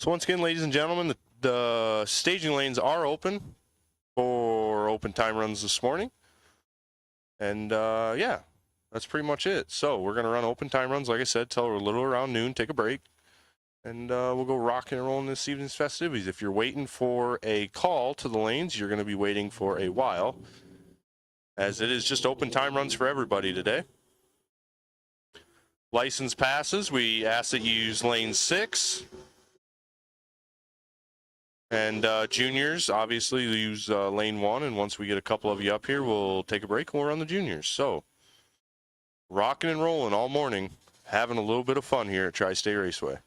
So once again, ladies and gentlemen, the staging lanes are open for open time runs this morning. And yeah, that's pretty much it. So we're going to run open time runs, like I said, till a little around noon, take a break. And we'll go rocking and rolling this evening's festivities. If you're waiting for a call to the lanes, you're going to be waiting for a while, as it is just open time runs for everybody today. License passes, we ask that you use lane 6. And juniors, obviously, use lane 1. And once we get a couple of you up here, we'll take a break and we'll run the juniors. So, rocking and rolling all morning, having a little bit of fun here at Tri-State Raceway.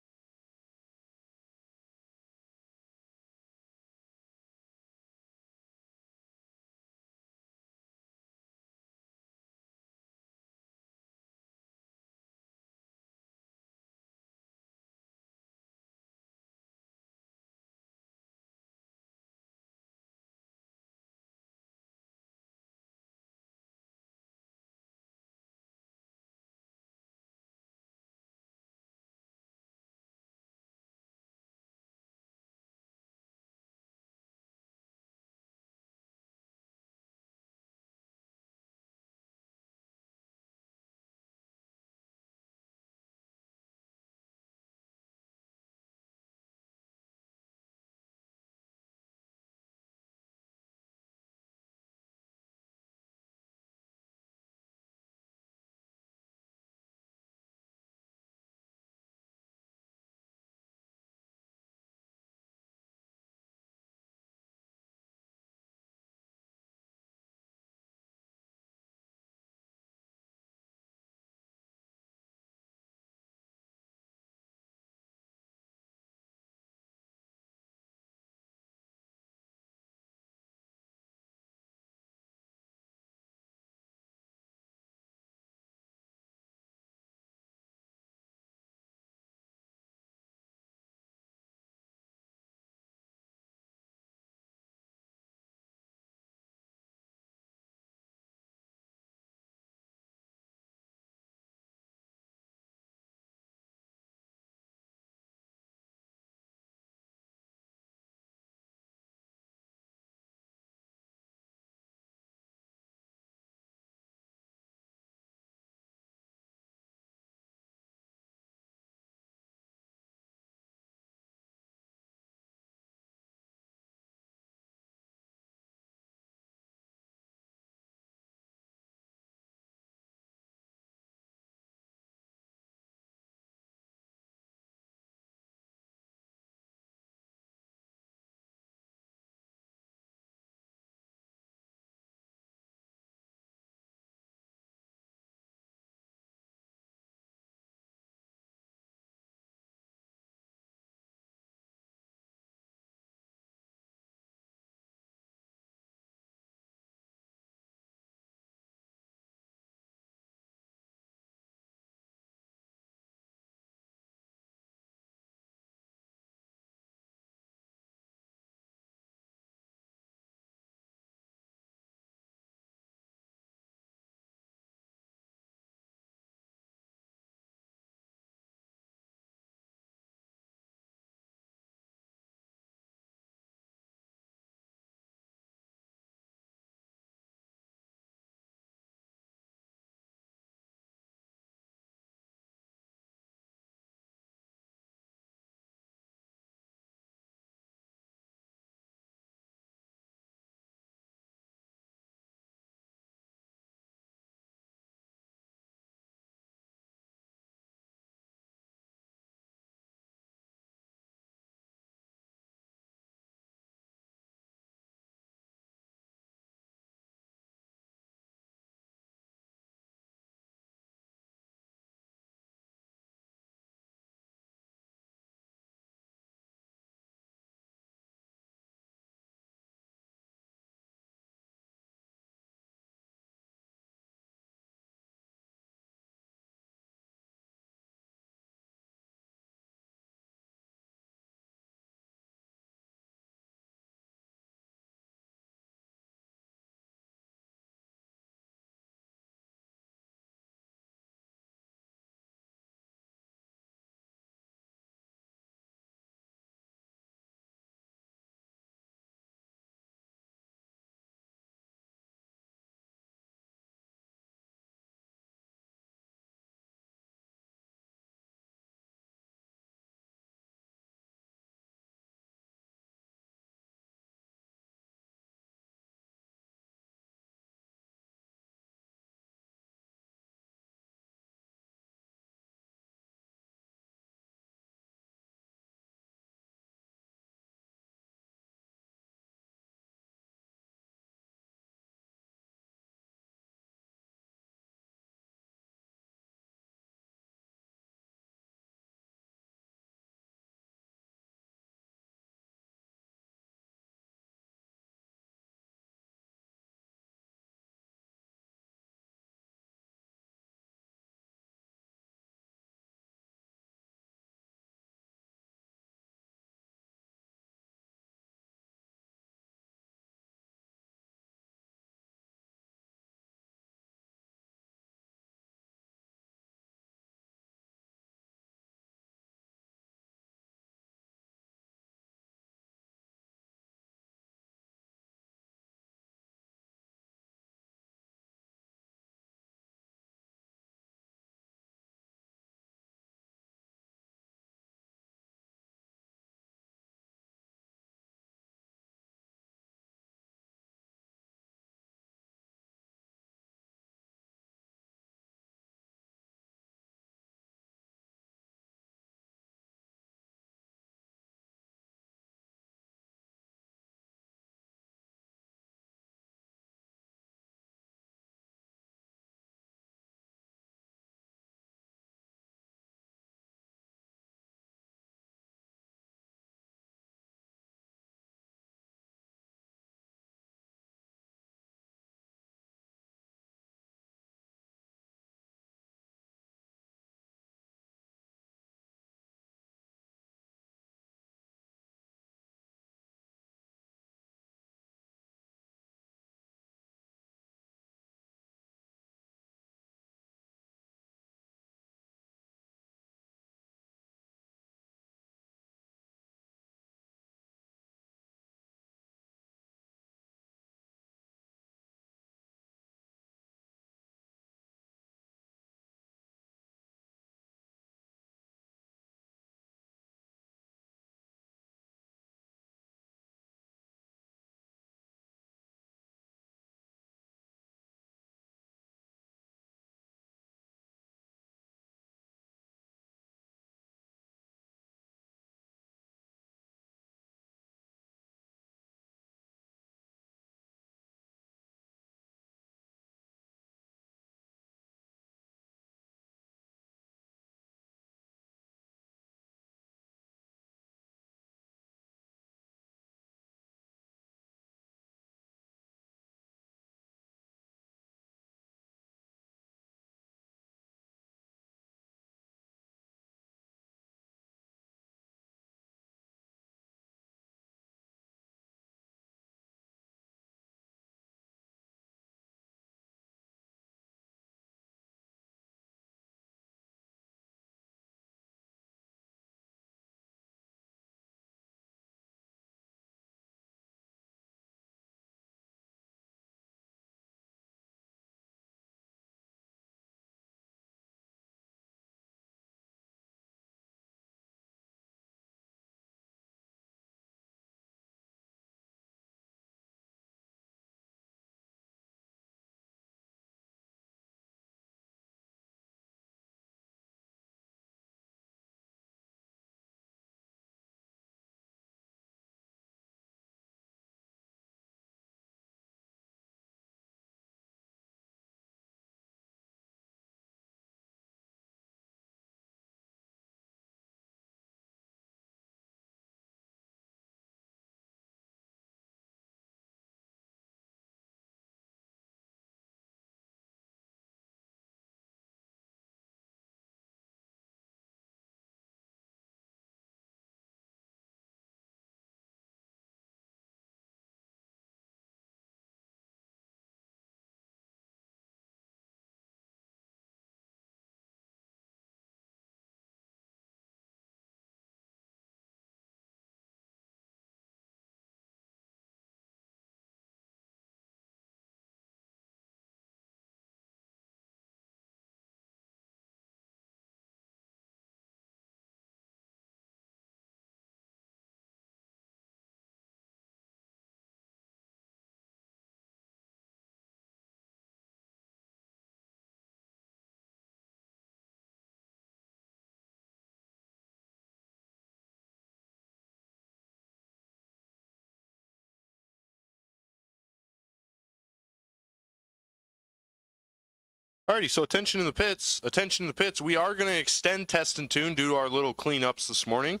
Alrighty, so attention in the pits. Attention in the pits. We are going to extend test and tune due to our little cleanups this morning.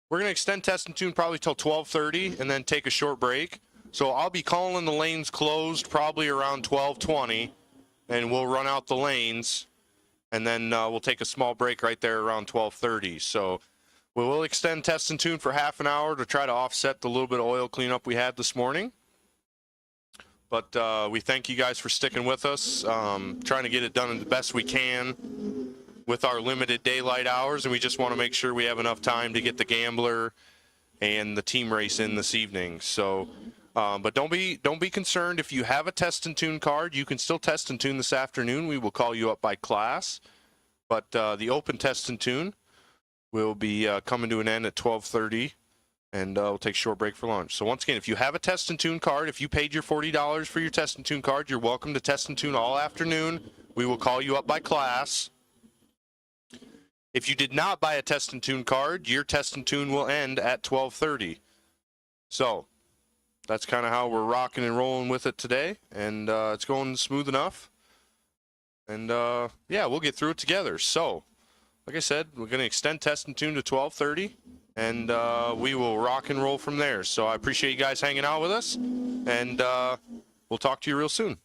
We're going to extend test and tune probably till 12:30 and then take a short break. So I'll be calling the lanes closed probably around 12:20, and we'll run out the lanes, and then we'll take a small break right there around 12:30. So we will extend test and tune for half an hour to try to offset the little bit of oil cleanup we had this morning. But we thank you guys for sticking with us, trying to get it done the best we can with our limited daylight hours, and we just want to make sure we have enough time to get the Gambler and the team race in this evening. So, but don't be concerned. If you have a test and tune card, you can still test and tune this afternoon. We will call you up by class, but the open test and tune will be coming to an end at 12:30. And we'll take a short break for lunch. So once again, if you have a test and tune card, if you paid your $40 for your test and tune card, you're welcome to test and tune all afternoon. We will call you up by class. If you did not buy a test and tune card, your test and tune will end at 12:30. So that's kind of how we're rocking and rolling with it today, and it's going smooth enough. And yeah, we'll get through it together. So like I said, we're going to extend test and tune to 12:30. And we will rock and roll from there. So I appreciate you guys hanging out with us, and we'll talk to you real soon.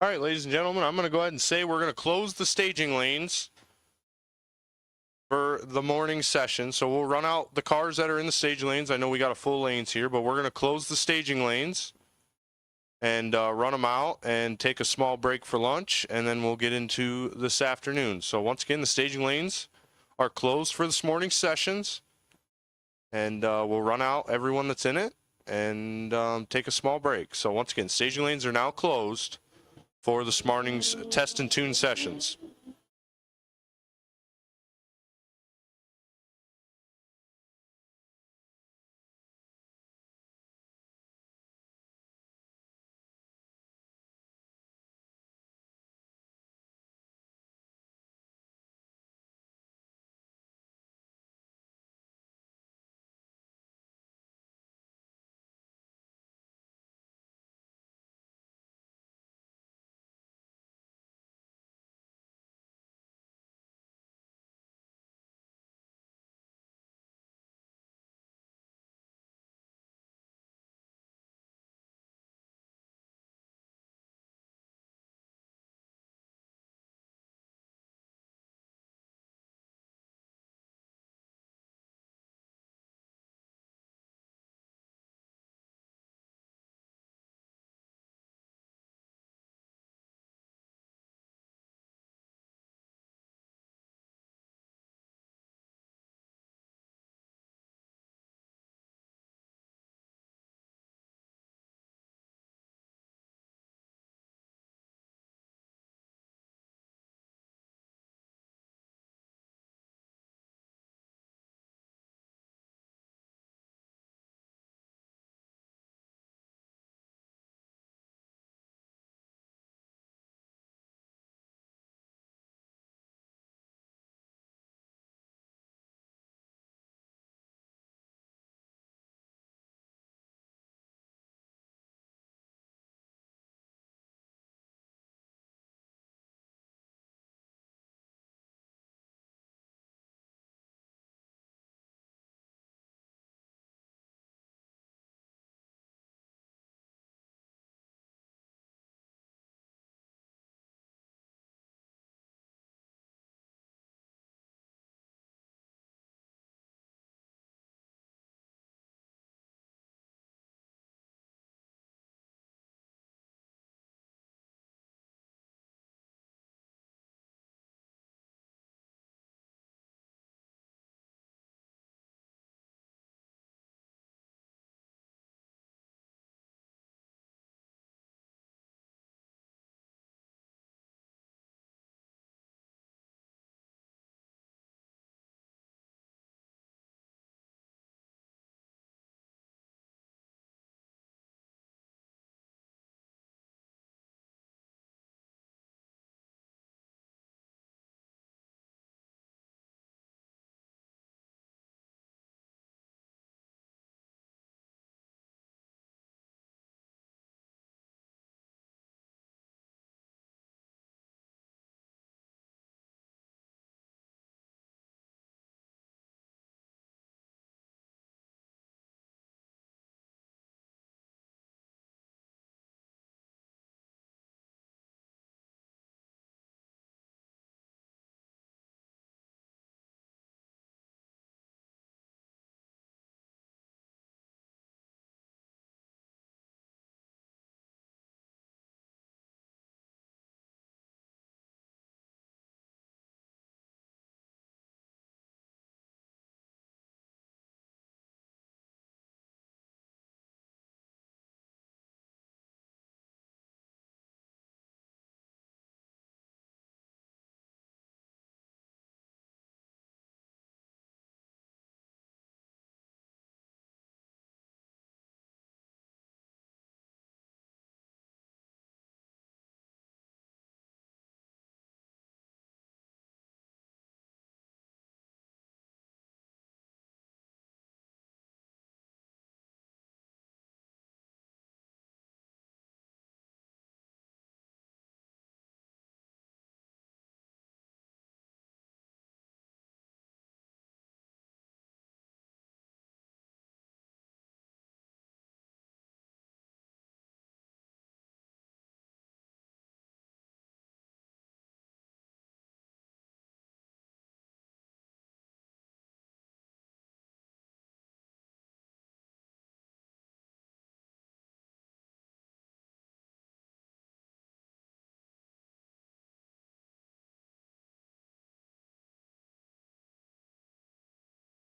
All right, ladies and gentlemen, I'm going to go ahead and say we're going to close the staging lanes for the morning session. So we'll run out the cars that are in the staging lanes. I know we got a full lanes here, but we're going to close the staging lanes and run them out and take a small break for lunch, and then we'll get into this afternoon. So once again, the staging lanes are closed for this morning's sessions, and we'll run out everyone that's in it and take a small break. So once again, staging lanes are now closed for this morning's test and tune sessions.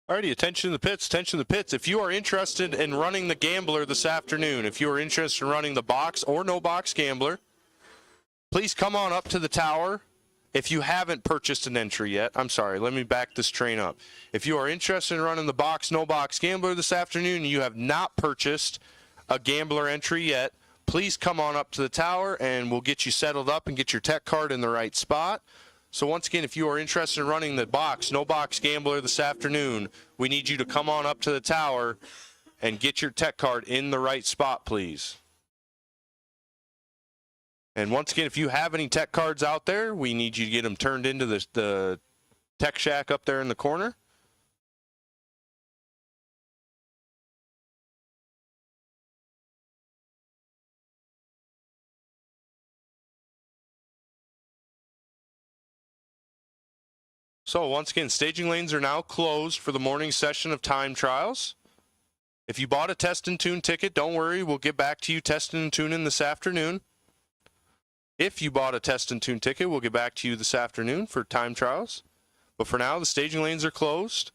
Alrighty, attention to the pits, attention to the pits. If you are interested in running the Gambler this afternoon, if you are interested in running the box or no box Gambler, please come on up to the tower. If you haven't purchased an entry yet, I'm sorry, let me back this train up. If you are interested in running the box, no box Gambler this afternoon, and you have not purchased a Gambler entry yet, please come on up to the tower and we'll get you settled up and get your tech card in the right spot. So once again, if you are interested in running the box, no box Gambler this afternoon, we need you to come on up to the tower and get your tech card in the right spot, please. And once again, if you have any tech cards out there, we need you to get them turned into the tech shack up there in the corner. So once again, staging lanes are now closed for the morning session of time trials. If you bought a test and tune ticket, don't worry, we'll get back to you testing and tuning this afternoon. If you bought a test and tune ticket, we'll get back to you this afternoon for time trials. But for now, the staging lanes are closed.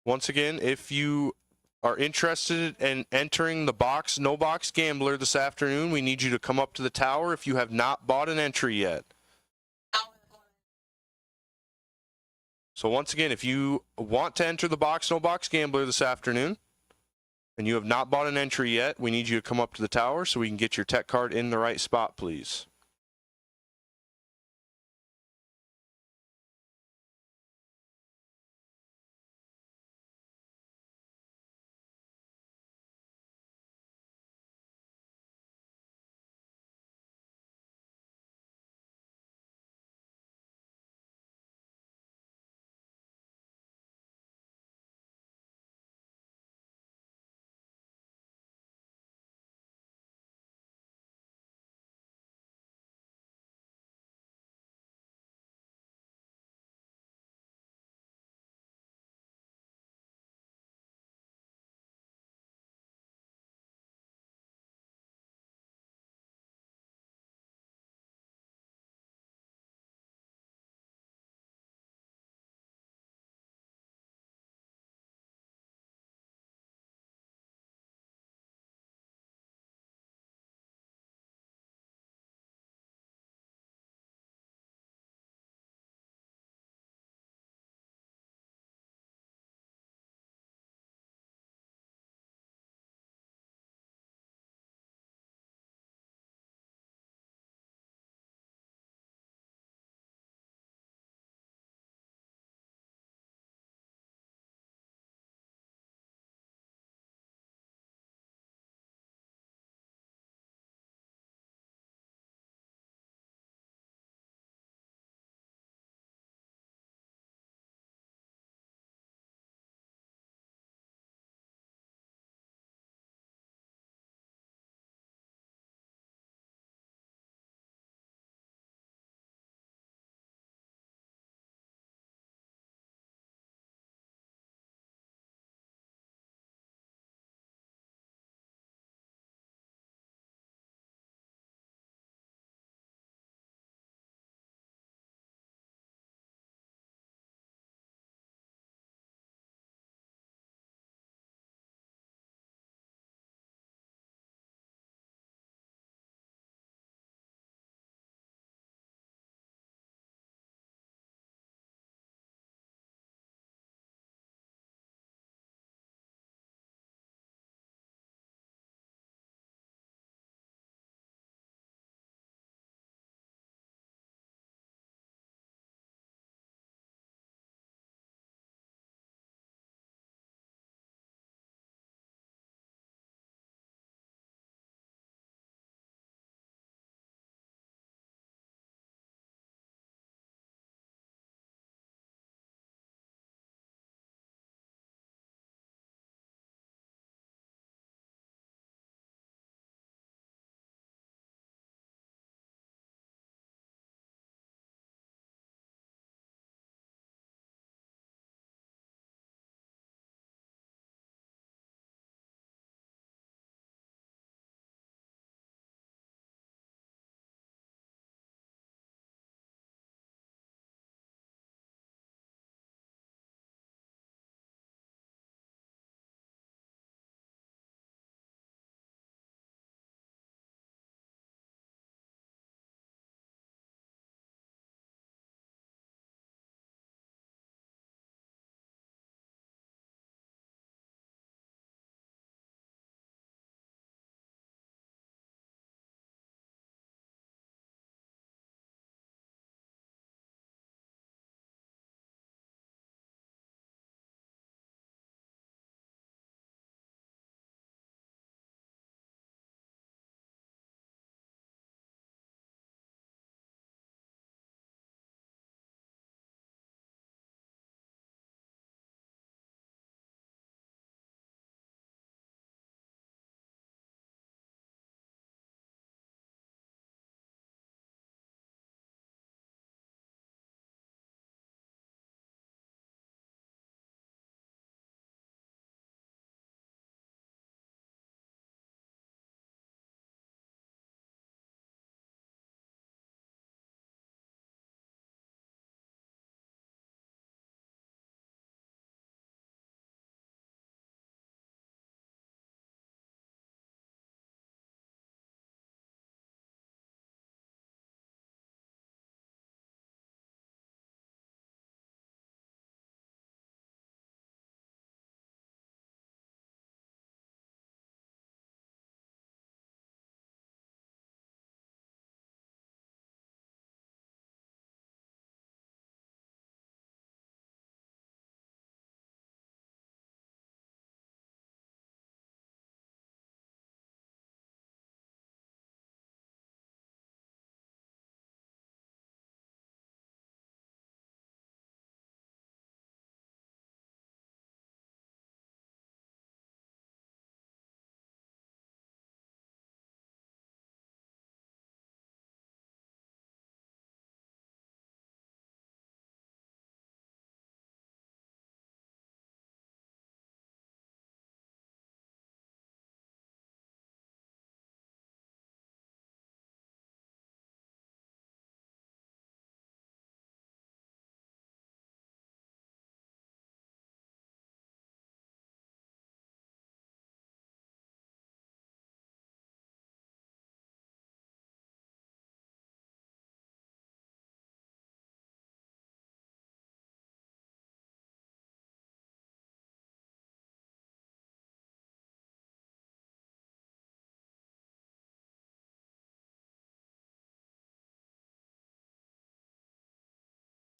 Once again, if you are interested in entering the box, no box Gambler this afternoon, we need you to come up to the tower if you have not bought an entry yet. So once again, if you want to enter the box, no box Gambler this afternoon, and you have not bought an entry yet, we need you to come up to the tower so we can get your tech card in the right spot, please.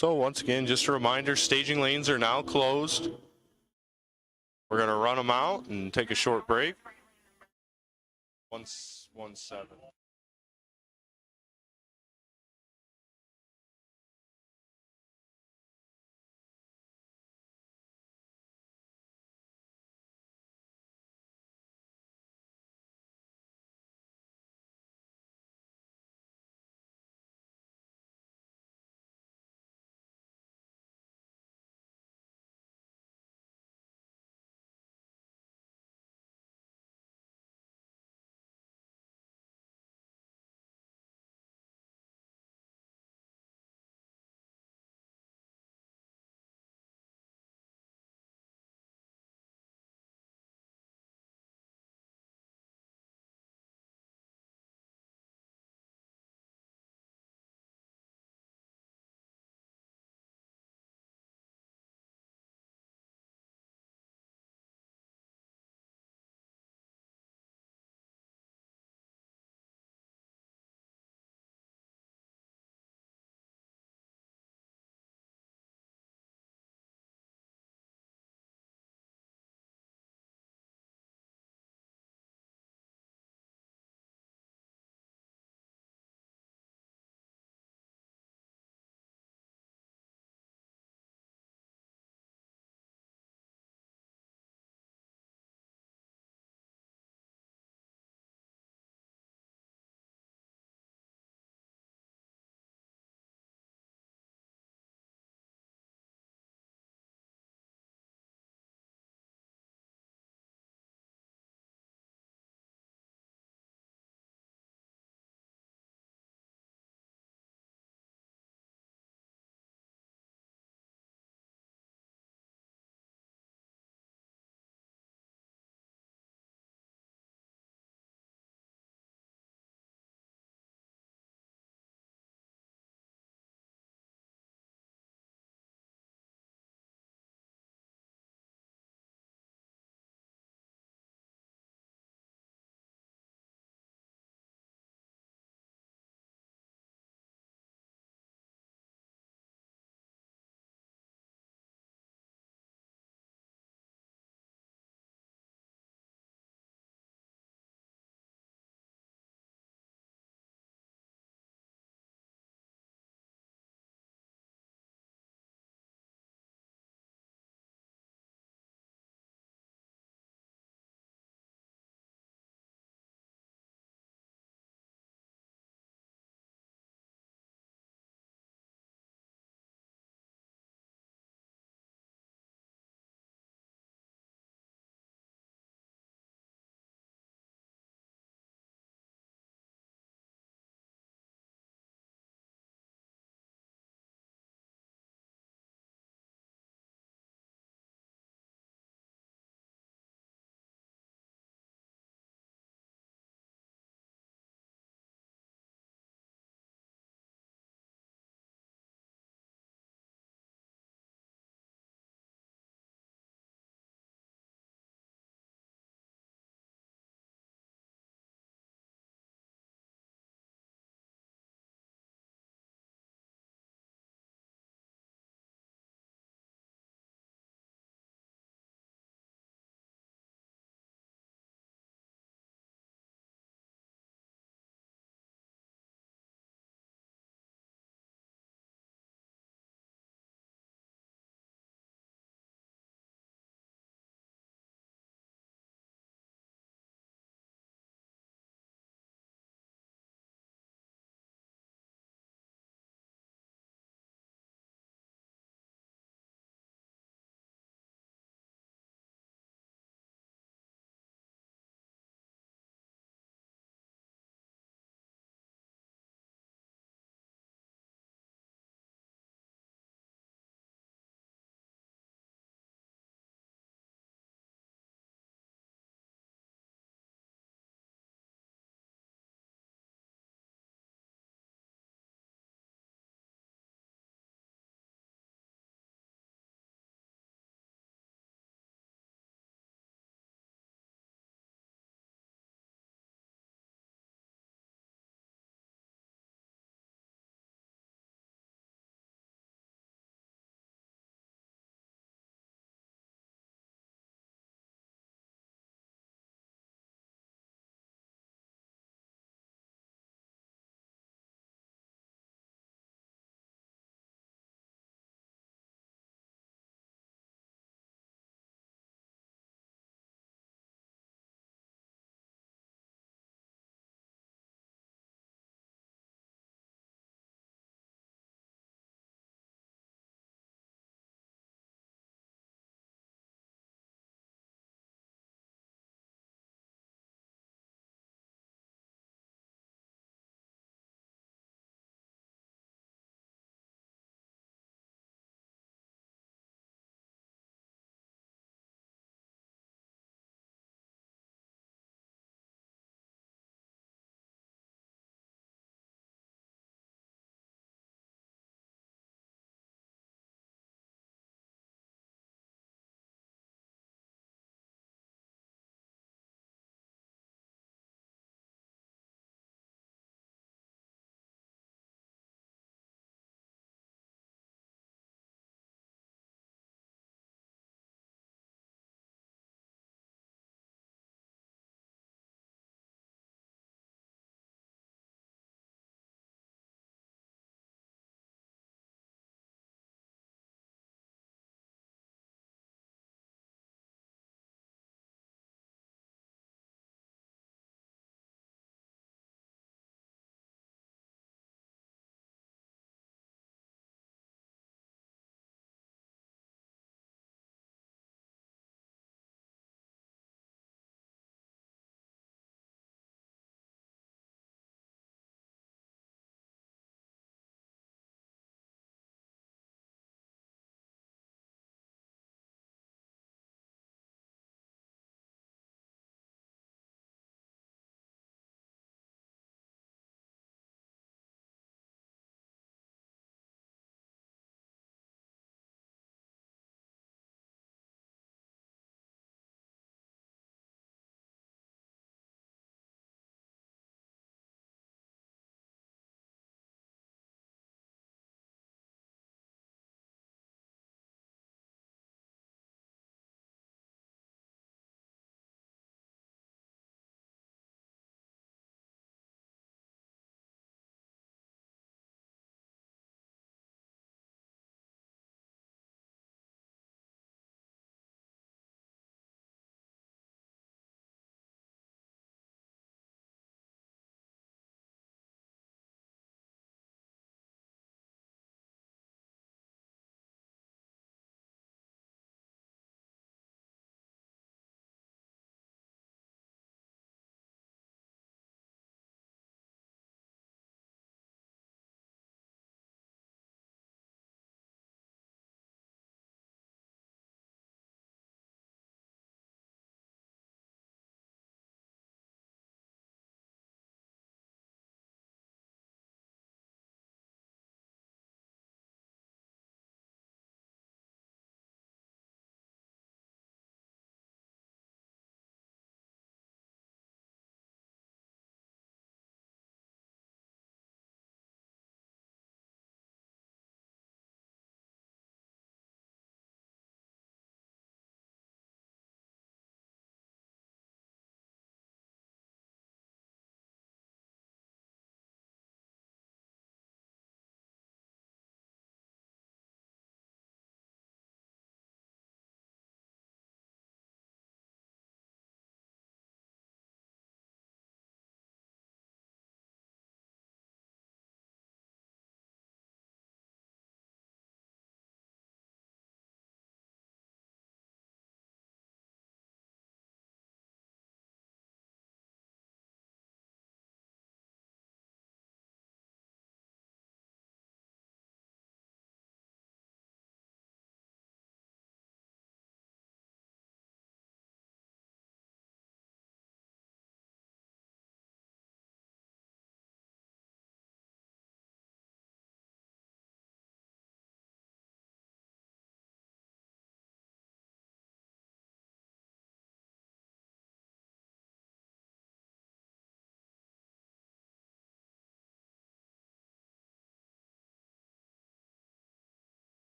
So once again, just a reminder, staging lanes are now closed. We're going to run them out and take a short break. 117.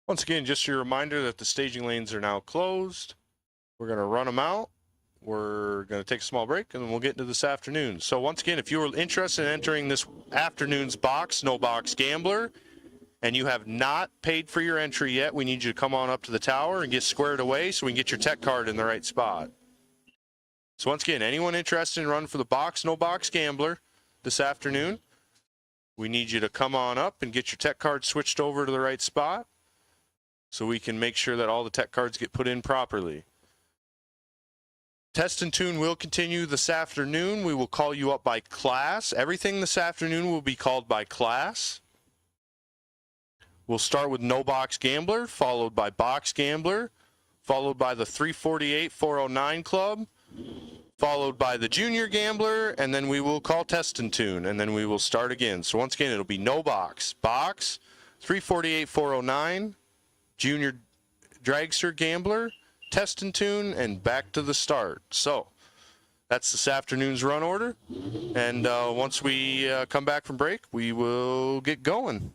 Once again, just a reminder that the staging lanes are now closed. We're going to run them out. We're going to take a small break, and then we'll get into this afternoon. So once again, if you are interested in entering this afternoon's box, No Box Gambler, and you have not paid for your entry yet, we need you to come on up to the tower and get squared away so we can get your tech card in the right spot. So once again, anyone interested in running for the box, No Box Gambler this afternoon, we need you to come on up and get your tech card switched over to the right spot so we can make sure that all the tech cards get put in properly. Test and tune will continue this afternoon. We will call you up by class. Everything this afternoon will be called by class. We'll start with No Box Gambler, followed by Box Gambler, followed by the 348-409 Club, followed by the Junior Gambler, and then we will call Test and Tune, and then we will start again. So once again, it'll be No Box, Box, 348-409, Junior Dragster Gambler, Test and Tune, and back to the start. So that's this afternoon's run order, and once we come back from break, we will get going.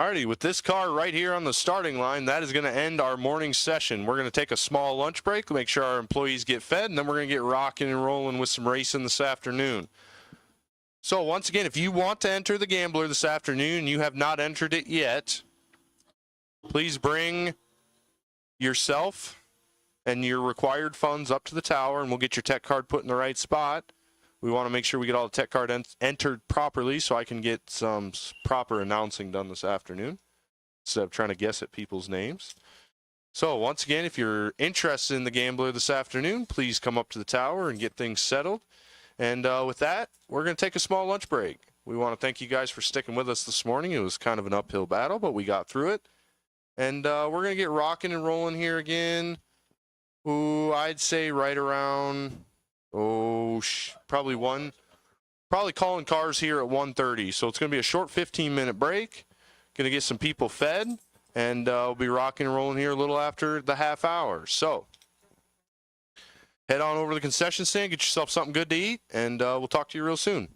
Alrighty, with this car right here on the starting line, that is going to end our morning session. We're going to take a small lunch break, make sure our employees get fed, and then we're going to get rocking and rolling with some racing this afternoon. So once again, if you want to enter the Gambler this afternoon and you have not entered it yet, please bring yourself and your required funds up to the tower, and we'll get your tech card put in the right spot. We want to make sure we get all the tech card entered properly so I can get some proper announcing done this afternoon instead of trying to guess at people's names. So once again, if you're interested in the Gambler this afternoon, please come up to the tower and get things settled. And with that, we're going to take a small lunch break. We want to thank you guys for sticking with us this morning. It was kind of an uphill battle, but we got through it. And we're going to get rocking and rolling here again. Ooh, I'd say right around... probably calling cars here at 1:30. So it's going to be a short 15-minute break. Going to get some people fed, and we'll be rocking and rolling here a little after the half hour. So head on over to the concession stand, get yourself something good to eat, and we'll talk to you real soon.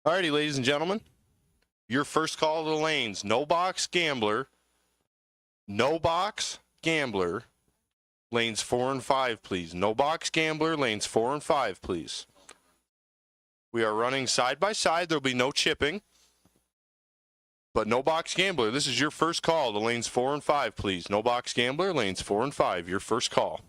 Alrighty, ladies and gentlemen, your first call to the lanes. No box gambler. No box gambler. Lanes 4 and 5, please. No box gambler. Lanes 4 and 5, please. We are running side by side. There'll be no chipping. But no box gambler. This is your first call to lanes 4 and 5, please. No box gambler. Lanes 4 and 5. Your first call.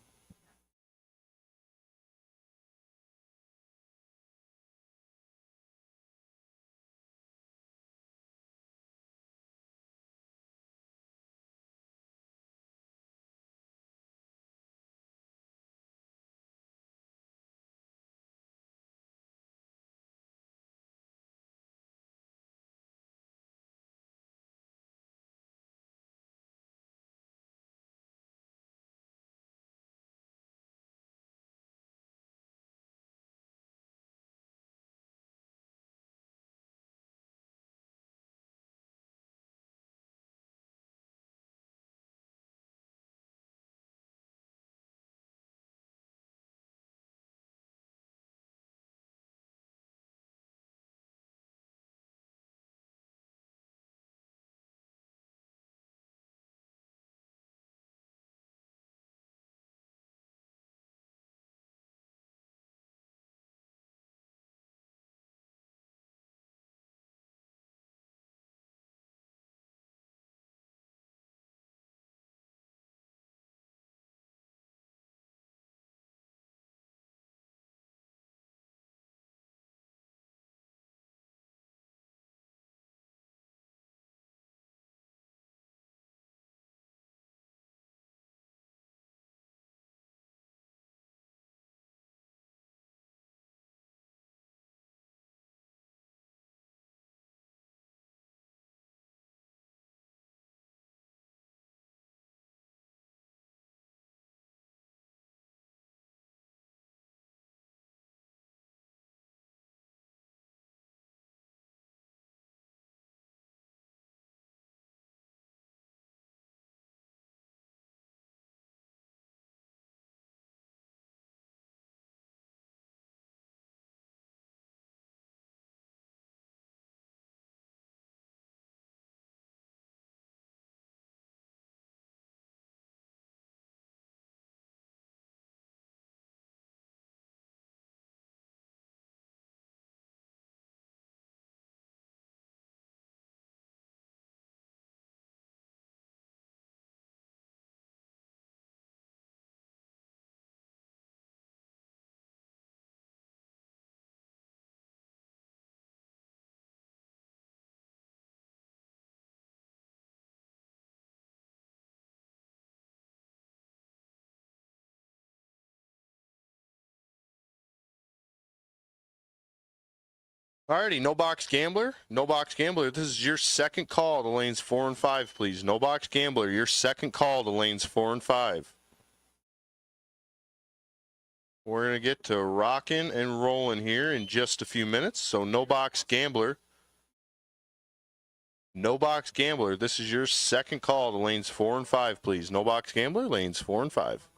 Alrighty, no box gambler. No box gambler. This is your second call to lanes 4 and 5, please. No box gambler. Your second call to lanes 4 and 5. We're going to get to rocking and rolling here in just a few minutes. So no box gambler. No box gambler. This is your second call to lanes 4 and 5, please. No box gambler. Lanes 4 and 5.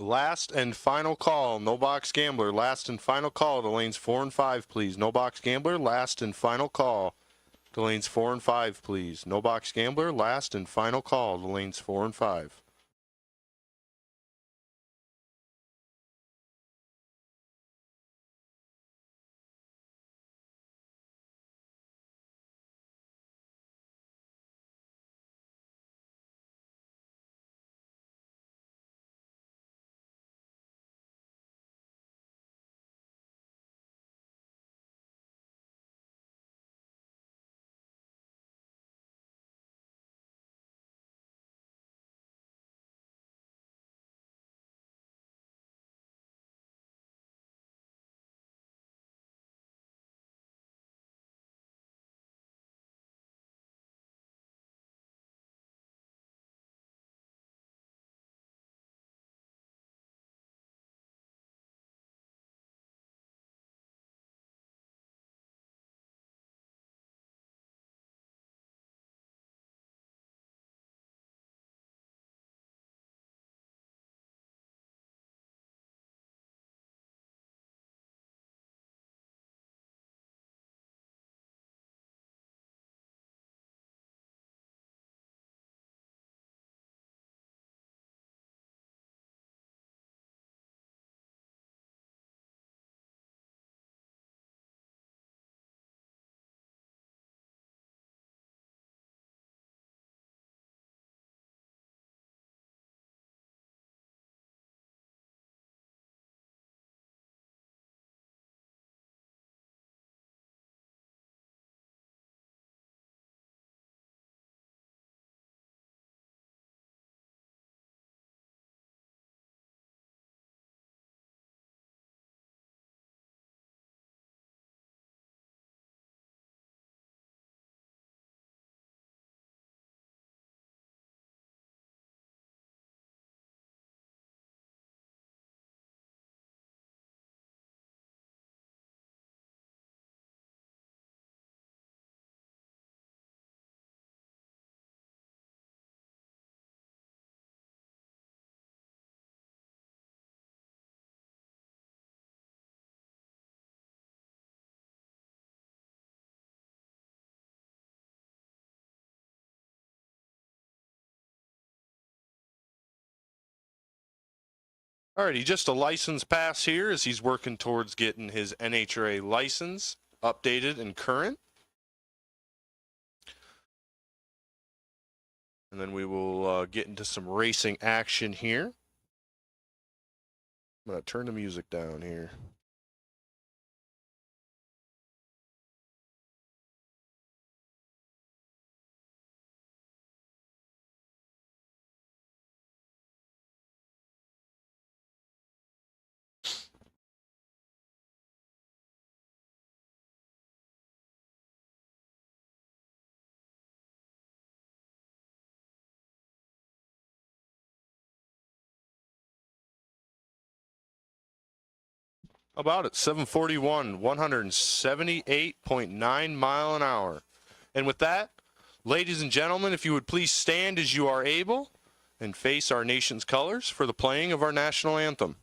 last and final call. No box gambler. Last and final call to lanes 4 and 5, please. No box gambler. Last and final call to lanes 4 and 5, please. No box gambler. Last and final call to lanes 4 and 5. Alrighty, just a license pass here as he's working towards getting his NHRA license updated and current. And then we will get into some racing action here. I'm going to turn the music down here. About at 741, 178.9 mile an hour. And with that, ladies and gentlemen, if you would please stand as you are able and face our nation's colors for the playing of our national anthem.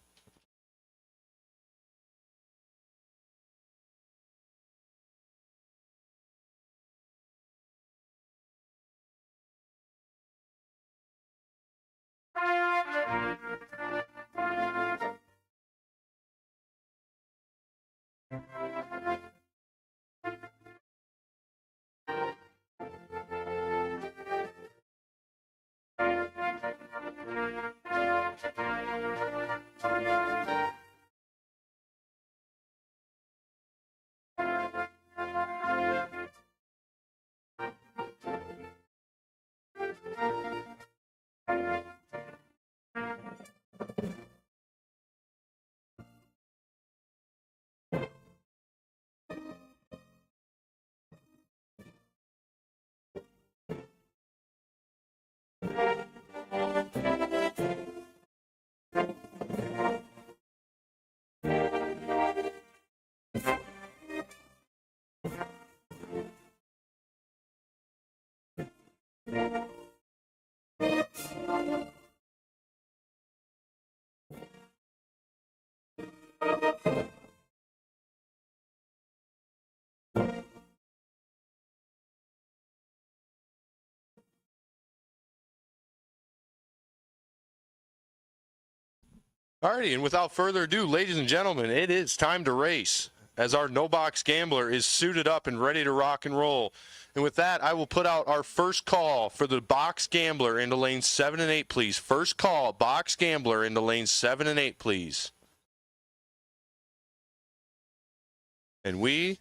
Alrighty, and without further ado, ladies and gentlemen, it is time to race as our no-box gambler is suited up and ready to rock and roll. And with that, I will put out our first call for the box gambler into lanes 7 and 8, please. First call, box gambler into lanes 7 and 8, please. And we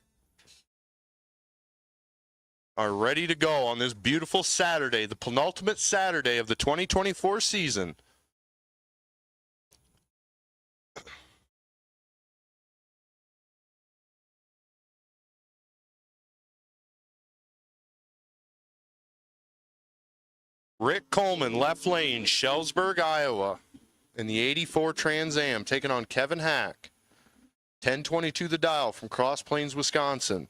are ready to go on this beautiful Saturday, the penultimate Saturday of the 2024 season. Rick Coleman, left lane, Shellsburg, Iowa, in the 84 Trans Am, taking on Kevin Hack. 1022 the dial from Cross Plains, Wisconsin.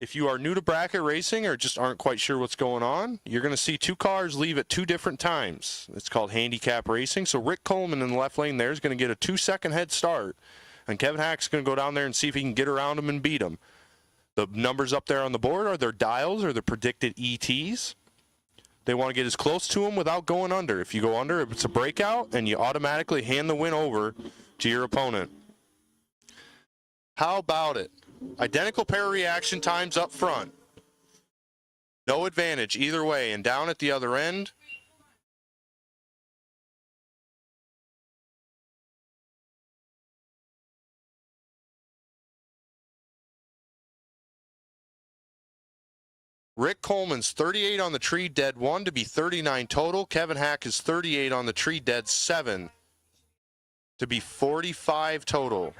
If you are new to bracket racing or just aren't quite sure what's going on, you're going to see two cars leave at two different times. It's called handicap racing. So Rick Coleman in the left lane there is going to get a 2-second head start. And Kevin Hack's going to go down there and see if he can get around him and beat him. The numbers up there on the board are their dials or the predicted ETs. They want to get as close to him without going under. If you go under, it's a breakout, and you automatically hand the win over to your opponent. How about it? Identical pair reaction times up front. No advantage either way. And down at the other end, Rick Coleman's 38 on the tree, dead 1 to be 39 total. Kevin Hack is 38 on the tree, dead 7 to be 45 total.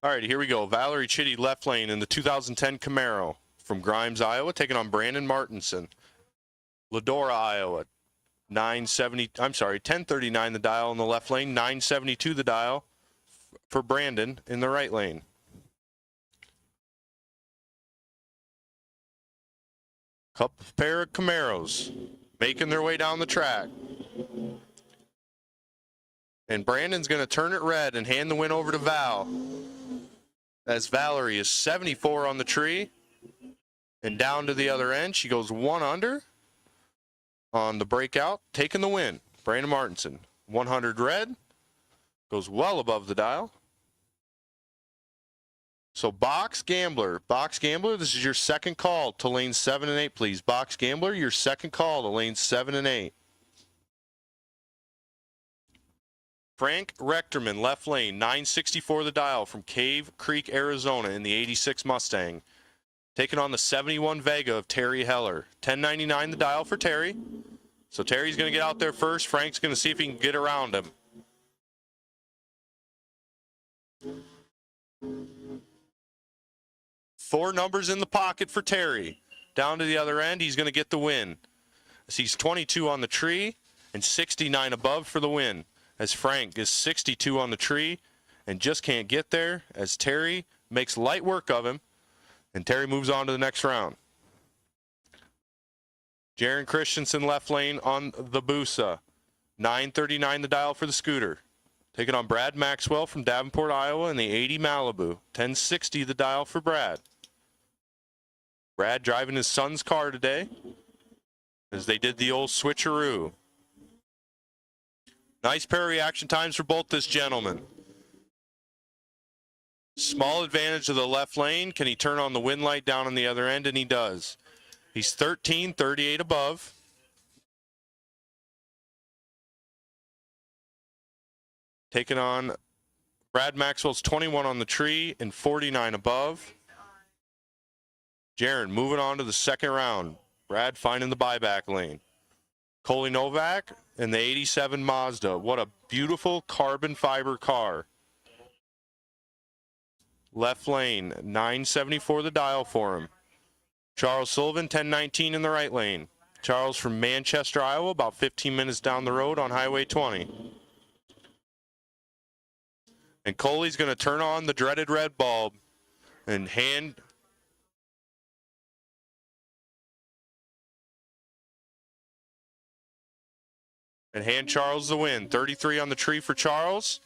All right, here we go. Valerie Chitty, left lane in the 2010 Camaro from Grimes, Iowa, taking on Brandon Martinson. Ladora, Iowa, 1039 the dial in the left lane, 972 the dial for Brandon in the right lane. Couple pair of Camaros making their way down the track. And Brandon's going to turn it red and hand the win over to Val. As Valerie is 74 on the tree. And down to the other end, she goes 1 under on the breakout, taking the win. Brandon Martinson, 100 red, goes well above the dial. So Box Gambler, this is your second call to lanes 7 and 8, please. Box Gambler, your second call to lanes 7 and 8. Frank Rechterman, left lane, 964 the dial from Cave Creek, Arizona in the 86 Mustang. Taking on the 71 Vega of Terry Heller. 1099 the dial for Terry. So Terry's going to get out there first. Frank's going to see if he can get around him. Four numbers in the pocket for Terry. Down to the other end, he's going to get the win. As he's 22 on the tree and 69 above for the win. As Frank is 62 on the tree and just can't get there, as Terry makes light work of him, and Terry moves on to the next round. Jaron Christensen, left lane on the Busa. 939 the dial for the scooter. Taking on Brad Maxwell from Davenport, Iowa in the 80 Malibu. 1060 the dial for Brad. Brad driving his son's car today as they did the old switcheroo. Nice pair of reaction times for both this gentleman. Small advantage of the left lane. Can he turn on the wind light down on the other end? And he does. He's 13, 38 above. Taking on Brad Maxwell's 21 on the tree and 49 above. Jaron moving on to the second round. Brad finding the buyback lane. Coley Novak in the 87 Mazda. What a beautiful carbon fiber car. Left lane, 974 the dial for him. Charles Sullivan, 1019 in the right lane. Charles from Manchester, Iowa, about 15 minutes down the road on Highway 20. And Coley's going to turn on the dreaded red bulb And hand Charles the win. 33 on the tree for Charles.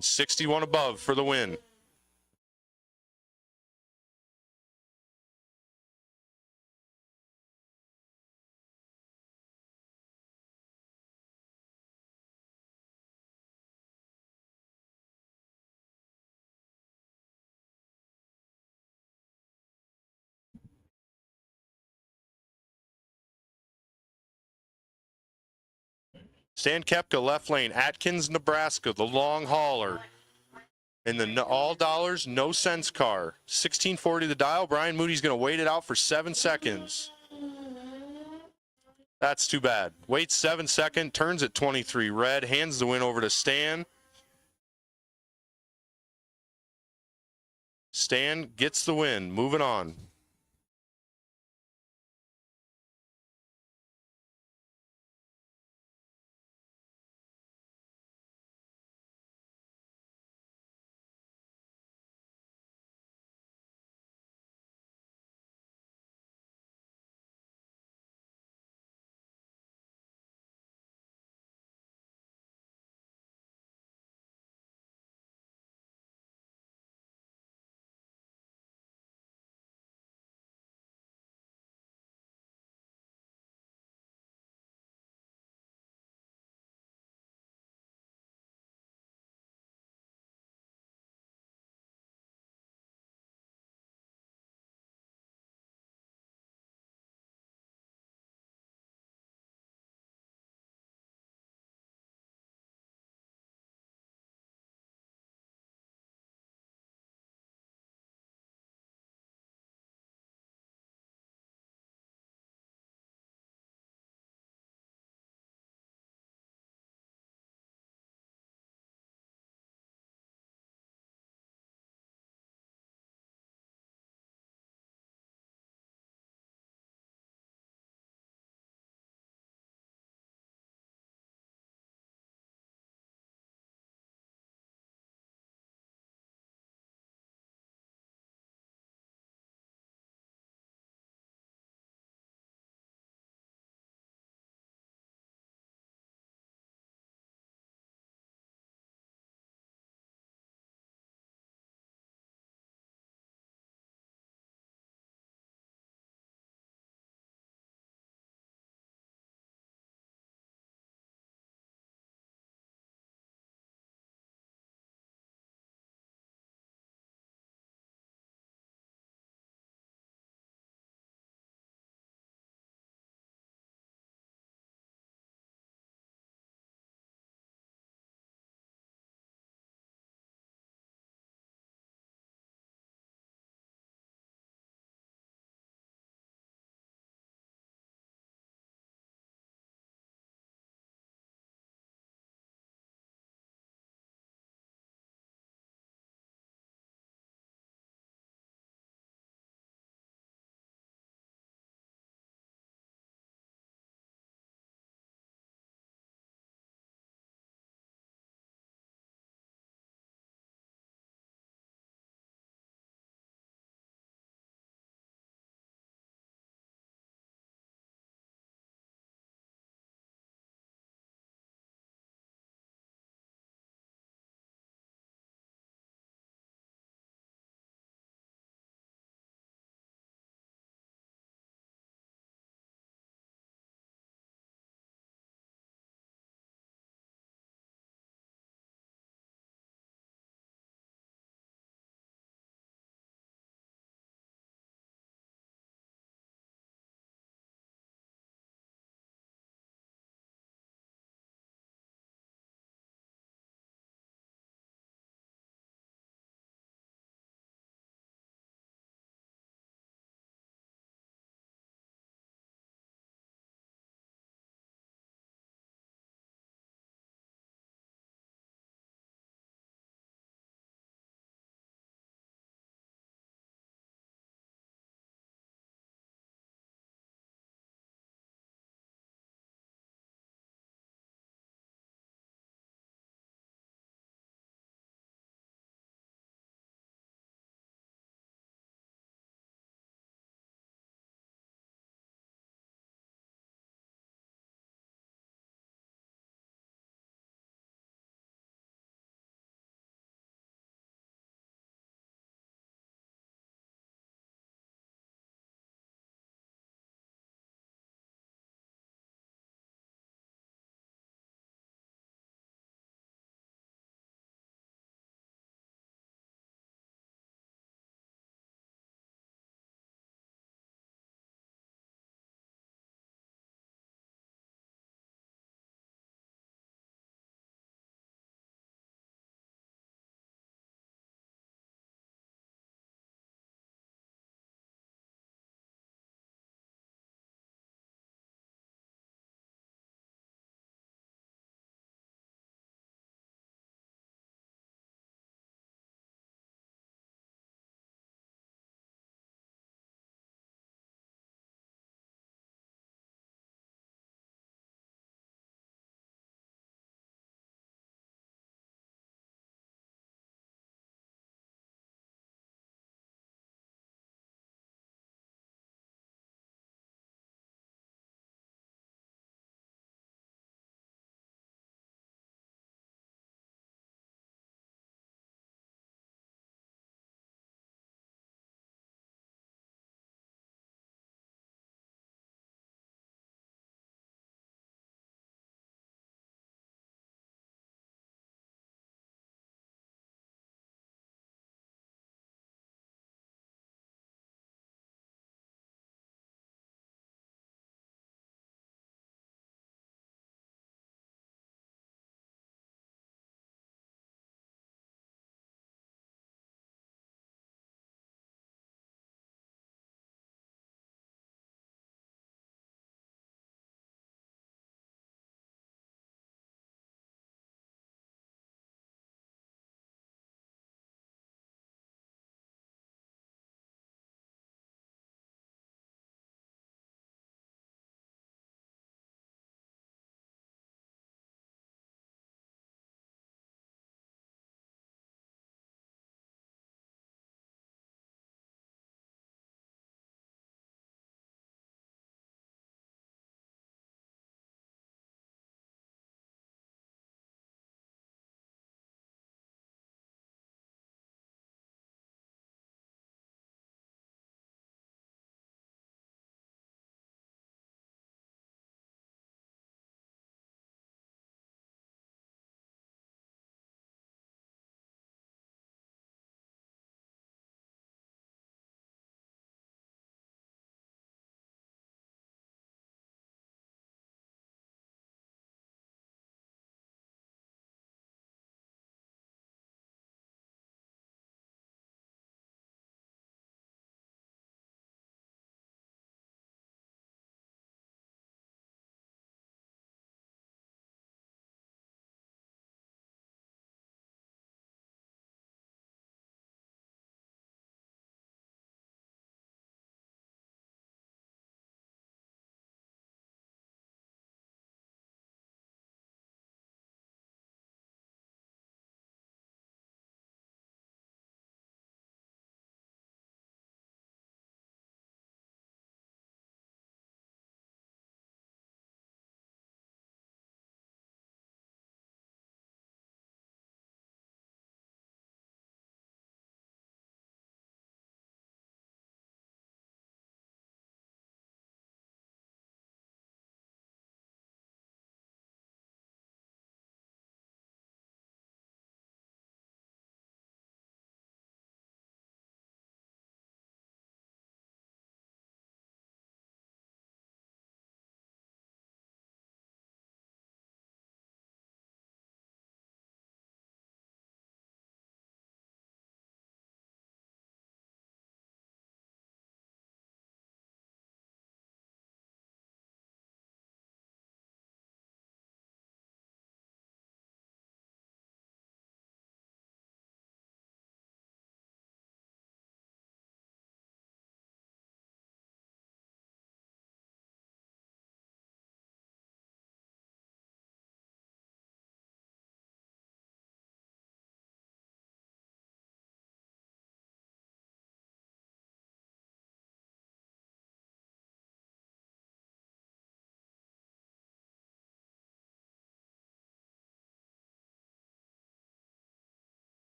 61 above for the win. Stan Kepka, left lane. Atkins, Nebraska, the long hauler. In the all dollars, no cents car. 1640 the dial. Brian Moody's going to wait it out for 7 seconds. That's too bad. Waits 7 seconds, turns at 23 red, hands the win over to Stan. Stan gets the win. Moving on.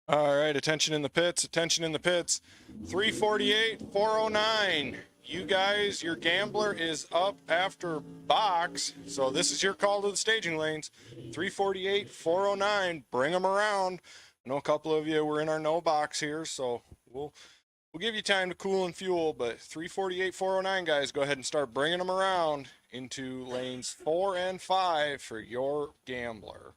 All right, attention in the pits, attention in the pits. 348, 409. You guys, your gambler is up after box, so this is your call to the staging lanes. 348, 409, bring them around. I know a couple of you were in our no box here, so we'll give you time to cool and fuel, but 348, 409, guys, go ahead and start bringing them around into lanes 4 and 5 for your gambler.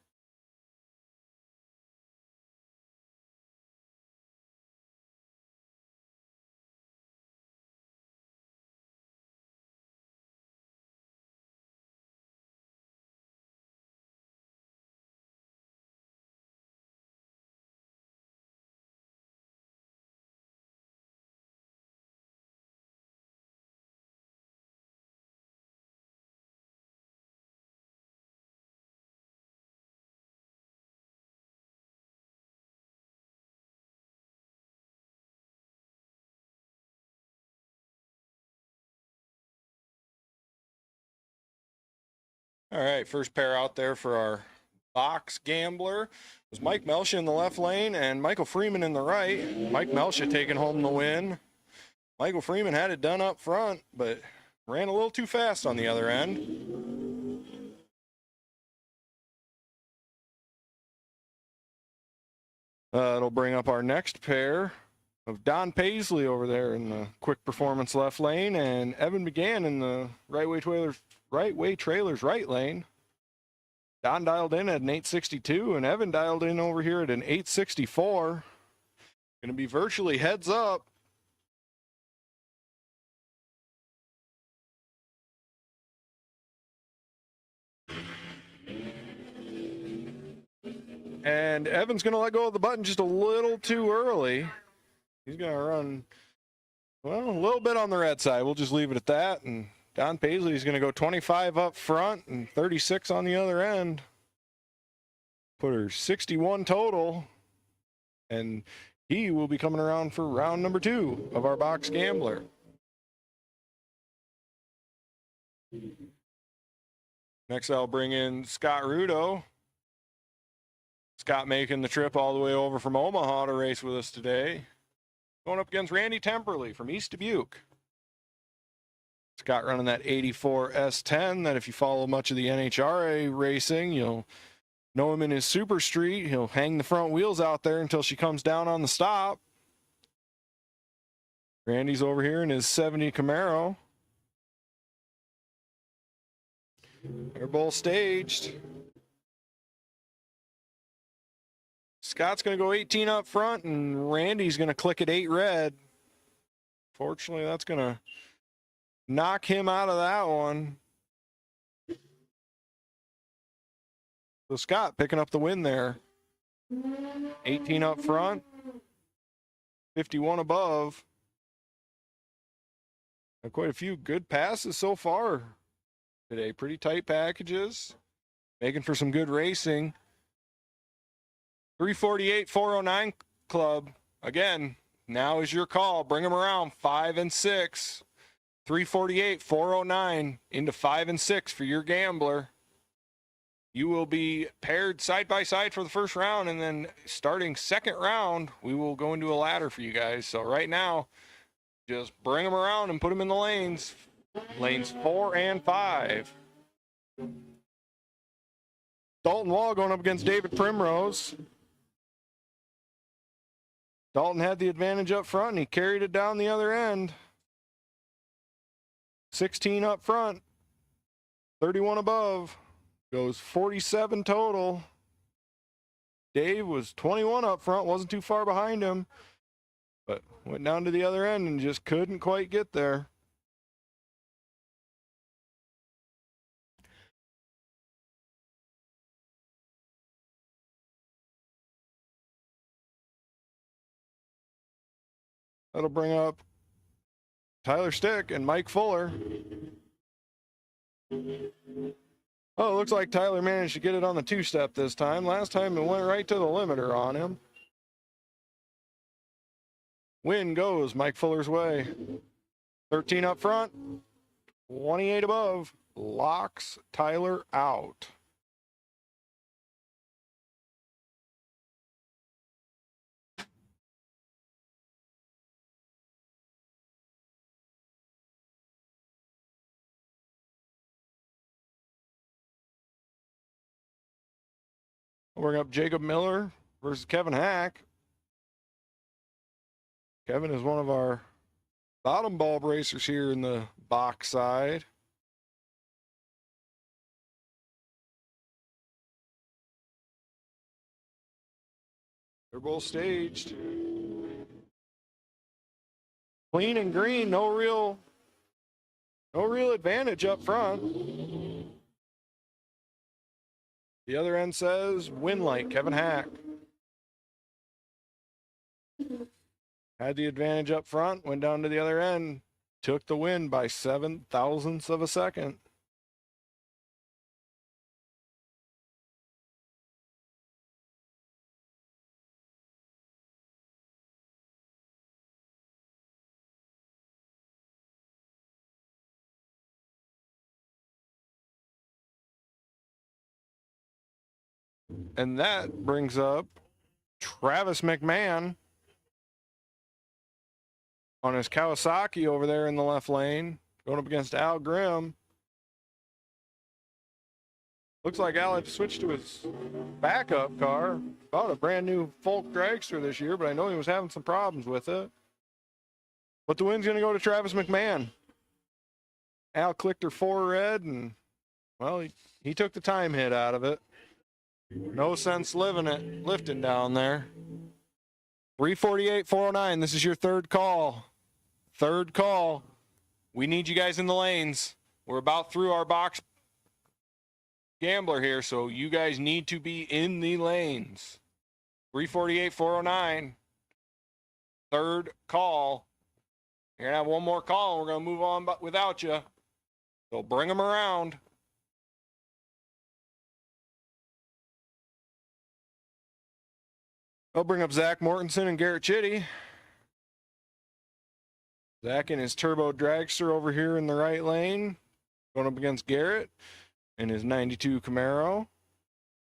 All right, first pair out there for our box gambler was Mike Melcha in the left lane and Michael Freeman in the right. Mike Melcha taking home the win. Michael Freeman had it done up front, but ran a little too fast on the other end. It'll bring up our next pair of Don Paisley over there in the quick performance left lane and Evan McGann in the right way trailers right lane. Don dialed in at an 862 and Evan dialed in over here at an 864. Going to be virtually heads up. And Evan's going to let go of the button just a little too early. He's going to run, well, a little bit on the red side. We'll just leave it at that. And Don Paisley's going to go 25 up front and 36 on the other end. Put her 61 total. And he will be coming around for round number 2 of our box gambler. Next, I'll bring in Scott Rudo. Scott making the trip all the way over from Omaha to race with us today. Going up against Randy Temperley from East Dubuque. Scott running that 84 S10 that if you follow much of the NHRA racing, you'll know him in his Super Street. He'll hang the front wheels out there until she comes down on the stop. Randy's over here in his 70 Camaro. They're both staged. Scott's going to go 18 up front, and Randy's going to click at 8 red. Fortunately, that's going to knock him out of that one. So Scott picking up the win there. 18 up front, 51 above. Quite a few good passes so far today. Pretty tight packages. Making for some good racing. 348, 409 club. Again, now is your call. Bring them around 5 and 6. 348, 409 into 5 and 6 for your gambler. You will be paired side by side for the first round, and then starting second round, we will go into a ladder for you guys. So right now, just bring them around and put them in the lanes. Lanes 4 and 5. Dalton Wall going up against David Primrose. Dalton had the advantage up front, and he carried it down the other end. 16 up front, 31 above, goes 47 total. Dave was 21 up front, wasn't too far behind him, but went down to the other end and just couldn't quite get there. That'll bring up Tyler Stick and Mike Fuller. Oh, it looks like Tyler managed to get it on the 2-step this time. Last time it went right to the limiter on him. Win goes Mike Fuller's way. 13 up front, 28 above, locks Tyler out. We'll bring up Jacob Miller versus Kevin Hack. Kevin is one of our bottom bulb racers here in the box side. They're both staged. Clean and green, no real advantage up front. The other end says win light, Kevin Hack. Had the advantage up front, went down to the other end, took the win by 0.07 of a second. And that brings up Travis McMahon on his Kawasaki over there in the left lane, going up against Al Grimm. Looks like Al had to switch to his backup car. Bought a brand new Folk dragster this year, but I know he was having some problems with it. But the win's going to go to Travis McMahon. Al clicked her 4 red, and, well, he took the time hit out of it. No sense lifting down there. 348, 409. This is your third call. Third call. We need you guys in the lanes. We're about through our box gambler here, so you guys need to be in the lanes. 348, 409. Third call. You're going to have one more call, and we're going to move on without you. So bring them around. I'll bring up Zach Mortensen and Garrett Chitty. Zach in his turbo dragster over here in the right lane, going up against Garrett in his 92 Camaro,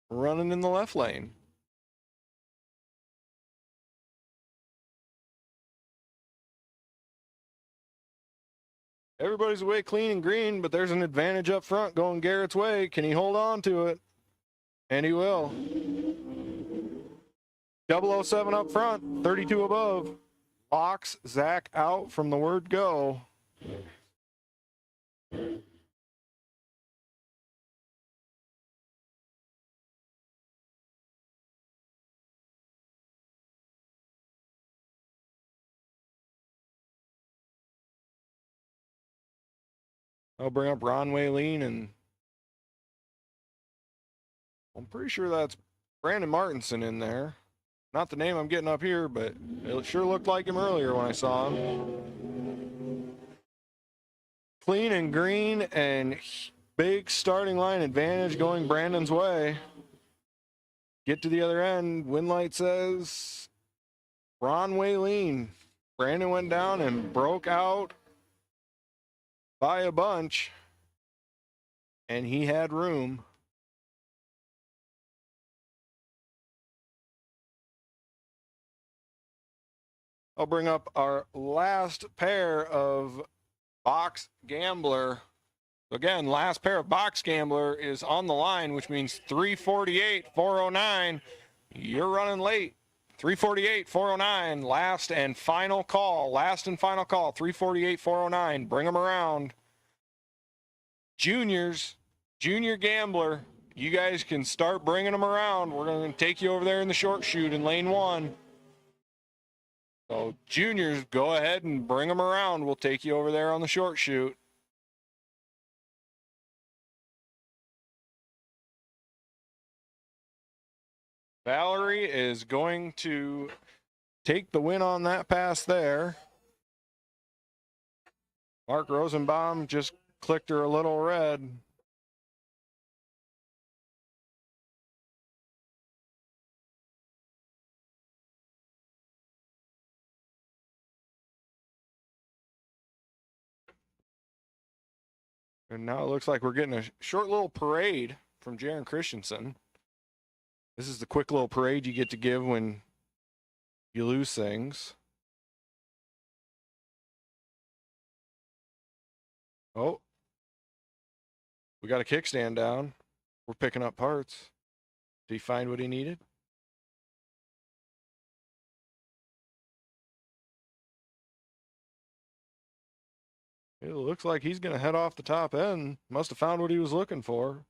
running in the left lane. Everybody's away clean and green, but there's an advantage up front going Garrett's way. Can he hold on to it? And he will. 007 up front, 32 above. Locks Zach out from the word go. I'll bring up Ron Waylene, and I'm pretty sure that's Brandon Martinson in there. Not the name I'm getting up here, but it sure looked like him earlier when I saw him. Clean and green, and big starting line advantage going Brandon's way. Get to the other end. Win light says Ron Waylene. Brandon went down and broke out by a bunch, and he had room. I'll bring up our last pair of box gambler. Again, last pair of box gambler is on the line, which means 348, 409. You're running late. 348, 409, last and final call. Last and final call, 348, 409. Bring them around. Juniors, junior gambler, you guys can start bringing them around. We're going to take you over there in the short shoot in lane 1. So juniors, go ahead and bring them around. We'll take you over there on the short shoot. Valerie is going to take the win on that pass there. Mark Rosenbaum just clicked her a little red. And now it looks like we're getting a short little parade from Jaron Christensen. This is the quick little parade you get to give when you lose things. Oh, we got a kickstand down. We're picking up parts. Did he find what he needed? It looks like he's going to head off the top end. Must have found what he was looking for.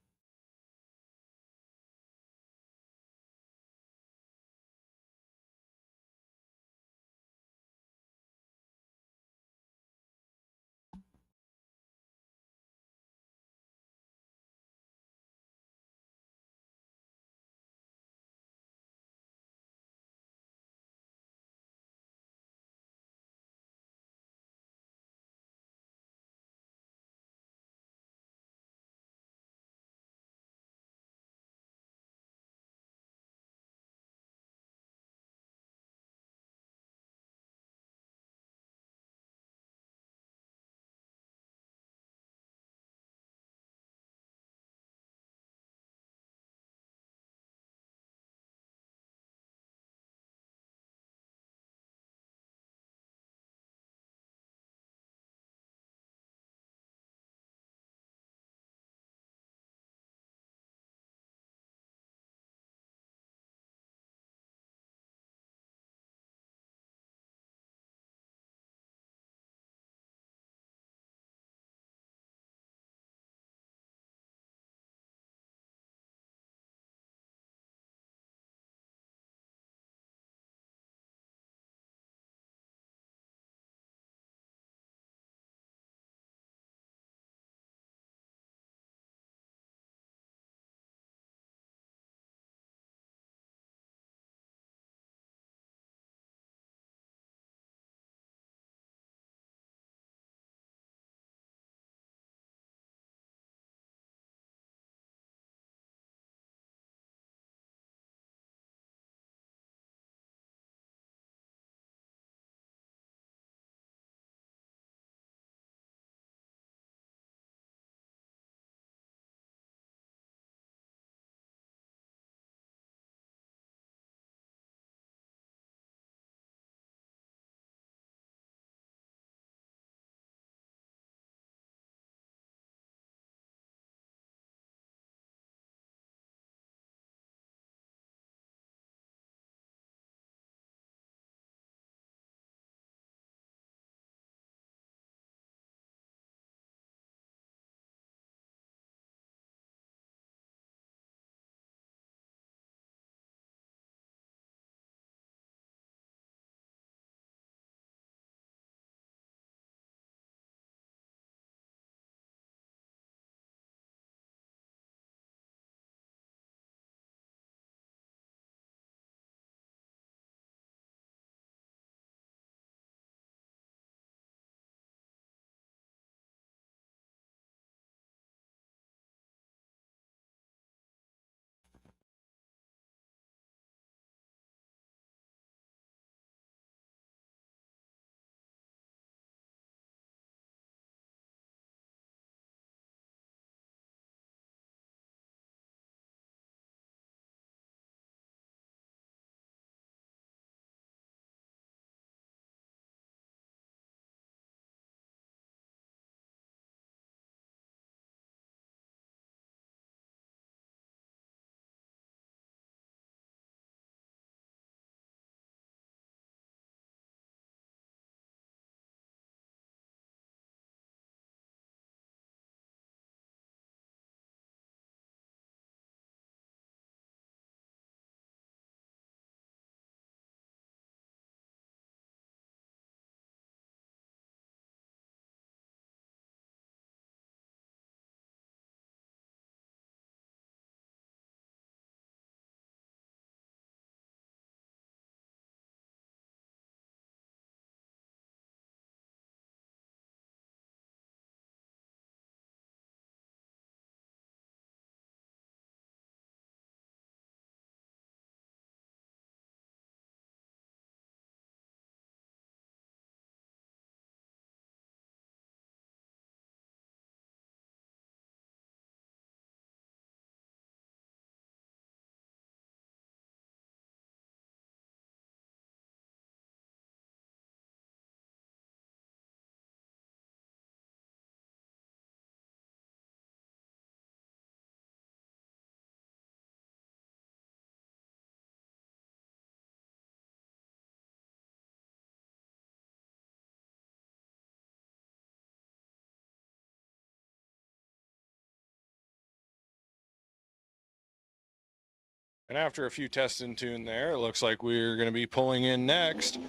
And after a few tests in tune there, it looks like we're going to be pulling in next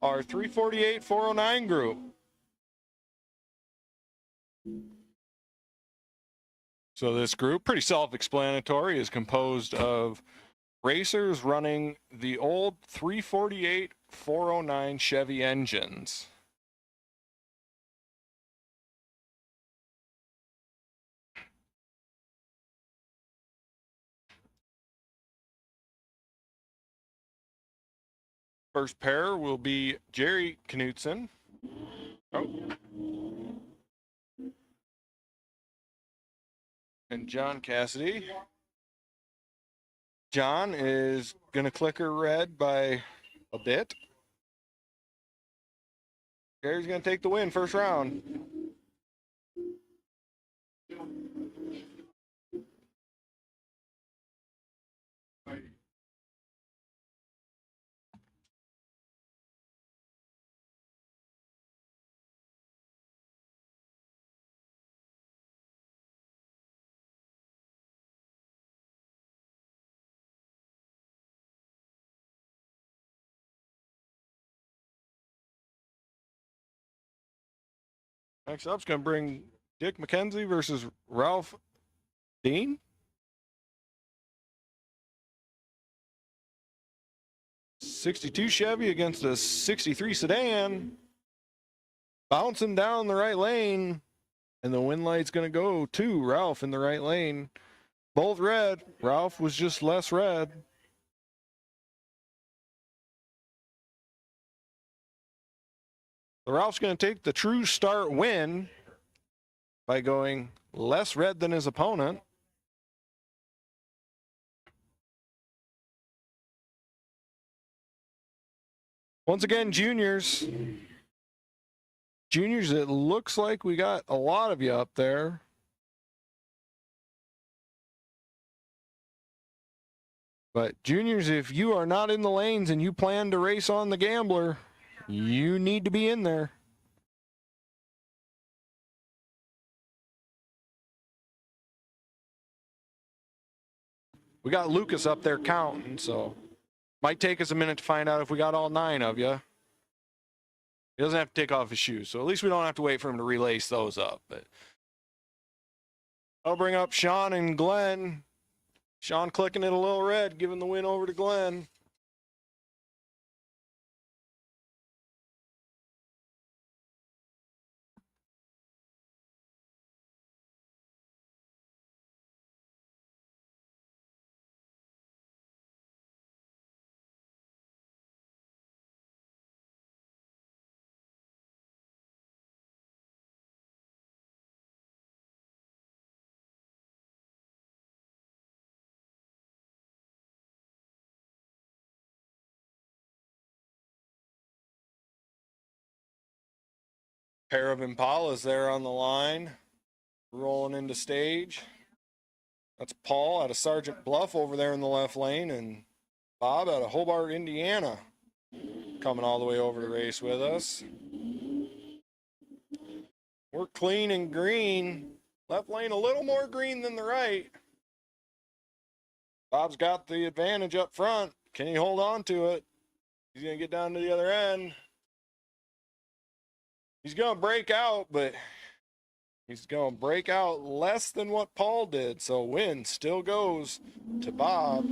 our 348-409 group. So this group, pretty self-explanatory, is composed of racers running the old 348-409 Chevy engines. First pair will be Jerry Knutson. Oh. And John Cassidy. John is going to clicker red by a bit. Jerry's going to take the win first round. Next up's going to bring Dick McKenzie versus Ralph Dean. '62 Chevy against a '63 sedan. Bouncing down the right lane. And the win light's going to go to Ralph in the right lane. Both red. Ralph was just less red. So Ralph's going to take the true start win by going less red than his opponent. Once again, juniors. Juniors, it looks like we got a lot of you up there. But juniors, if you are not in the lanes and you plan to race on the Gambler, you need to be in there. We got Lucas up there counting, so might take us a minute to find out if we got all 9 of you. He doesn't have to take off his shoes, so at least we don't have to wait for him to relace those up. But I'll bring up Sean and Glenn. Sean clicking it a little red, giving the win over to Glenn. Pair of Impalas there on the line, rolling into stage. That's Paul out of Sergeant Bluff over there in the left lane, and Bob out of Hobart, Indiana, coming all the way over to race with us. We're clean and green. Left lane a little more green than the right. Bob's got the advantage up front. Can he hold on to it? He's going to get down to the other end. He's going to break out, but he's going to break out less than what Paul did. So win still goes to Bob.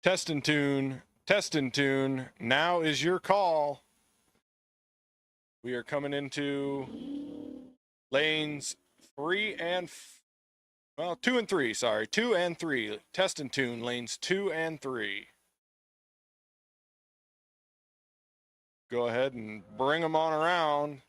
Test and tune, test and tune. Now is your call. We are coming into lanes 3 and Well, 2 and 3, sorry. 2 and 3. Test and tune lanes 2 and 3. Go ahead and bring them on around.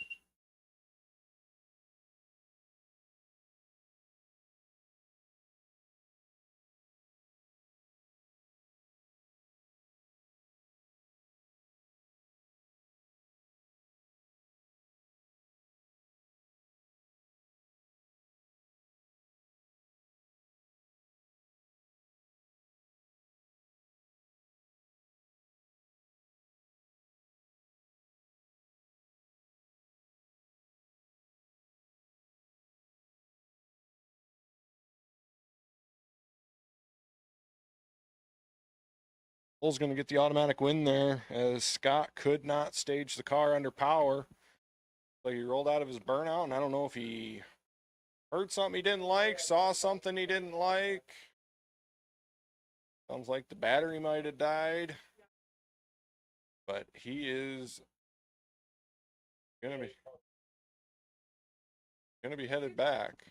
Bull's going to get the automatic win there, as Scott could not stage the car under power. So he rolled out of his burnout, and I don't know if he heard something he didn't like, saw something he didn't like. Sounds like the battery might have died. But he is going to be headed back.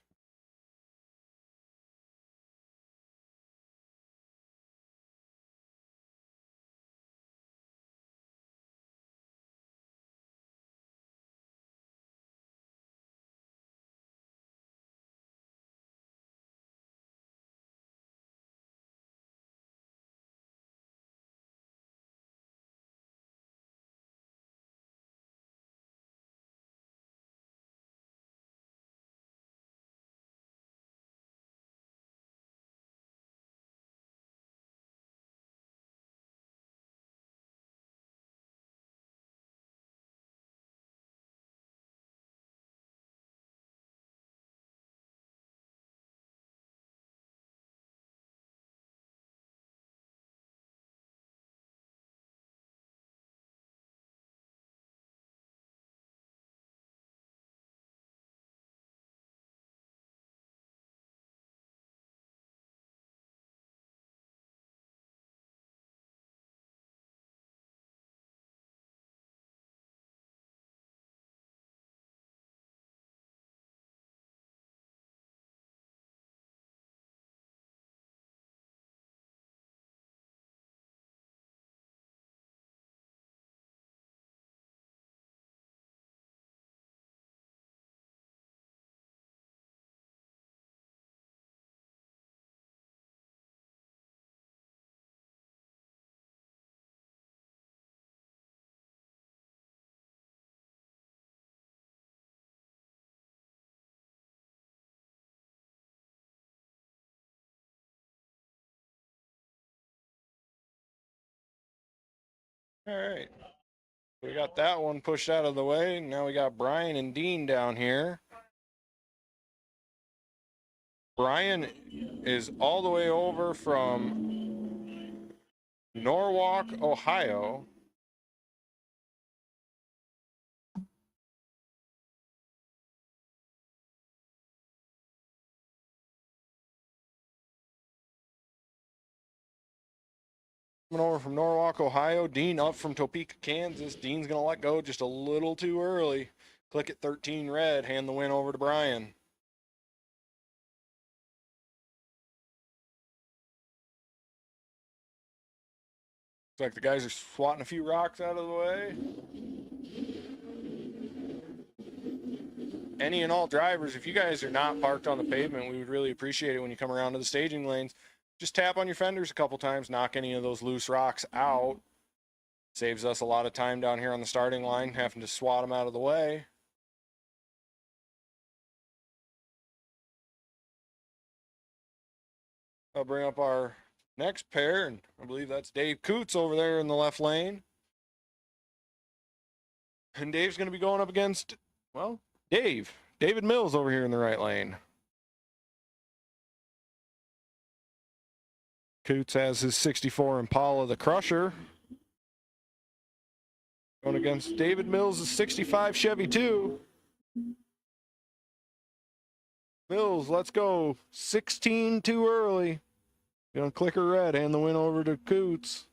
All right. We got that one pushed out of the way. Now we got Brian and Dean down here. Brian is all the way over from Norwalk, Ohio. Coming over from Norwalk, Ohio. Dean up from Topeka, Kansas. Dean's going to let go just a little too early. Click at 13 red. Hand the win over to Brian. Looks like the guys are swatting a few rocks out of the way. Any and all drivers, if you guys are not parked on the pavement, we would really appreciate it when you come around to the staging lanes. Just tap on your fenders a couple times, knock any of those loose rocks out. Saves us a lot of time down here on the starting line, having to swat them out of the way. I'll bring up our next pair, and I believe that's Dave Coots over there in the left lane. And Dave's going to be going up against, well, David Mills over here in the right lane. Coots has his 64 Impala, the Crusher. Going against David Mills' 65 Chevy 2. Mills, let's go. 16 too early. Gonna clicker red, hand the win over to Coots.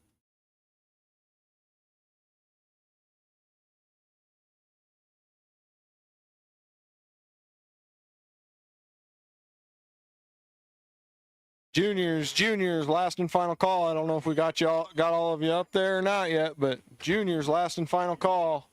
Juniors, last and final call. I don't know if we got all of you up there or not yet, but juniors, last and final call.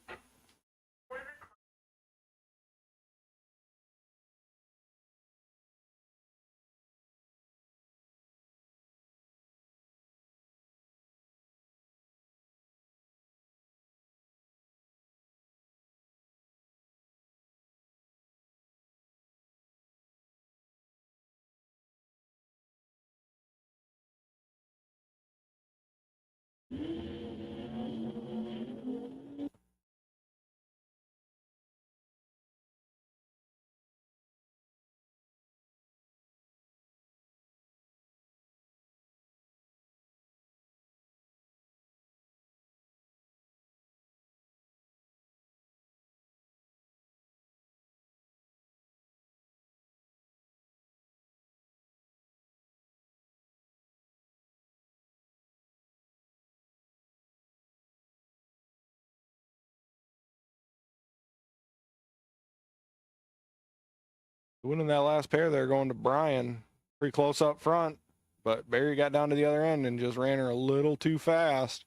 Winning that last pair there, going to Brian. Pretty close up front, but Barry got down to the other end and just ran her a little too fast.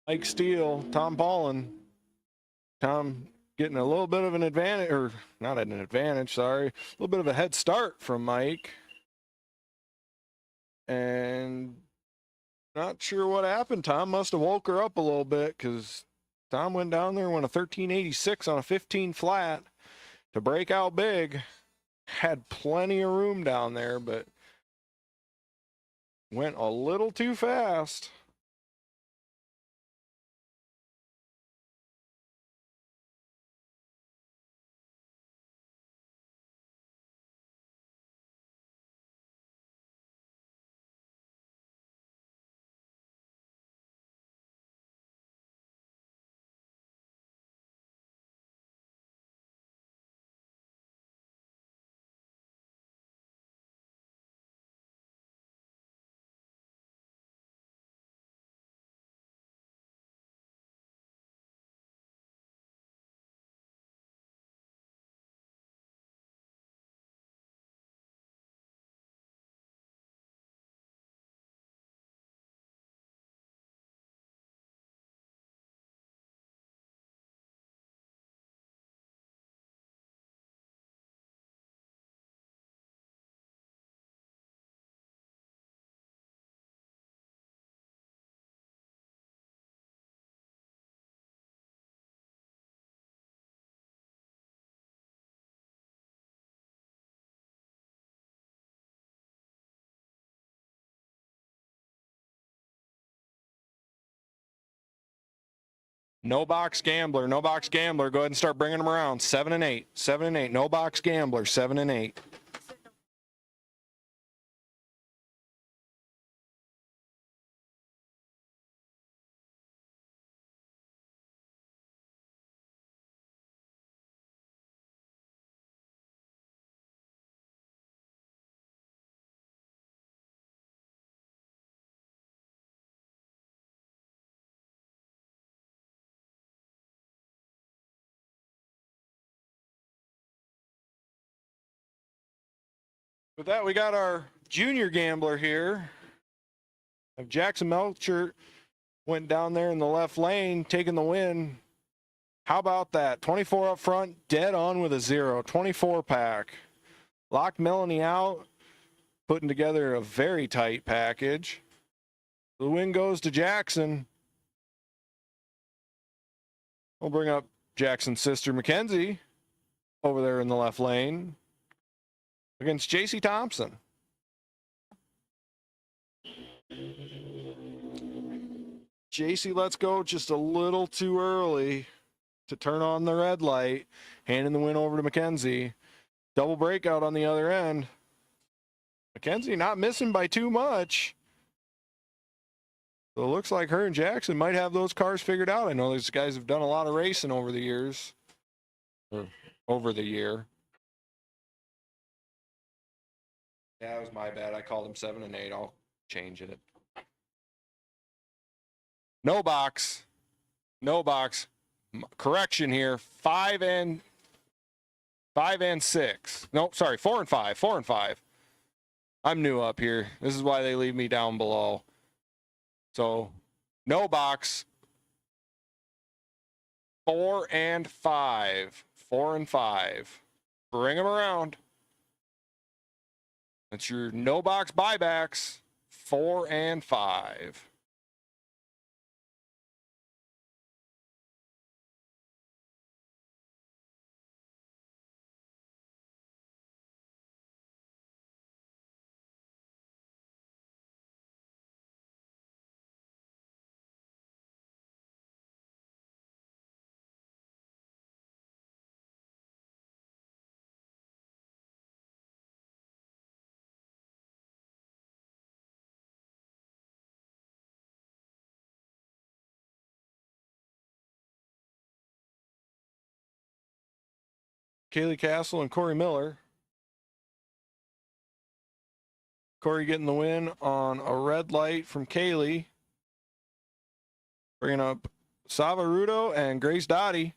Mike Steele, Tom Paulin. Tom getting a little bit of an advantage, or not an advantage, sorry. A little bit of a head start from Mike. And not sure what happened. Tom must have woke her up a little bit because Tom went down there and went a 1386 on a 15 flat to break out big. Had plenty of room down there, but went a little too fast. No box gambler, no box gambler. Go ahead and start bringing them around. 7 and 8, 7 and 8. No box gambler, 7 and 8. With that, we got our junior gambler here. Jackson Melcher went down there in the left lane, taking the win. How about that? 24 up front, dead on with a 0. 24 pack. Locked Melanie out, putting together a very tight package. The win goes to Jackson. We'll bring up Jackson's sister, Mackenzie, over there in the left lane against JC Thompson. JC lets go just a little too early to turn on the red light, handing the win over to Mackenzie. Double breakout on the other end. Mackenzie not missing by too much. So it looks like her and Jackson might have those cars figured out. I know these guys have done a lot of racing over the years. Or over the year. Yeah, it was my bad. I called him 7 and 8. I'll change it. No box. No box. Correction here. 5 and 6. Nope, sorry. 4 and 5. 4 and 5. I'm new up here. This is why they leave me down below. So, no box. 4 and 5. 4 and 5. Bring them around. That's your no box buybacks. 4 and 5. Kaylee Castle and Corey Miller. Corey getting the win on a red light from Kaylee. Bringing up Savarudo and Grace Dottie.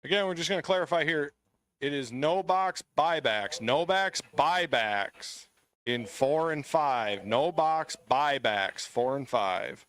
Again, we're just going to clarify here. It is no box buybacks. No box buybacks in 4 and 5. No box buybacks 4 and 5.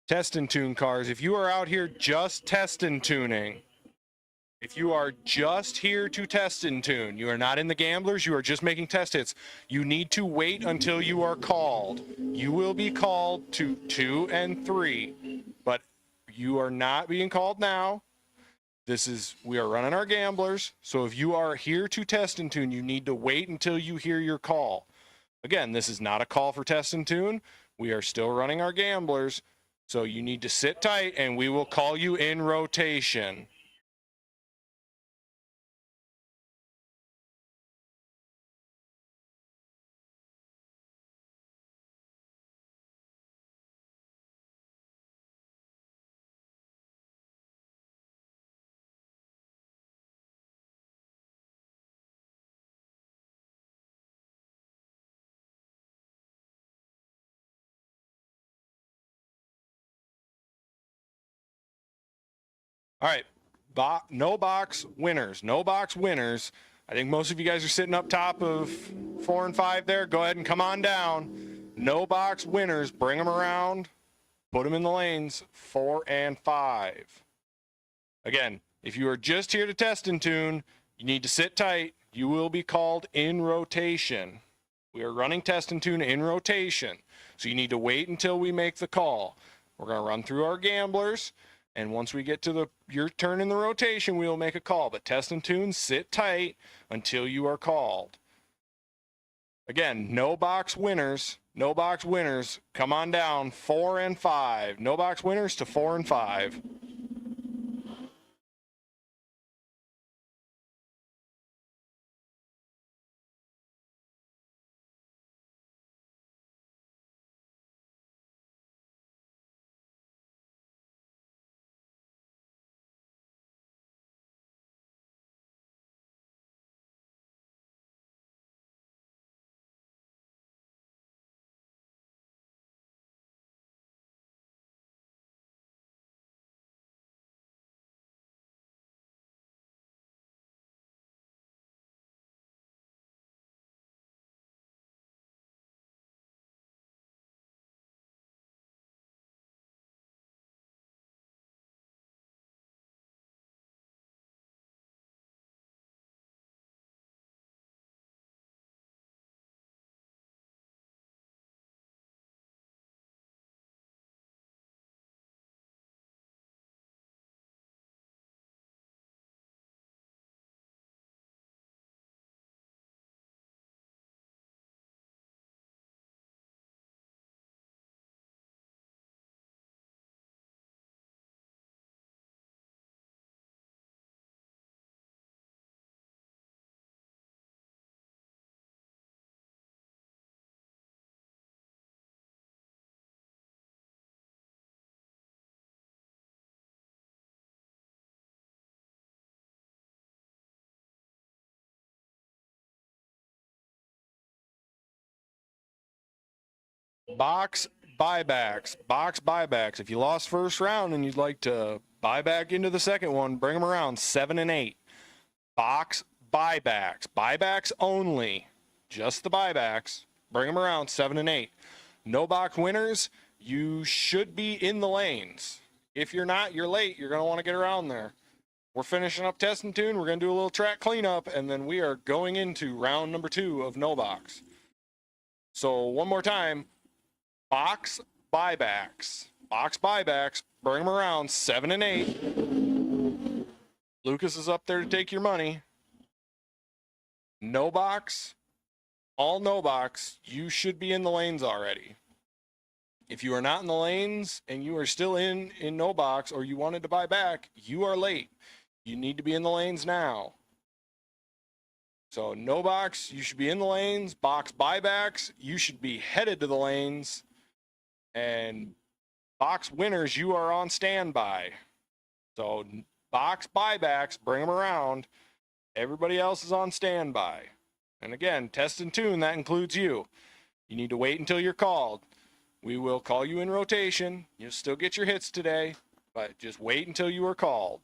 test and tune cars. If you are out here just test and tuning, if you are just here to test and tune, you are not in the gamblers, you are just making test hits, you need to wait until you are called. You will be called to 2 and 3, but you are not being called now. We are running our gamblers. So if you are here to test and tune, you need to wait until you hear your call. Again, this is not a call for test and tune. We are still running our gamblers. So you need to sit tight and we will call you in rotation. All right, no box winners. No box winners. I think most of you guys are sitting up top of 4 and 5 there. Go ahead and come on down. No box winners. Bring them around. Put them in the lanes 4 and 5. Again, if you are just here to test and tune, you need to sit tight. You will be called in rotation. We are running test and tune in rotation. So you need to wait until we make the call. We're going to run through our gamblers. And once we get to your turn in the rotation, we will make a call. But test and tune, sit tight until you are called. Again, no box winners. No box winners. Come on down, 4 and 5. No box winners to 4 and 5. Box buybacks. Box buybacks. If you lost first round and you'd like to buy back into the second one, bring them around 7 and 8. Box buybacks. Buybacks only. Just the buybacks. Bring them around 7 and 8. No box winners. You should be in the lanes. If you're not, you're late. You're going to want to get around there. We're finishing up test and tune. We're going to do a little track cleanup, and then we are going into round number 2 of no box. So one more time. Box buybacks. Box buybacks. Bring them around 7 and 8. Lucas is up there to take your money. No box. All no box. You should be in the lanes already. If you are not in the lanes and you are still in no box or you wanted to buy back, you are late. You need to be in the lanes now. So no box, you should be in the lanes. Box buybacks, you should be headed to the lanes. And box winners, you are on standby. So box buybacks, bring them around. Everybody else is on standby. And again, test and tune, that includes you. You need to wait until you're called. We will call you in rotation. You'll still get your hits today, but just wait until you are called.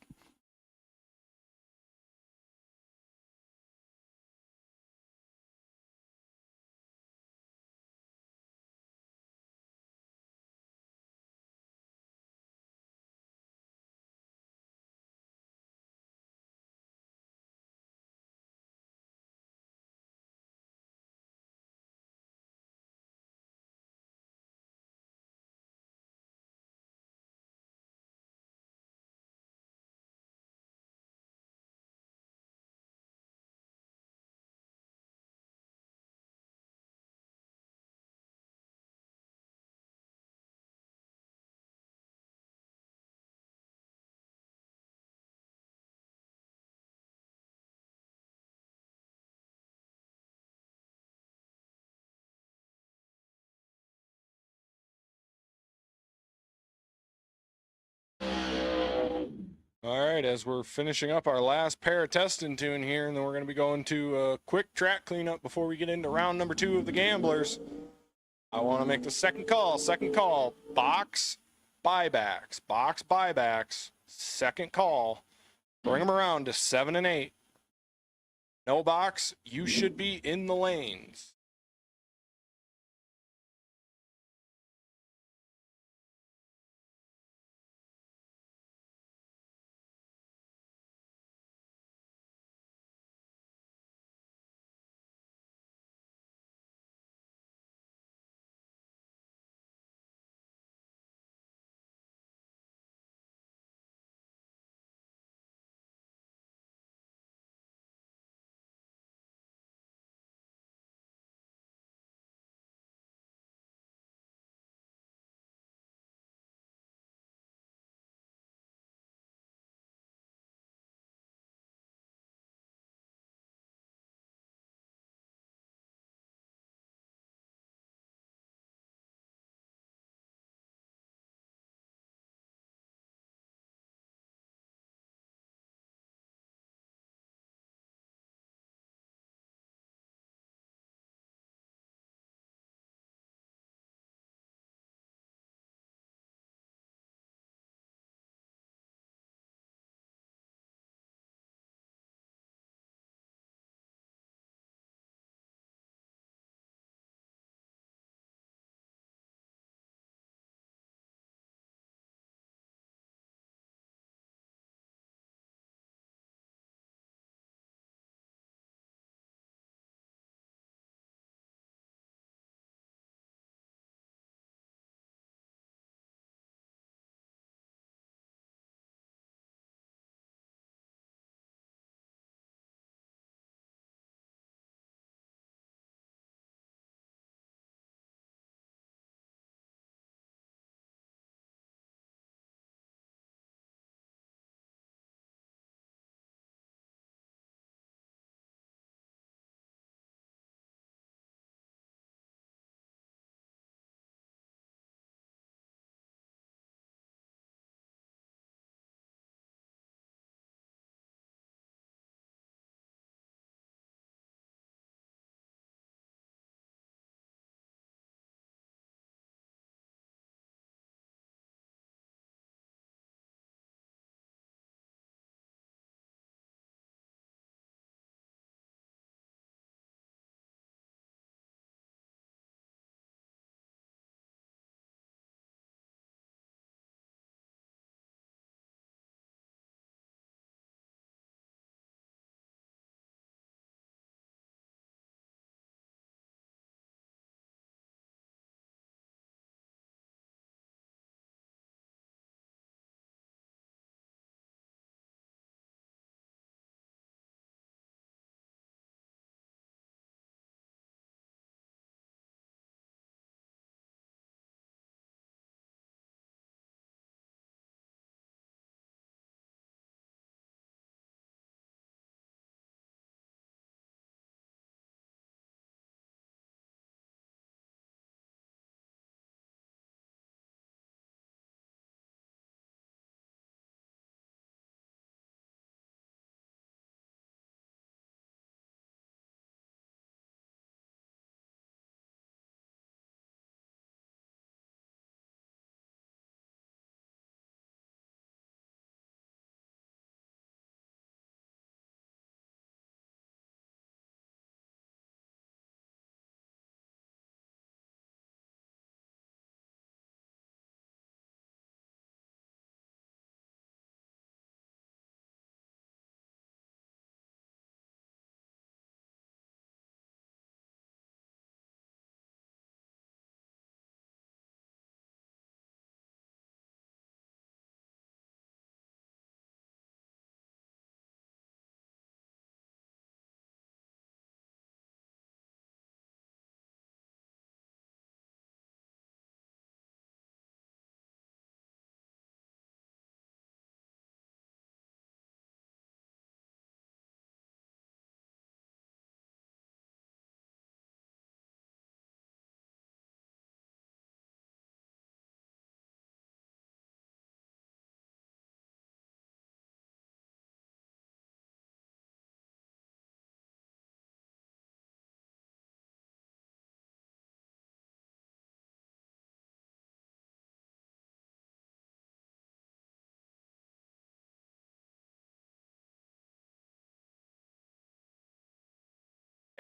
All right, as we're finishing up our last pair of testing tune here, and then we're going to be going to a quick track cleanup before we get into round number 2 of the Gamblers. I want to make the second call. Box buybacks. Second call. Bring them around to 7 and 8. No box, you should be in the lanes.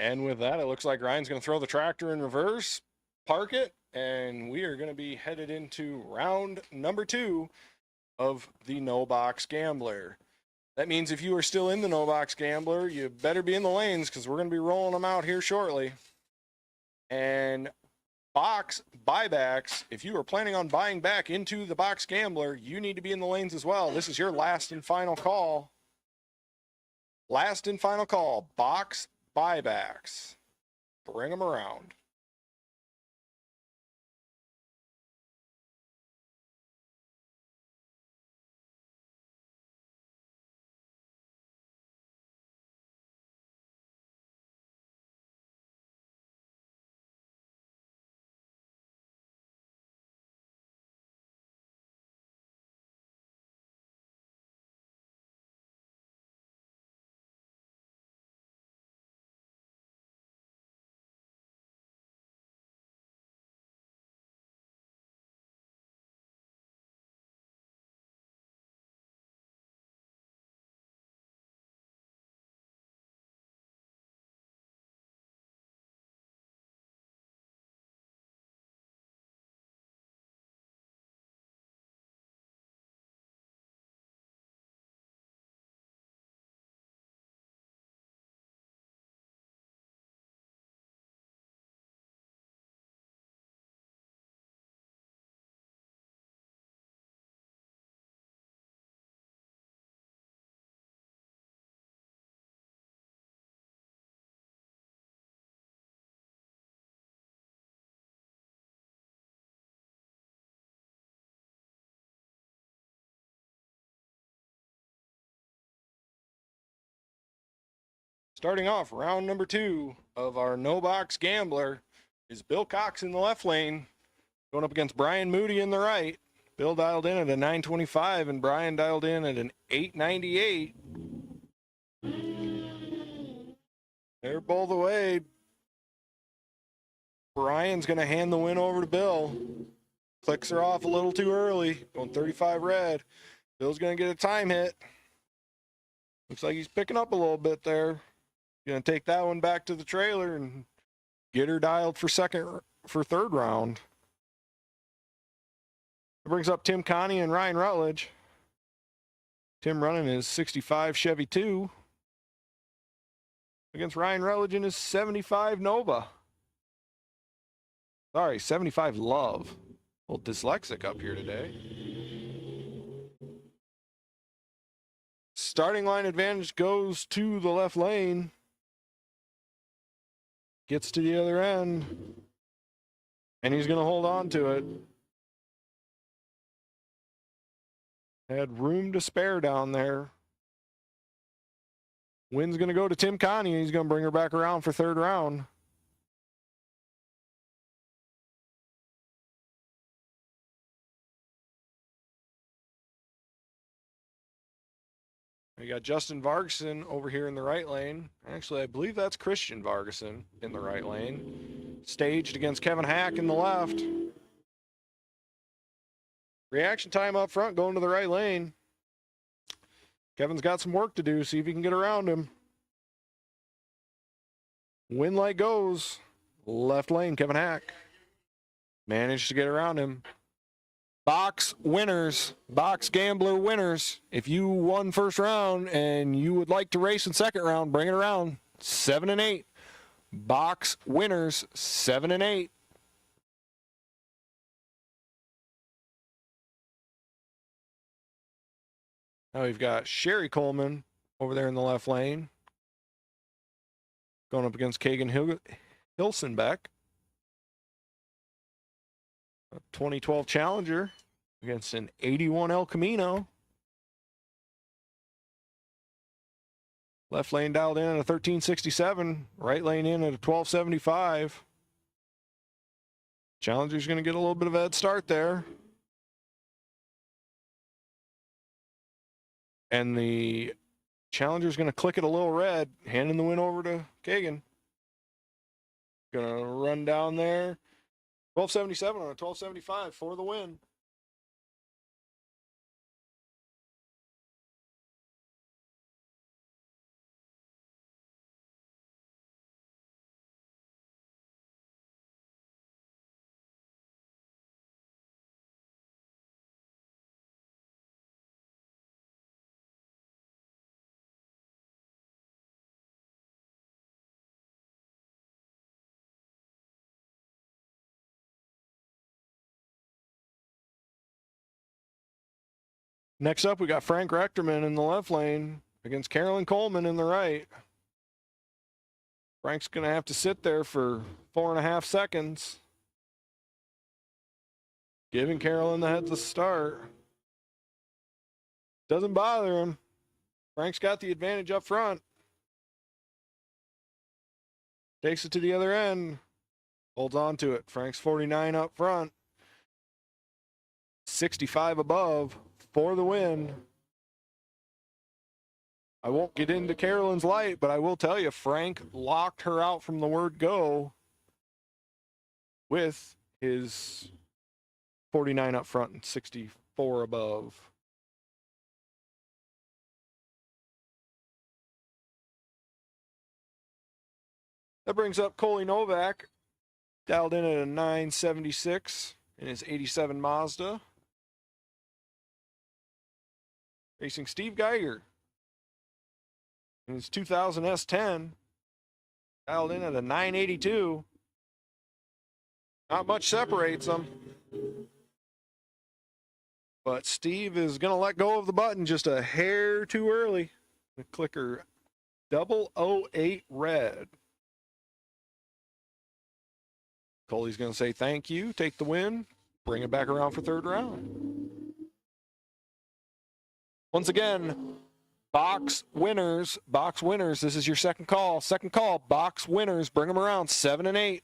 And with that, it looks like Ryan's going to throw the tractor in reverse, park it, and we are going to be headed into round number 2 of the No Box Gambler. That means if you are still in the No Box Gambler, you better be in the lanes because we're going to be rolling them out here shortly. And box buybacks, if you are planning on buying back into the Box Gambler, you need to be in the lanes as well. This is your last and final call. Last and final call, box buybacks. Bring them around. Starting off round number 2 of our No Box Gambler is Bill Cox in the left lane, going up against Brian Moody in the right. Bill dialed in at a 925 and Brian dialed in at an 898. They're both away. Brian's going to hand the win over to Bill. Clicks are off a little too early, going 35 red. Bill's going to get a time hit. Looks like he's picking up a little bit there. Going to take that one back to the trailer and get her dialed for third round. It brings up Tim Connie and Ryan Rutledge. Tim running his 65 Chevy 2 against Ryan Rutledge in his 75 Nova. Sorry, 75 Love. A little dyslexic up here today. Starting line advantage goes to the left lane. Gets to the other end. And he's going to hold on to it. Had room to spare down there. Win's going to go to Tim Connie. He's going to bring her back around for third round. We got Justin Vargason over here in the right lane. Actually, I believe that's Christian Vargason in the right lane. Staged against Kevin Hack in the left. Reaction time up front going to the right lane. Kevin's got some work to do. See if he can get around him. Win light goes. Left lane, Kevin Hack. Managed to get around him. Box winners, Box Gambler winners. If you won first round and you would like to race in second round, bring it around. 7 and 8. Box winners, 7 and 8. Now we've got Sherry Coleman over there in the left lane. Going up against Kagan Hilsenbeck. A 2012 Challenger against an 81 El Camino. Left lane dialed in at a 1367. Right lane in at a 1275. Challenger's going to get a little bit of a head start there. And the Challenger's going to click it a little red, handing the win over to Kagan. Going to run down there. 1277 on a 1275 for the win. Next up, we got Frank Rechterman in the left lane against Carolyn Coleman in the right. Frank's going to have to sit there for 4.5 seconds, giving Carolyn the headless start. Doesn't bother him. Frank's got the advantage up front. Takes it to the other end. Holds on to it. Frank's 49 up front. 65 above for the win. I won't get into Carolyn's light, but I will tell you, Frank locked her out from the word go with his 49 up front and 64 above. That brings up Coley Novak, dialed in at a 976 in his 87 Mazda. Racing Steve Geiger in his 2000 S10, dialed in at a 982. Not much separates them. But Steve is going to let go of the button just a hair too early. The clicker 008 red. Coley's going to say thank you, take the win, bring it back around for third round. Once again, box winners, this is your second call, box winners, bring them around, 7 and 8.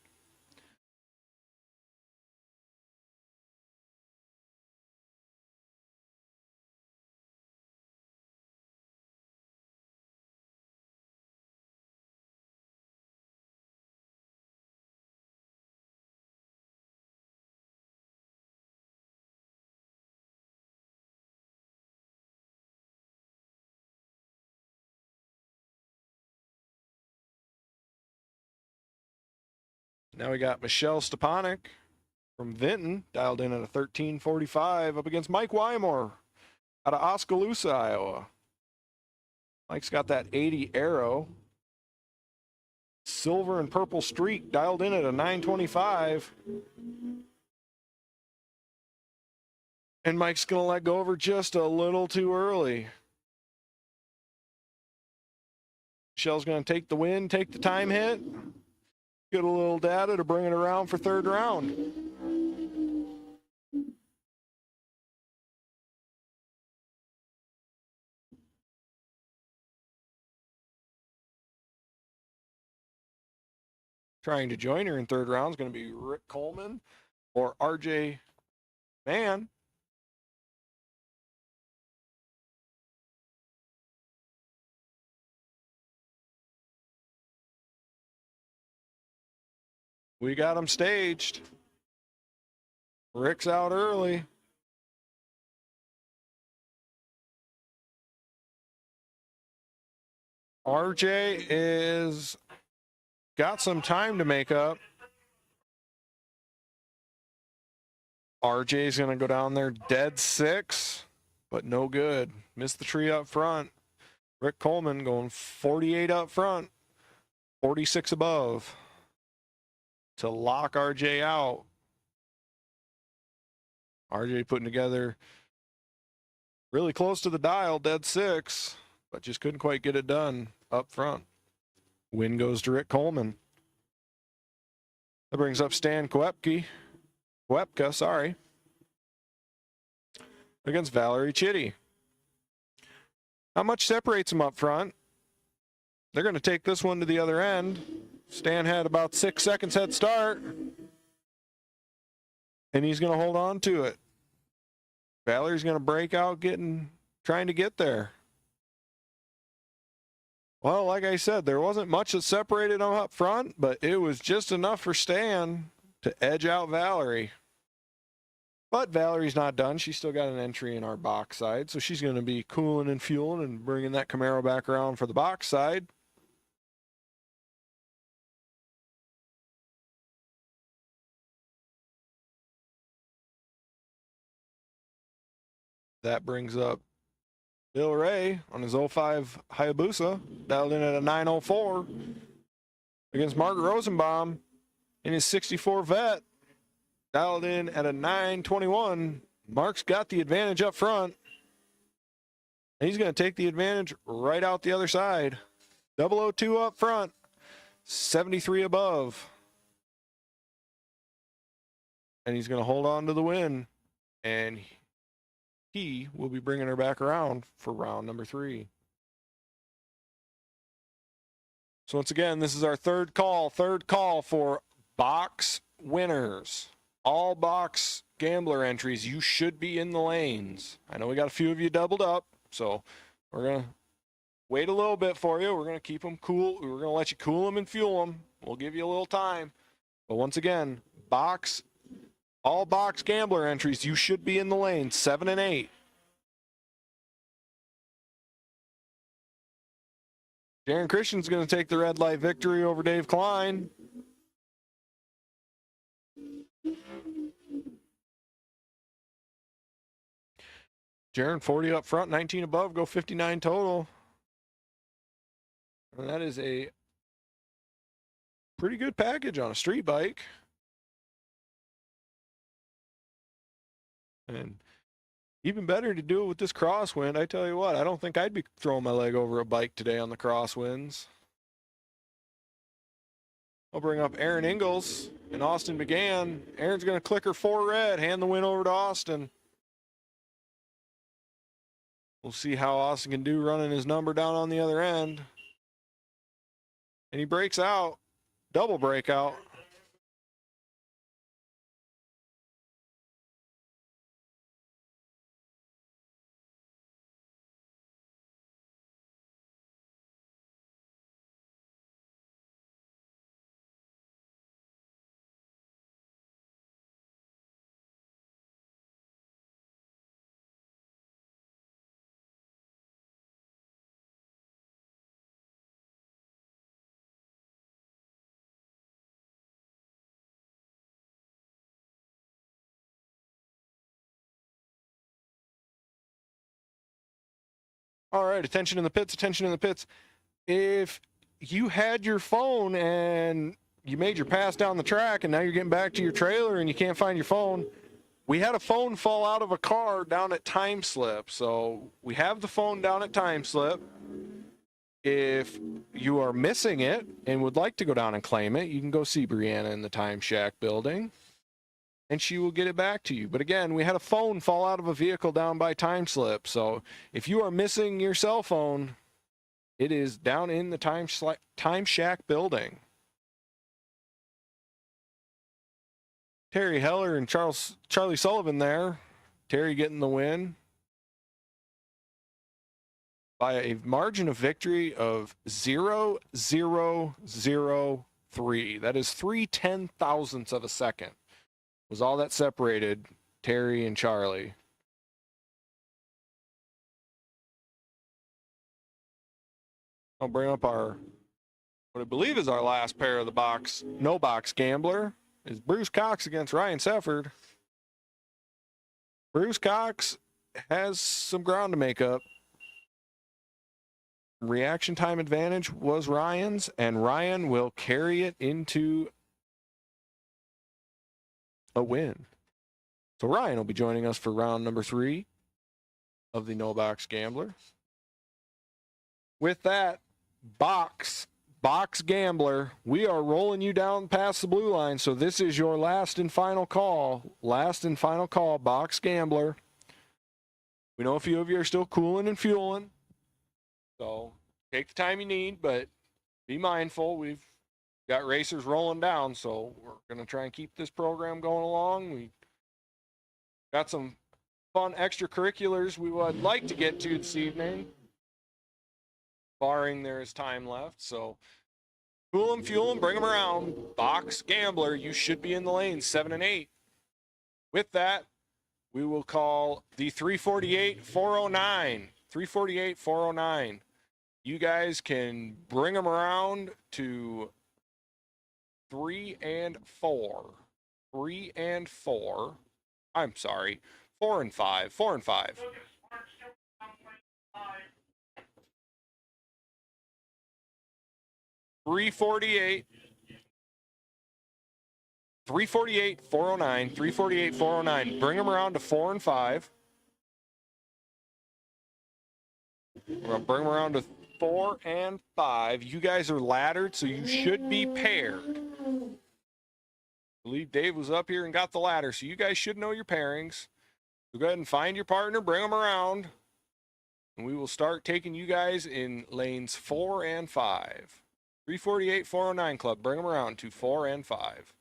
Now we got Michelle Stepanek from Vinton, dialed in at a 1345, up against Mike Wymore out of Oskaloosa, Iowa. Mike's got that 80 Arrow. Silver and purple streak, dialed in at a 925. And Mike's going to let go over just a little too early. Michelle's going to take the win, take the time hit. Get a little data to bring it around for third round. Trying to join her in third round is going to be Rick Coleman or RJ Mann. We got them staged. Rick's out early. RJ is got some time to make up. RJ's going to go down there dead 6, but no good. Missed the tree up front. Rick Coleman going 48 up front, 46 above to lock RJ out. RJ putting together really close to the dial, dead 6, but just couldn't quite get it done up front. Win goes to Rick Coleman. That brings up Stan Koepka, against Valerie Chitty. Not much separates them up front. They're going to take this one to the other end. Stan had about 6 seconds head start, and he's going to hold on to it. Valerie's going to break out, trying to get there. Well, like I said, there wasn't much that separated them up front, but it was just enough for Stan to edge out Valerie. But Valerie's not done. She's still got an entry in our box side, so she's going to be cooling and fueling and bringing that Camaro back around for the box side. That brings up Bill Ray on his 05 Hayabusa, dialed in at a 904 against Mark Rosenbaum in his 64 Vet, dialed in at a 921. Mark's got the advantage up front. And he's going to take the advantage right out the other side. 002 up front, 73 above. And he's going to hold on to the win. And he will be bringing her back around for round number 3. So once again, this is our third call for box winners. All box gambler entries, you should be in the lanes. I know we got a few of you doubled up, so we're going to wait a little bit for you. We're going to keep them cool. We're going to let you cool them and fuel them. We'll give you a little time. But once again, all box gambler entries, you should be in the lane, 7 and 8. Darren Christian's going to take the red light victory over Dave Klein. Jaron 40 up front, 19 above, go 59 total. And that is a pretty good package on a street bike. And even better to do it with this crosswind. I tell you what, I don't think I'd be throwing my leg over a bike today on the crosswinds. I'll bring up Aaron Ingalls and Austin McGann. Aaron's going to click her 4 red, hand the win over to Austin. We'll see how Austin can do running his number down on the other end. And he breaks out, double breakout. All right, attention in the pits, attention in the pits. If you had your phone and you made your pass down the track and now you're getting back to your trailer and you can't find your phone, we had a phone fall out of a car down at Time Slip. So we have the phone down at Time Slip. If you are missing it and would like to go down and claim it, you can go see Brianna in the Time Shack building and she will get it back to you. But again, we had a phone fall out of a vehicle down by Time Slip. So if you are missing your cell phone, it is down in the Time Shack building. Terry Heller and Charlie Sullivan there. Terry getting the win by a margin of victory of 0.0003. That is 3/10,000ths of a second. Was all that separated Terry and Charlie. I'll bring up what I believe is our last pair of the no box gambler is Bruce Cox against Ryan Sefford. Bruce Cox has some ground to make up. Reaction time advantage was Ryan's, and Ryan will carry it into a win. So Ryan will be joining us for round number 3 of the No Box Gambler. With that, box gambler, we are rolling you down past the blue line. So this is your last and final call, box gambler. We know a few of you are still cooling and fueling. So take the time you need, but be mindful. We've got racers rolling down, so we're going to try and keep this program going along. We got some fun extracurriculars we would like to get to this evening, barring there is time left. So cool them, fuel them, bring them around. Box gambler, you should be in the lane, 7 and 8. With that, we will call the 348-409. 348-409. You guys can bring them around to 3 and 4. 3 and 4. I'm sorry. 4 and 5. 4 and 5. $348, 409, 348, 409. Bring them around to 4 and 5. We're going to bring them around to 4 and 5. You guys are laddered, so you should be paired. I believe Dave was up here and got the ladder, so you guys should know your pairings. So go ahead and find your partner, bring them around, and we will start taking you guys in lanes 4 and 5. 348, 409 Club, bring them around to 4 and 5.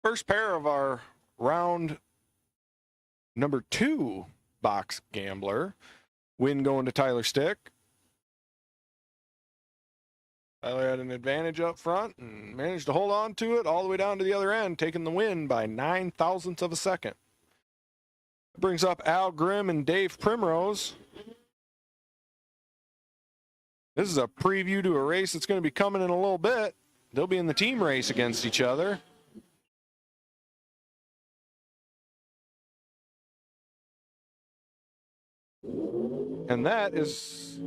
First pair of our round number 2 box gambler. Win going to Tyler Stick. Tyler had an advantage up front and managed to hold on to it all the way down to the other end, taking the win by 9 thousandths of a second. That brings up Al Grimm and Dave Primrose. This is a preview to a race that's going to be coming in a little bit. They'll be in the team race against each other. And that is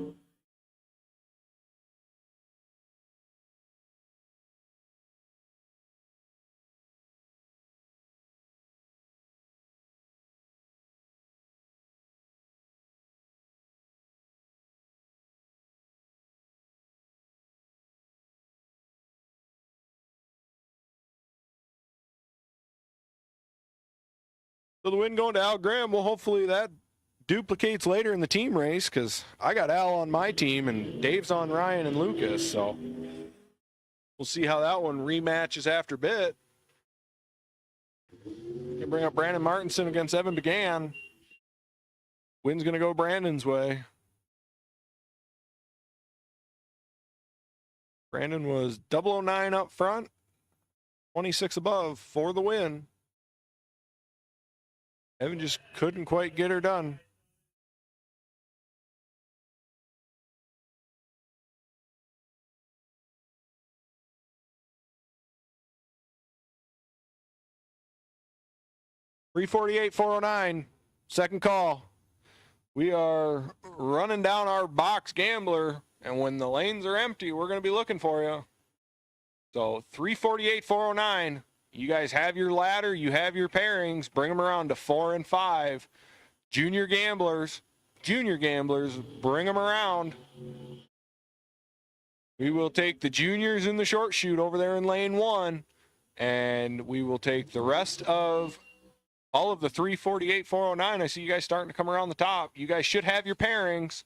so the win going to Al Graham. Well, hopefully that duplicates later in the team race, because I got Al on my team and Dave's on Ryan and Lucas, so we'll see how that one rematches after bit. Can bring up Brandon Martinson against Evan Began. Win's going to go Brandon's way. Brandon was 009 up front, 26 above for the win. Evan just couldn't quite get her done. .348, 409, second call. We are running down our box gambler, and when the lanes are empty, we're going to be looking for you. So 348, 409. You guys have your ladder, you have your pairings, bring them around to 4 and 5. Junior gamblers, bring them around. We will take the juniors in the short chute over there in lane 1, and we will take the rest of all of the 348, 409. I see you guys starting to come around the top. You guys should have your pairings.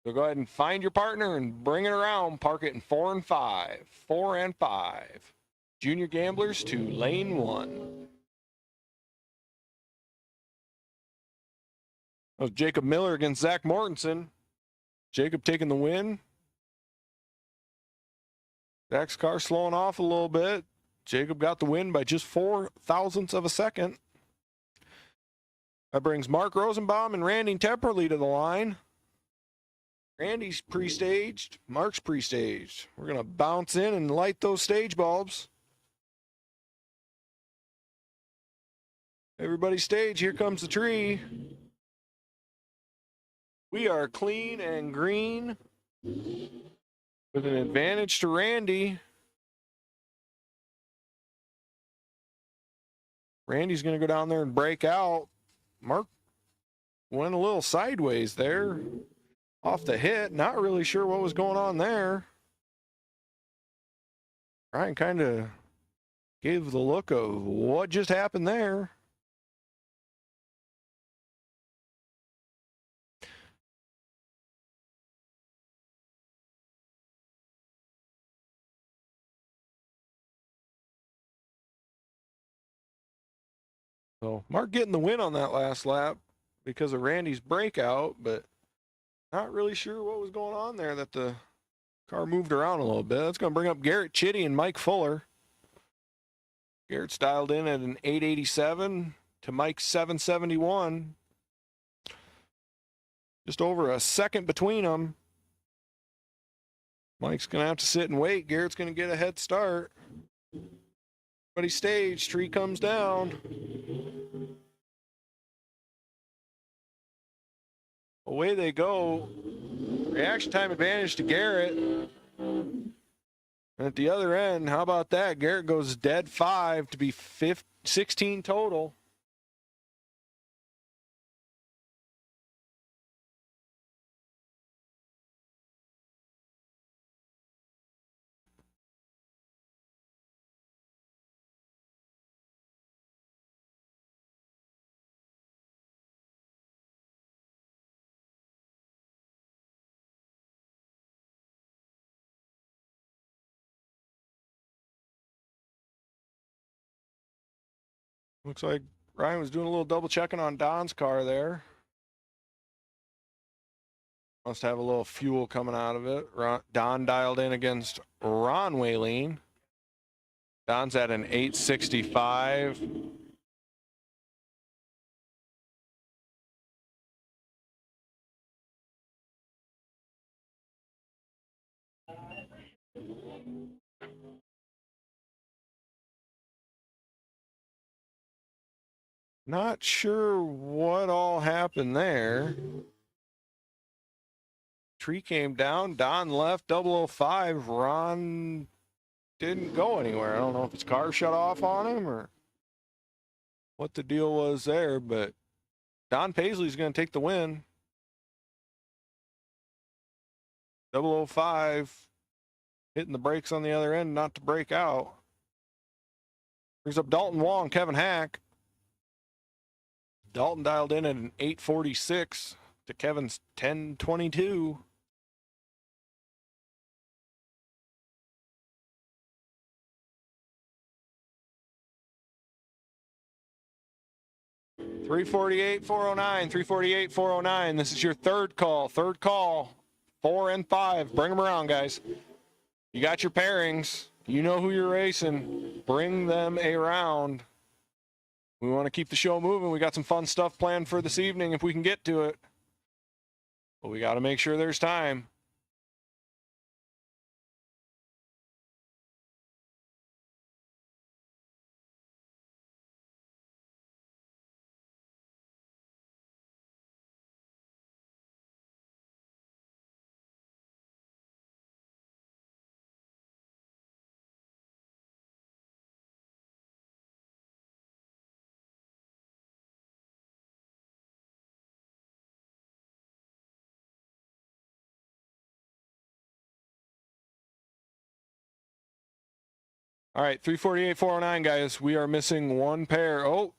So go ahead and find your partner and bring it around. Park it in 4 and 5. 4 and 5. Junior gamblers to lane 1. That was Jacob Miller against Zach Mortensen. Jacob taking the win. Zach's car slowing off a little bit. Jacob got the win by just 4 thousandths of a second. That brings Mark Rosenbaum and Randy Temperley to the line. Randy's pre-staged, Mark's pre-staged. We're going to bounce in and light those stage bulbs. Everybody stage, here comes the tree. We are clean and green with an advantage to Randy. Randy's going to go down there and break out. Mark went a little sideways there off the hit. Not really sure what was going on there. Ryan kind of gave the look of what just happened there. So Mark getting the win on that last lap because of Randy's breakout, but not really sure what was going on there, that the car moved around a little bit. That's going to bring up Garrett Chitty and Mike Fuller. Garrett's dialed in at an 887 to Mike's 771. Just over a second between them. Mike's going to have to sit and wait. Garrett's going to get a head start. Everybody stage, tree comes down. Away they go. Reaction time advantage to Garrett. And at the other end, how about that? Garrett goes dead 5 to be 16 total. Looks like Ryan was doing a little double checking on Don's car there. Must have a little fuel coming out of it. Don dialed in against Ron Wayleen. Don's at an 865. Not sure what all happened there. Tree came down, Don left, 005. Ron didn't go anywhere. I don't know if his car shut off on him or what the deal was there, but Don Paisley's going to take the win. 005 hitting the brakes on the other end not to break out. Brings up Dalton Wong, Kevin Hack. Dalton dialed in at an 846 to Kevin's 1022. $348, $409, $348, $409. This is your third call. 4 and 5. Bring them around, guys. You got your pairings. You know who you're racing. Bring them around. We want to keep the show moving. We got some fun stuff planned for this evening if we can get to it. But we got to make sure there's time. All right, 348, 409, guys. We are missing one pair. Oh,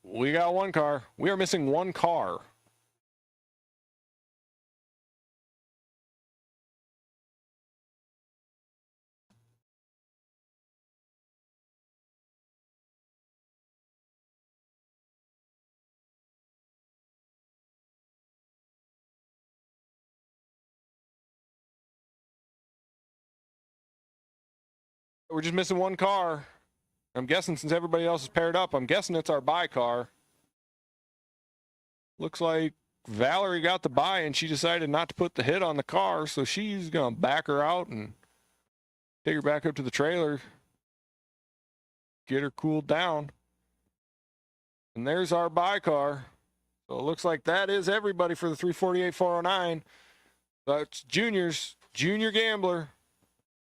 we got one car. We are missing one car. We're just missing one car. I'm guessing since everybody else is paired up, I'm guessing it's our buy car. Looks like Valerie got the buy and she decided not to put the hit on the car, so she's going to back her out and take her back up to the trailer, get her cooled down. And there's our buy car. So it looks like that is everybody for the 348, 409. That's juniors, junior gambler.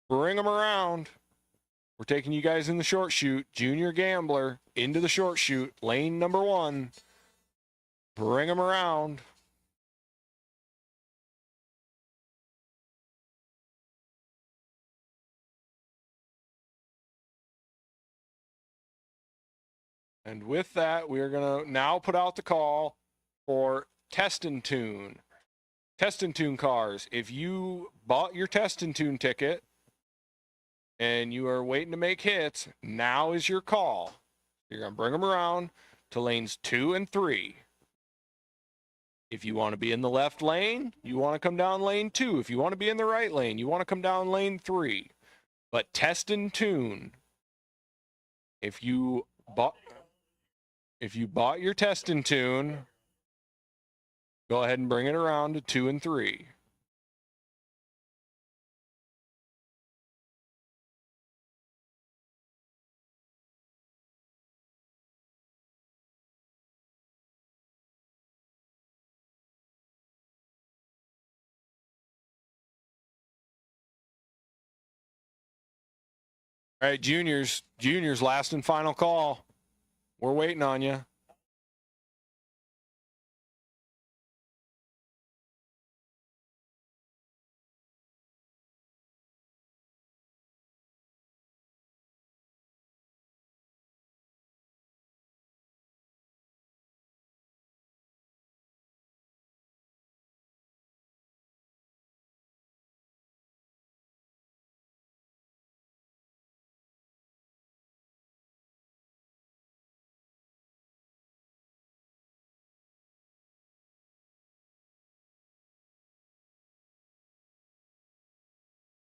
Bring them around. We're taking you guys in the short shoot. Junior gambler into the short shoot. Lane number 1. Bring them around. And with that, we are going to now put out the call for Test and Tune. Test and Tune cars. If you bought your Test and Tune ticket, and you are waiting to make hits, now is your call. You're going to bring them around to lanes 2 and 3. If you want to be in the left lane, you want to come down lane 2. If you want to be in the right lane, you want to come down lane 3. But Test and Tune. If you bought your Test and Tune, go ahead and bring it around to 2 and 3. All right, juniors, last and final call. We're waiting on you.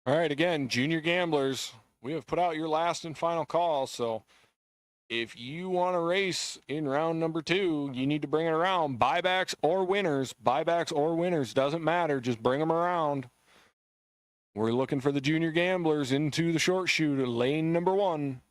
All right, again, junior gamblers, we have put out your last and final call. So if you want to race in round number 2, you need to bring it around. Buybacks or winners, doesn't matter. Just bring them around. We're looking for the junior gamblers into the short shoot, lane number 1.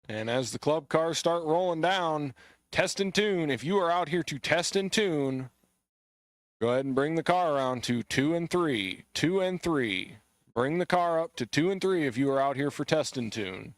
And as the club cars start rolling down, test and tune. If you are out here to test and tune, go ahead and bring the car around to 2 and 3. 2 and 3. Bring the car up to 2 and 3 if you are out here for test and tune.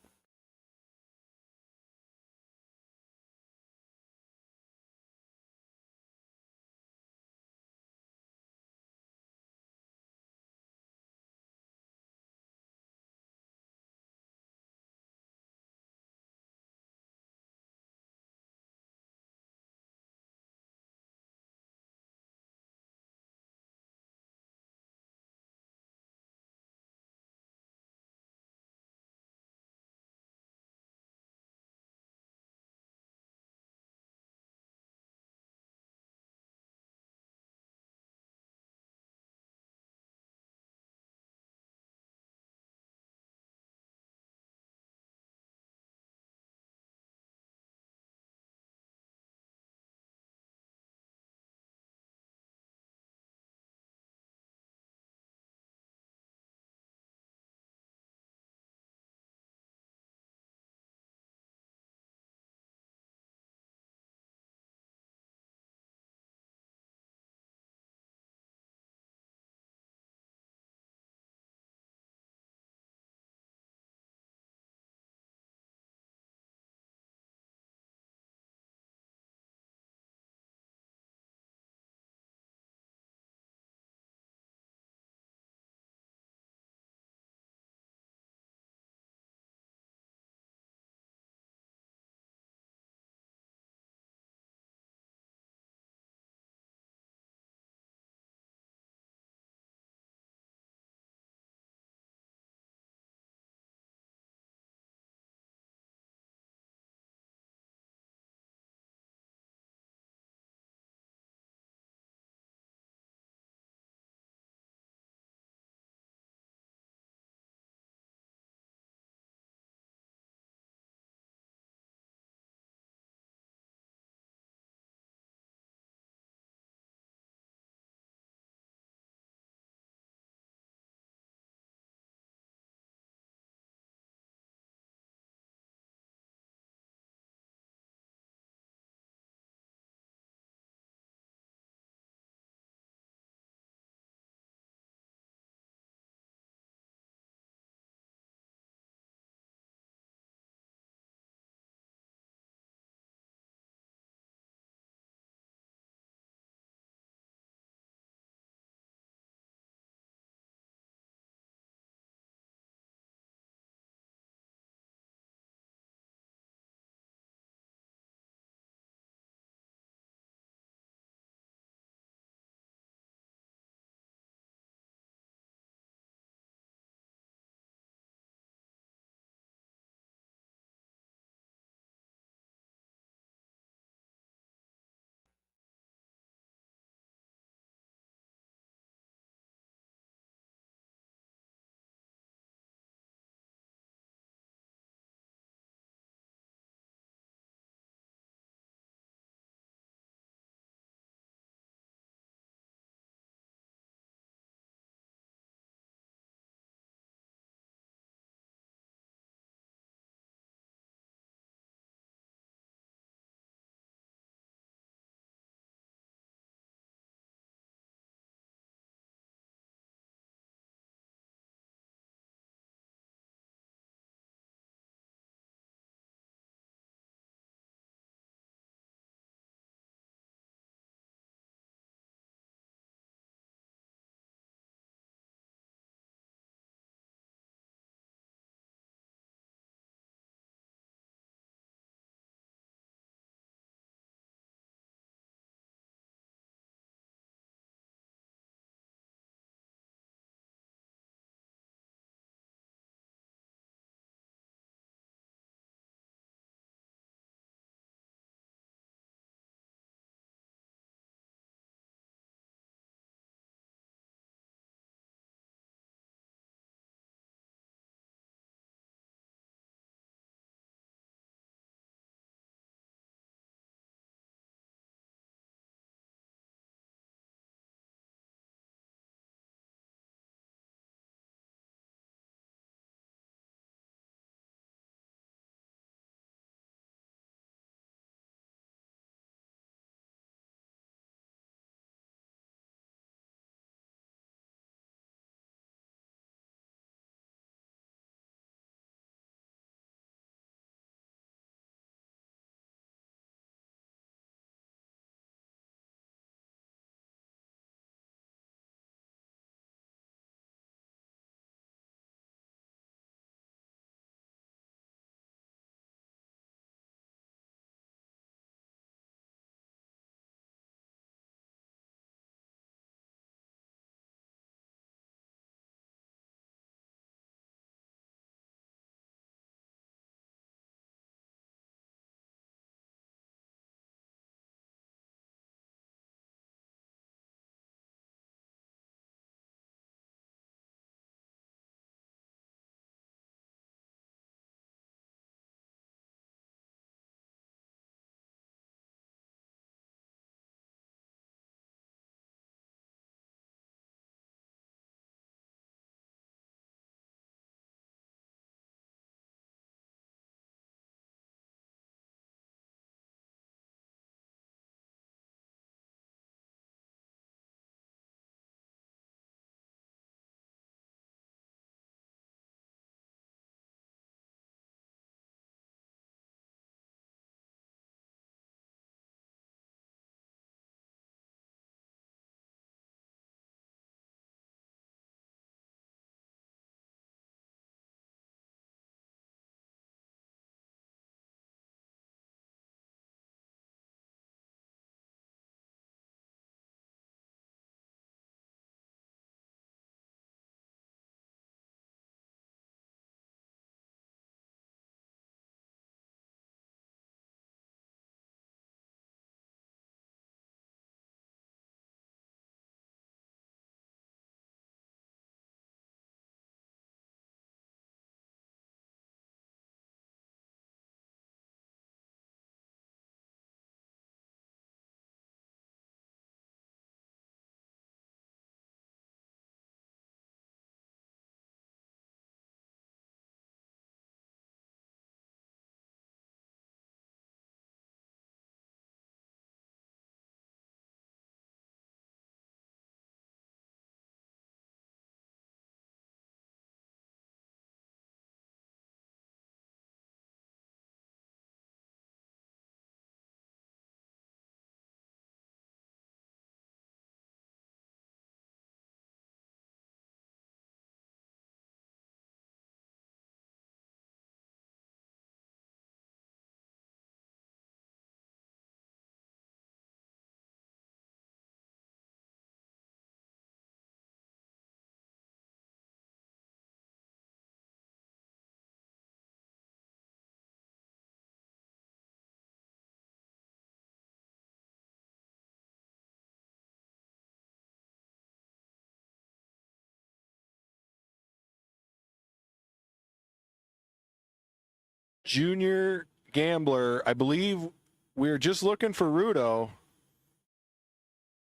junior gambler. I believe we're just looking for Rudo.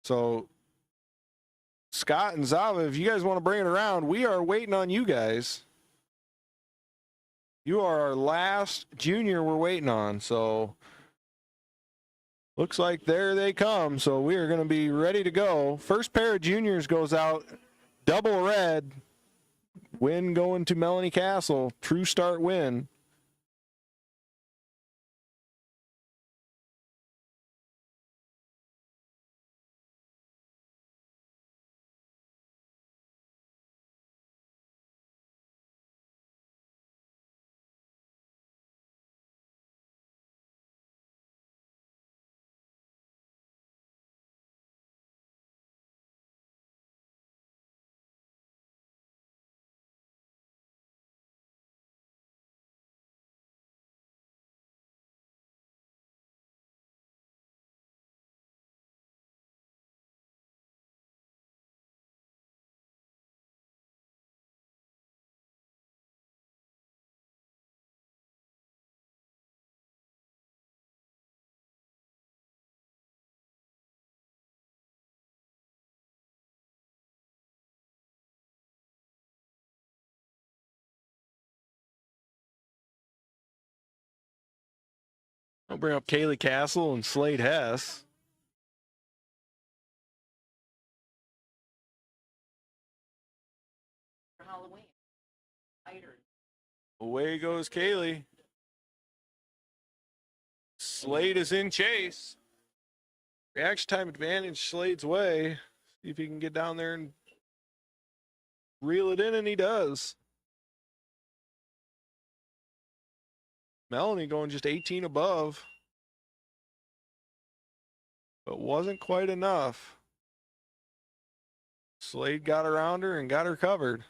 So Scott and Zava, if you guys want to bring it around, we are waiting on you guys. You are our last junior we're waiting on. So looks like there they come. So we are going to be ready to go. First pair of juniors goes out. Double red. Win going to Melanie Castle. True start win. I'll bring up Kaylee Castle and Slade Hess. Halloween. Away goes Kaylee. Slade is in chase. Reaction time advantage Slade's way. See if he can get down there and reel it in, and he does. Melanie going just 18 above. But wasn't quite enough. Slade got around her and got her covered.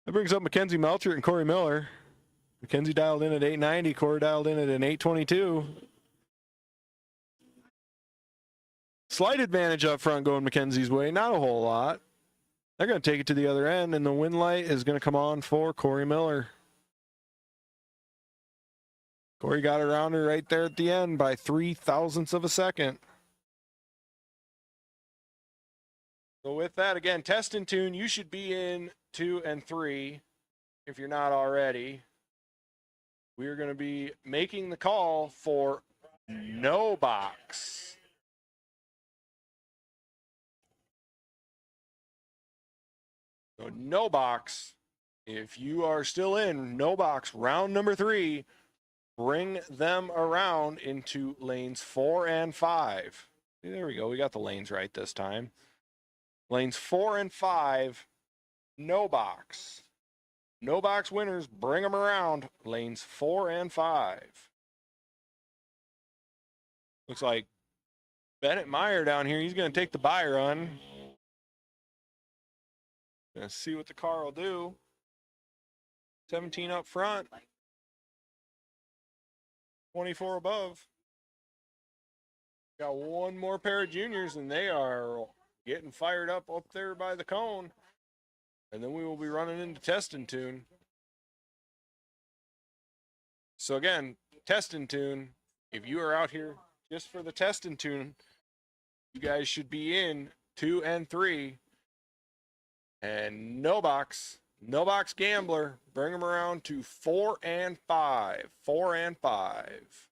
That brings up Mackenzie Melcher and Corey Miller. Mackenzie dialed in at 890. Corey dialed in at an 822. Slight advantage up front going Mackenzie's way. Not a whole lot. They're going to take it to the other end, and the win light is going to come on for Corey Miller. Corey got around her right there at the end by 0.003 of a second. So with that, again, test and tune. You should be in 2 and 3 if you're not already. We are going to be making the call for no box. So no box. If you are still in no box, round number 3, bring them around into lanes 4 and 5. There we go. We got the lanes right this time. Lanes 4 and 5, no box. No box winners, bring them around. Lanes 4 and 5. Looks like Bennett Meyer down here. He's going to take the Byron. Going to see what the car will do. 17 up front. 24 above. Got one more pair of juniors, and they are getting fired up there by the cone. And then we will be running into test and tune. So again, test and tune. If you are out here just for the test and tune, you guys should be in 2 and 3. And no box gambler, bring them around to 4 and 5. 4 and 5.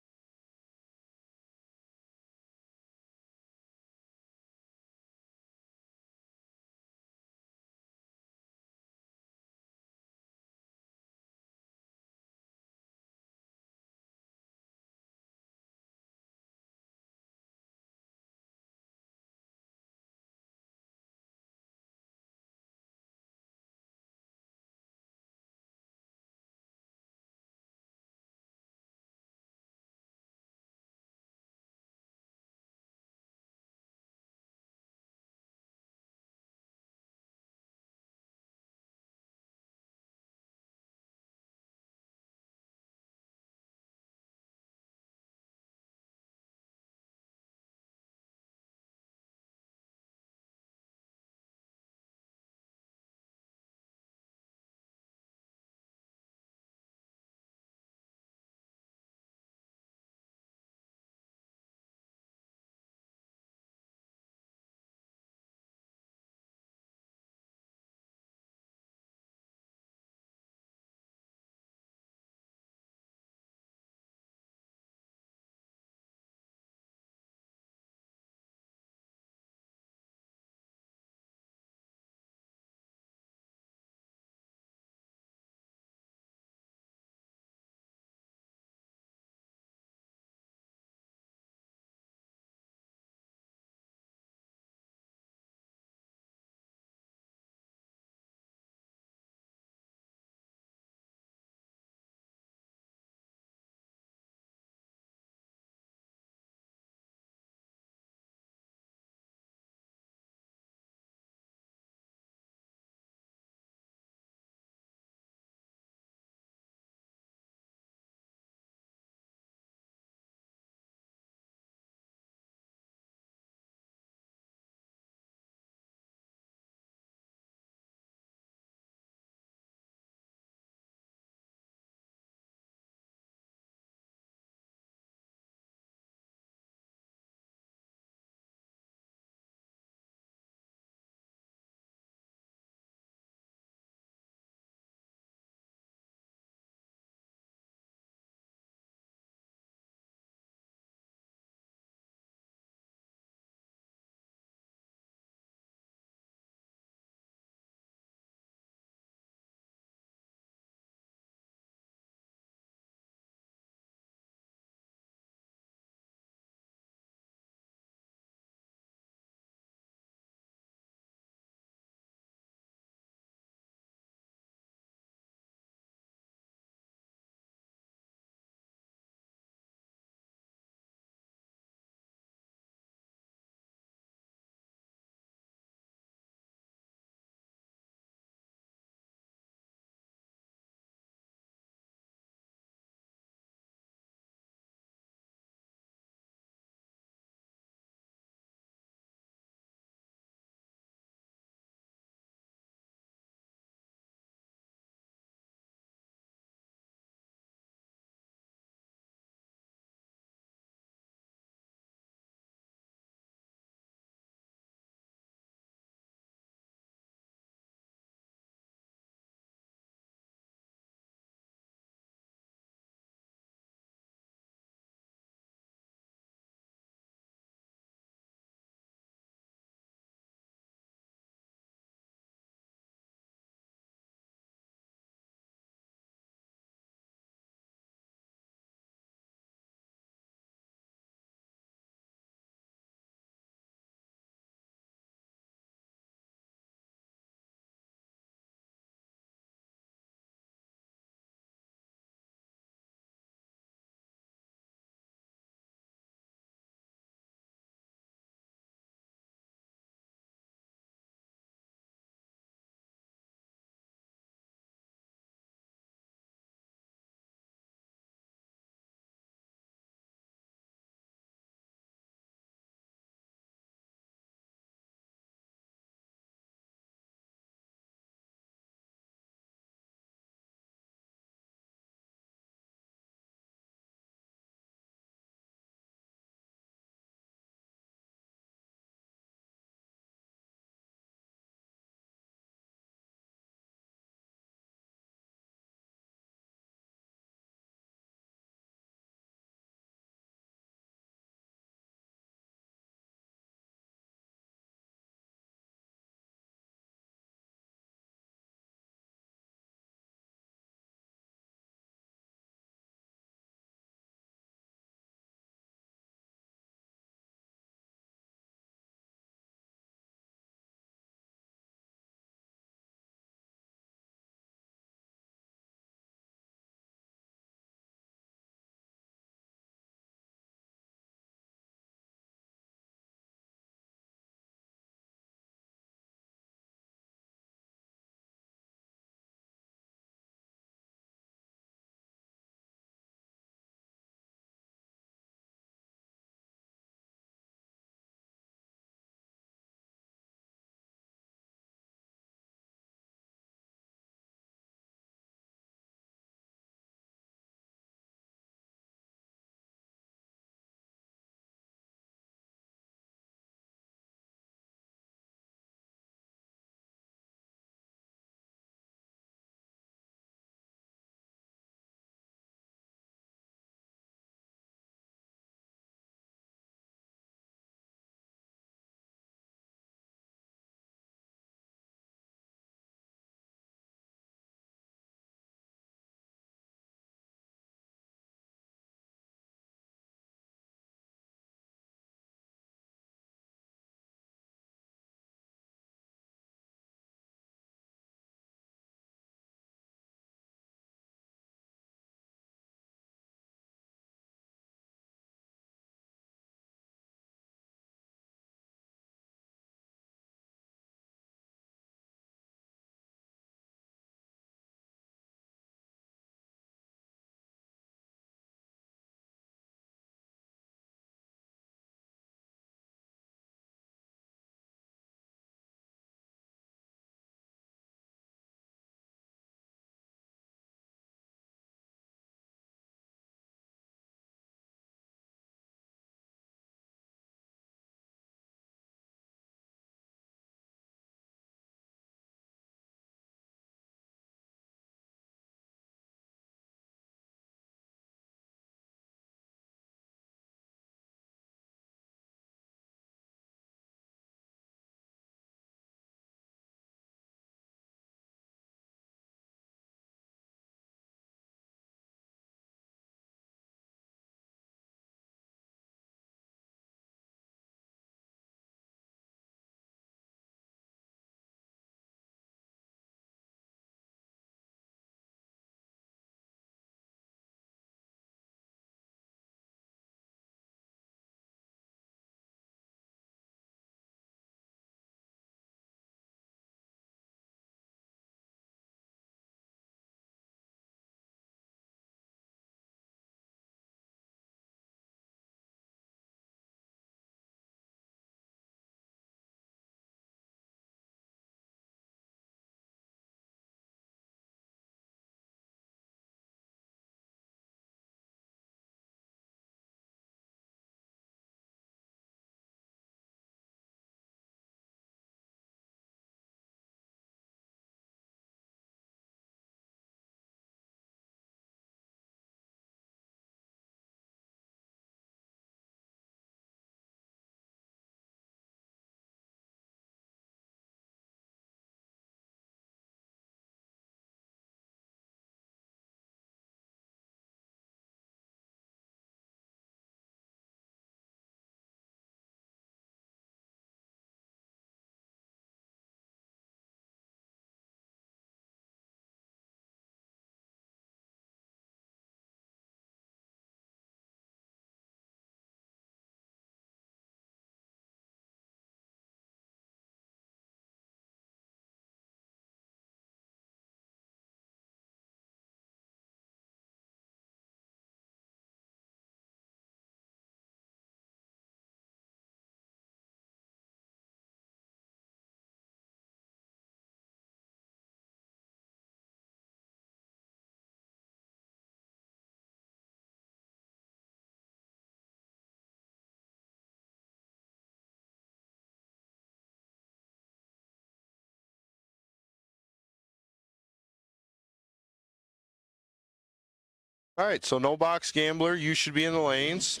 All right, so no box gambler, you should be in the lanes.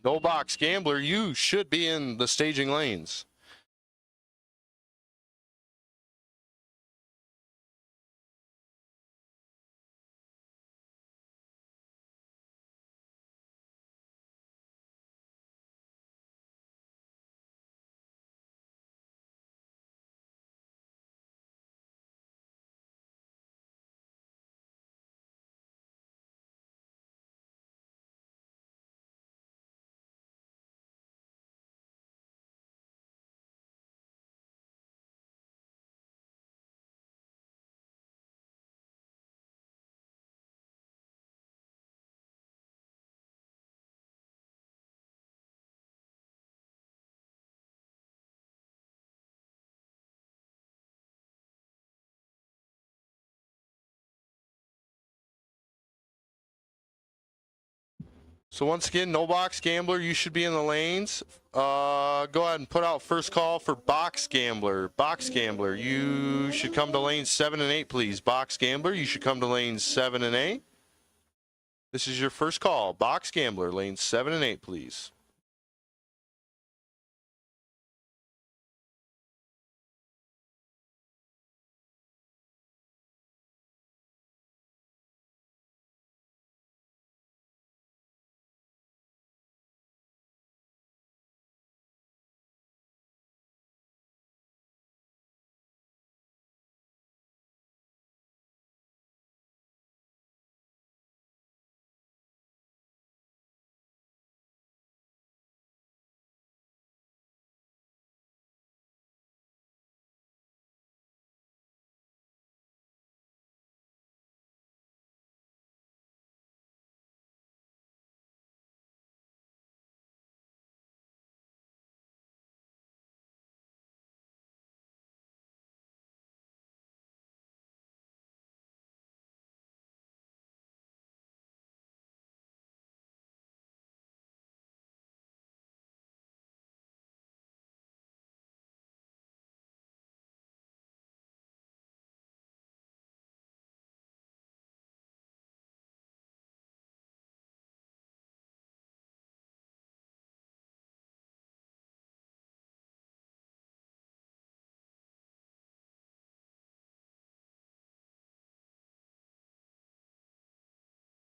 No box gambler, you should be in the staging lanes. So once again, no box gambler, you should be in the lanes. Go ahead and put out first call for box gambler. Box gambler, you should come to lanes 7 and 8, please. Box gambler, you should come to lanes 7 and 8. This is your first call. Box gambler, lanes 7 and 8, please.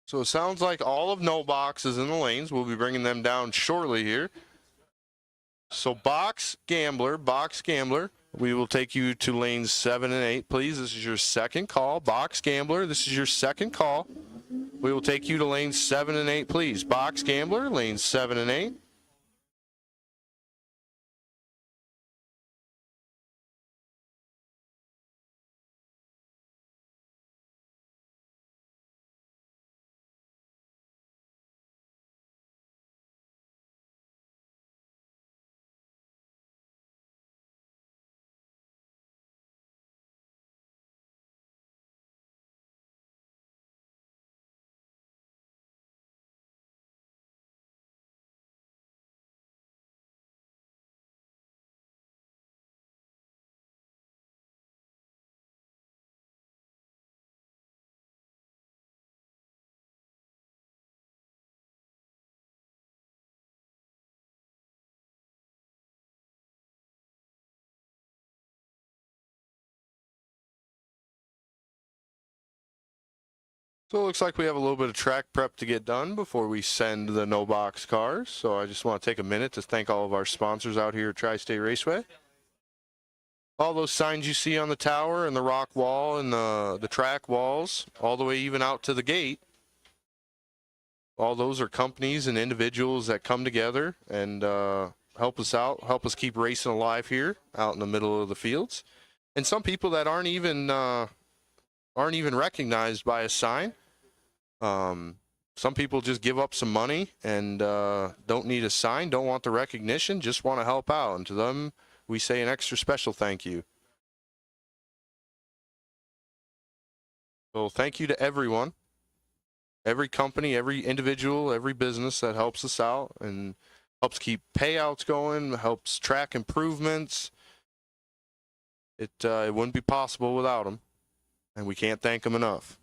So it sounds like all of no boxes in the lanes. We'll be bringing them down shortly here. So box gambler, we will take you to lanes 7 and 8, please. This is your second call. Box gambler, this is your second call. We will take you to lanes 7 and 8, please. Box gambler, lanes 7 and 8. So it looks like we have a little bit of track prep to get done before we send the no box cars. So I just want to take a minute to thank all of our sponsors out here at Tri-State Raceway. All those signs you see on the tower and the rock wall and the track walls, all the way even out to the gate, all those are companies and individuals that come together and help us out, help us keep racing alive here out in the middle of the fields. And some people that aren't even recognized by a sign. Some people just give up some money and don't need a sign, don't want the recognition, just want to help out. And to them, we say an extra special thank you. So thank you to everyone, every company, every individual, every business that helps us out and helps keep payouts going, helps track improvements. It wouldn't be possible without them, and we can't thank them enough.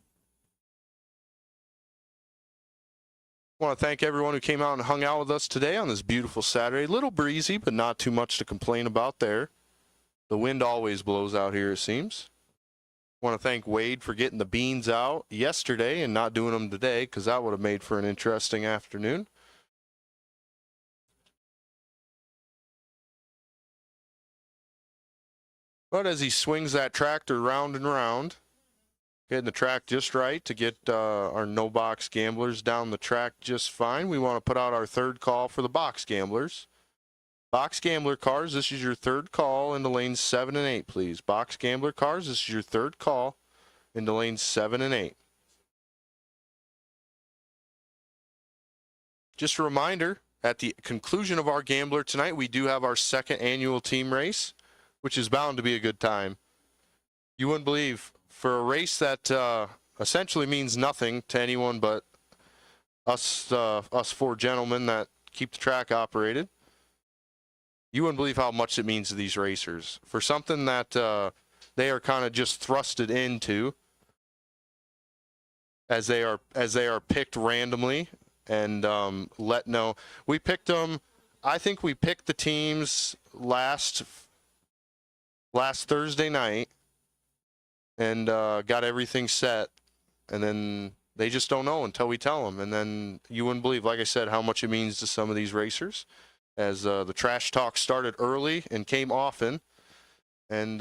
want to thank everyone who came out and hung out with us today on this beautiful Saturday. A little breezy, but not too much to complain about there. The wind always blows out here, it seems. Want to thank Wade for getting the beans out yesterday and not doing them today, because that would have made for an interesting afternoon. But as he swings that tractor round and round, getting the track just right to get our no-box gamblers down the track just fine, we want to put out our third call for the box gamblers. Box gambler cars, this is your third call into lanes 7 and 8, please. Box gambler cars, this is your third call into lanes 7 and 8. Just a reminder, at the conclusion of our gambler tonight, we do have our second annual team race, which is bound to be a good time. You wouldn't believe, for a race that essentially means nothing to anyone but us four gentlemen that keep the track operated, you wouldn't believe how much it means to these racers. For something that they are kind of just thrusted into, as they are picked randomly and let know. We picked them. I think we picked the teams last Thursday night and got everything set, and then they just don't know until we tell them. And then you wouldn't believe, like I said, how much it means to some of these racers, as the trash talk started early and came often. And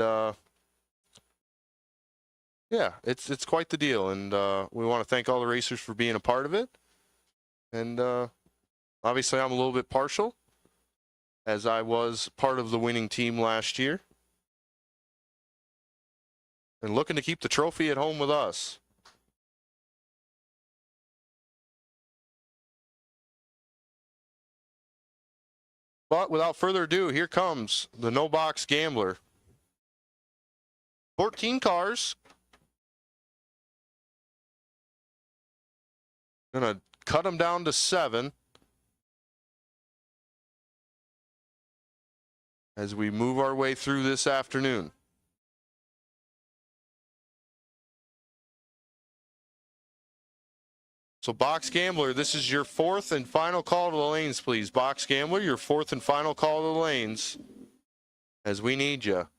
yeah, it's quite the deal. And we want to thank all the racers for being a part of it. And obviously I'm a little bit partial, as I was part of the winning team last year, and looking to keep the trophy at home with us. But without further ado, here comes the no-box gambler. 14 cars. Gonna cut them down to 7 as we move our way through this afternoon. So, Box Gambler, this is your fourth and final call to the lanes, please. Box Gambler, your fourth and final call to the lanes, as we need you.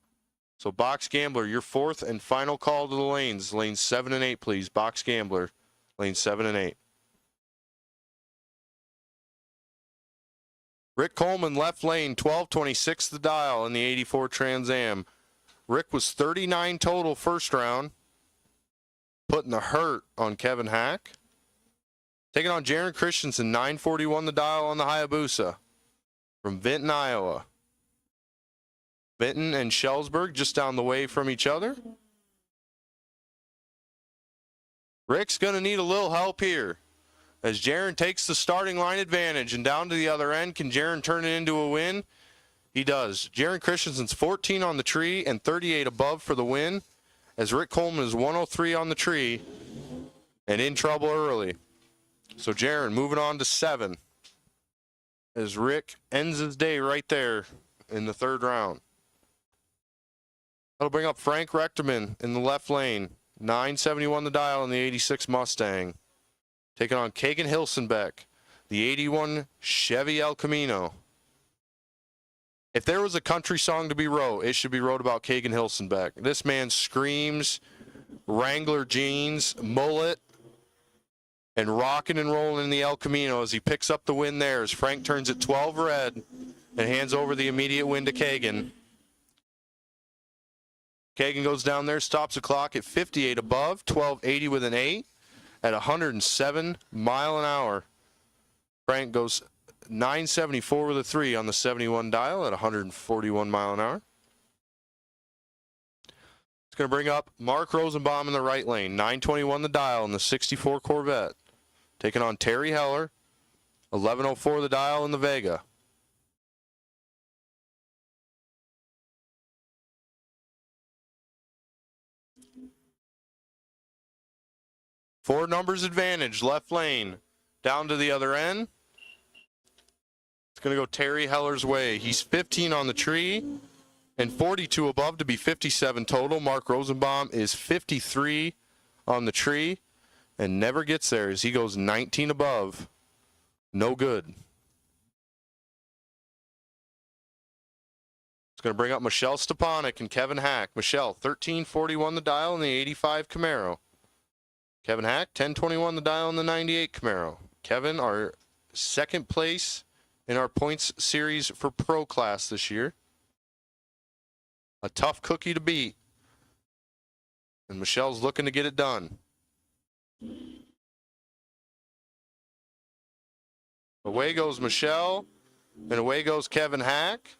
So, Box Gambler, your fourth and final call to the lanes. Lanes 7 and 8, please. Box Gambler, lanes 7 and 8. Rick Coleman, left lane, 1226 the dial in the 84 Trans Am. Rick was 39 total first round, putting the hurt on Kevin Hack. Taking on Jaron Christensen, 941 the dial on the Hayabusa from Vinton, Iowa. Vinton and Shellsburg just down the way from each other. Rick's going to need a little help here, as Jaron takes the starting line advantage, and down to the other end. Can Jaron turn it into a win? He does. Jaron Christensen's 14 on the tree and 38 above for the win, as Rick Coleman is 103 on the tree and in trouble early. So Jaron moving on to 7, as Rick ends his day right there in the third round. That'll bring up Frank Rechterman in the left lane, 971 the dial in the 86 Mustang. Taking on Kagan Hilsenbeck, the 81 Chevy El Camino. If there was a country song to be wrote, it should be wrote about Kagan Hilsenbeck. This man screams Wrangler jeans, mullet, and rocking and rolling in the El Camino as he picks up the win there, as Frank turns it 12 red and hands over the immediate win to Kagan. Kagan goes down there, stops the clock at 58 above, 1280 with an 8 at 107 mile an hour. Frank goes 974 with a 3 on the 71 dial at 141 mile an hour. It's going to bring up Mark Rosenbaum in the right lane, 921 the dial in the 64 Corvette. Taking on Terry Heller, 1104 the dial in the Vega. Four numbers advantage, left lane. Down to the other end. It's going to go Terry Heller's way. He's 15 on the tree and 42 above to be 57 total. Mark Rosenbaum is 53 on the tree and never gets there, as he goes 19 above No good. It's going to bring up Michelle Stepanek and Kevin Hack. Michelle, 1341 the dial in the 85 Camaro. Kevin Hack, 1021 the dial in the 98 Camaro. Kevin, our second place in our points series for Pro Class this year. A tough cookie to beat. And Michelle's looking to get it done. Away goes Michelle, and away goes Kevin Hack.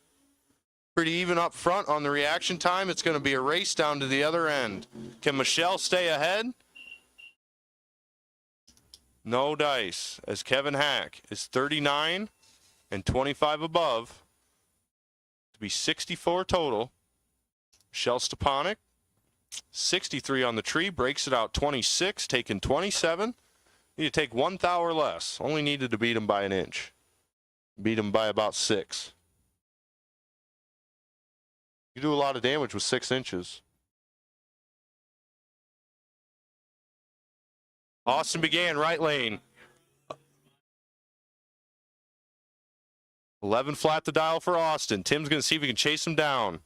Pretty even up front on the reaction time. It's going to be a race down to the other end. Can Michelle stay ahead? No dice, as Kevin Hack is 39 and 25 above to be 64 total. Michelle Stepanek, 63 on the tree, breaks it out 26, taking 27. Need to take 1 thou or less. Only needed to beat him by an inch. Beat him by about 6. You do a lot of damage with 6 inches. Austin began right lane. 11 flat the dial for Austin. Tim's going to see if he can chase him down.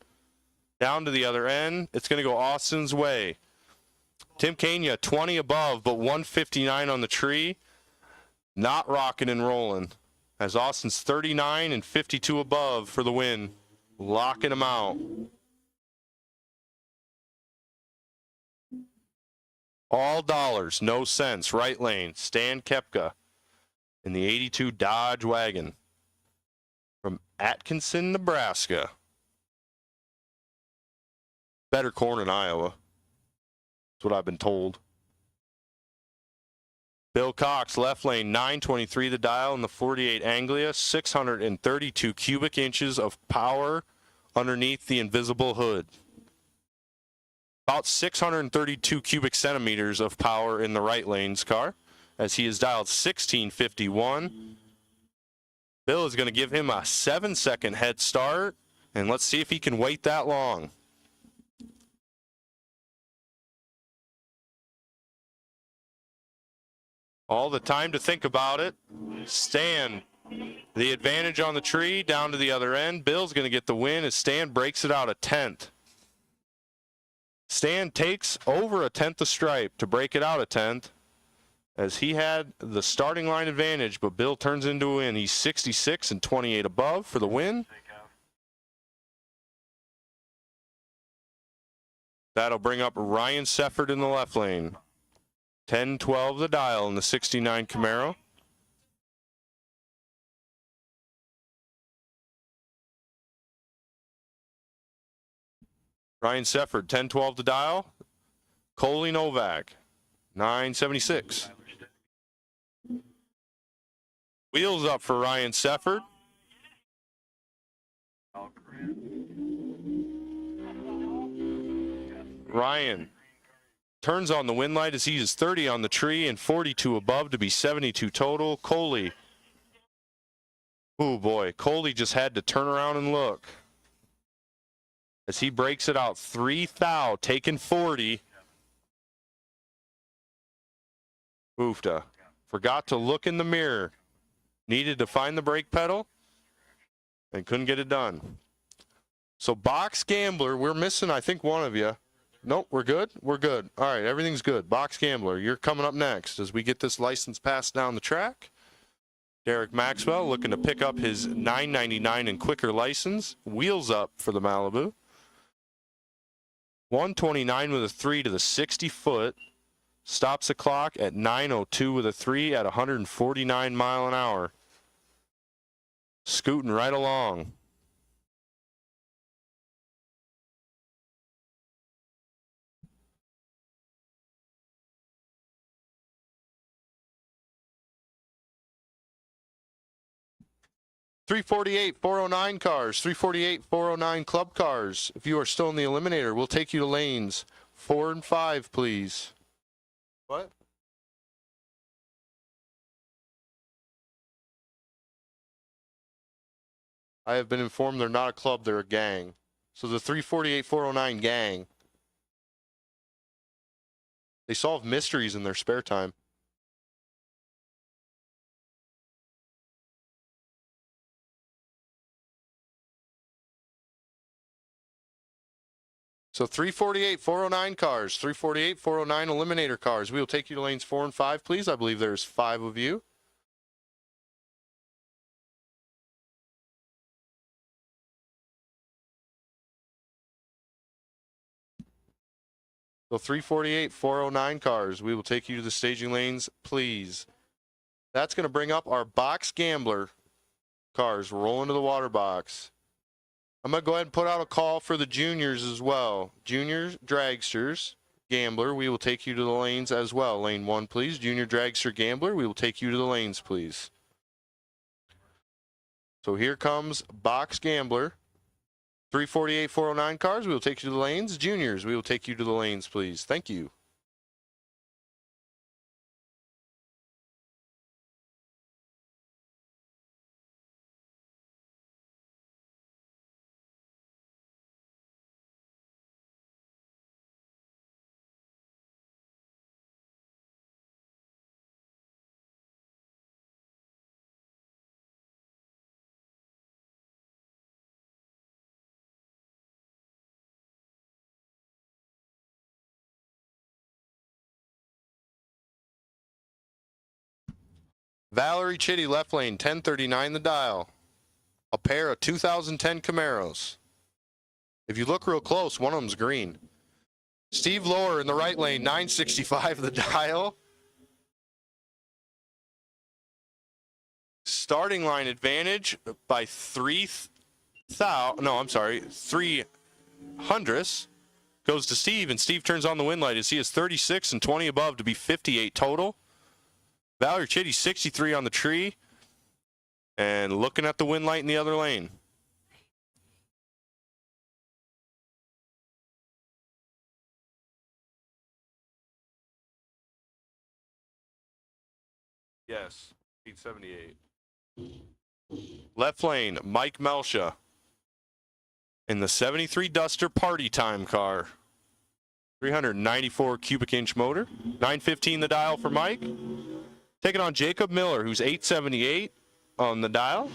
Down to the other end. It's going to go Austin's way. Tim Kania, 20 above, but 159 on the tree. Not rocking and rolling. As Austin's 39 and 52 above for the win. Locking him out. All dollars, no cents. Right lane. Stan Kepka in the 82 Dodge wagon from Atkinson, Nebraska. Better corn in Iowa. That's what I've been told. Bill Cox, left lane, 923 the dial in the 48 Anglia, 632 cubic inches of power underneath the invisible hood. About 632 cubic centimeters of power in the right lane's car, as he has dialed 1651. Bill is going to give him a 7-second head start, and let's see if he can wait that long. All the time to think about it. Stan, the advantage on the tree, down to the other end. Bill's going to get the win as Stan breaks it out a 10th. Stan takes over a 10th of stripe to break it out a 10th, as he had the starting line advantage, but Bill turns into a win. He's 66 and 28 above for the win. That'll bring up Ryan Sefford in the left lane. 10-12 the dial in the 69 Camaro. Ryan Sefford, 10-12 the dial. Coley Novak, 976. Wheels up for Ryan Sefford. Ryan turns on the win light as he is 30 on the tree and 42 above to be 72 total. Coley. Oh boy, Coley just had to turn around and look as he breaks it out 3 thou, taking 40. Oofta. Forgot to look in the mirror. Needed to find the brake pedal and couldn't get it done. So Box Gambler, we're missing, I think, one of you. Nope, we're good? We're good. All right, everything's good. Box Gambler, you're coming up next as we get this license passed down the track. Derek Maxwell looking to pick up his $9.99 and quicker license. Wheels up for the Malibu. 129 with a 3 to the 60 foot. Stops the clock at 9:02 with a 3 at 149 mile an hour. Scooting right along. $348, 409 cars, $348, 409 club cars. If you are still in the eliminator, we'll take you to lanes 4 and 5, please. What? I have been informed they're not a club, they're a gang. So the 348, 409 gang. They solve mysteries in their spare time. So 348, 409 cars, 348, 409 eliminator cars. We will take you to lanes 4 and 5, please. I believe there's 5 of you. So 348, 409 cars. We will take you to the staging lanes, please. That's going to bring up our box gambler cars. Roll into the water box. I'm going to go ahead and put out a call for the juniors as well. Junior dragsters, gambler, we will take you to the lanes as well. Lane 1, please. Junior dragster gambler, we will take you to the lanes, please. So here comes box gambler. 348, 409 cars, we will take you to the lanes. Juniors, we will take you to the lanes, please. Thank you. Valerie Chitty, left lane, 1039 the dial. A pair of 2010 Camaros. If you look real close, one of them's green. Steve Lohr in the right lane, 965 the dial. Starting line advantage by 3 hundredths goes to Steve, and Steve turns on the win light as he is 36 and 20 above to be 58 total. Valerie Chitty, 63 on the tree, and looking at the win light in the other lane. Yes, 878. Left lane, Mike Melsha in the 73 Duster Party Time car. 394 cubic inch motor. 915 the dial for Mike. Taking on Jacob Miller, who's 878 on the dial.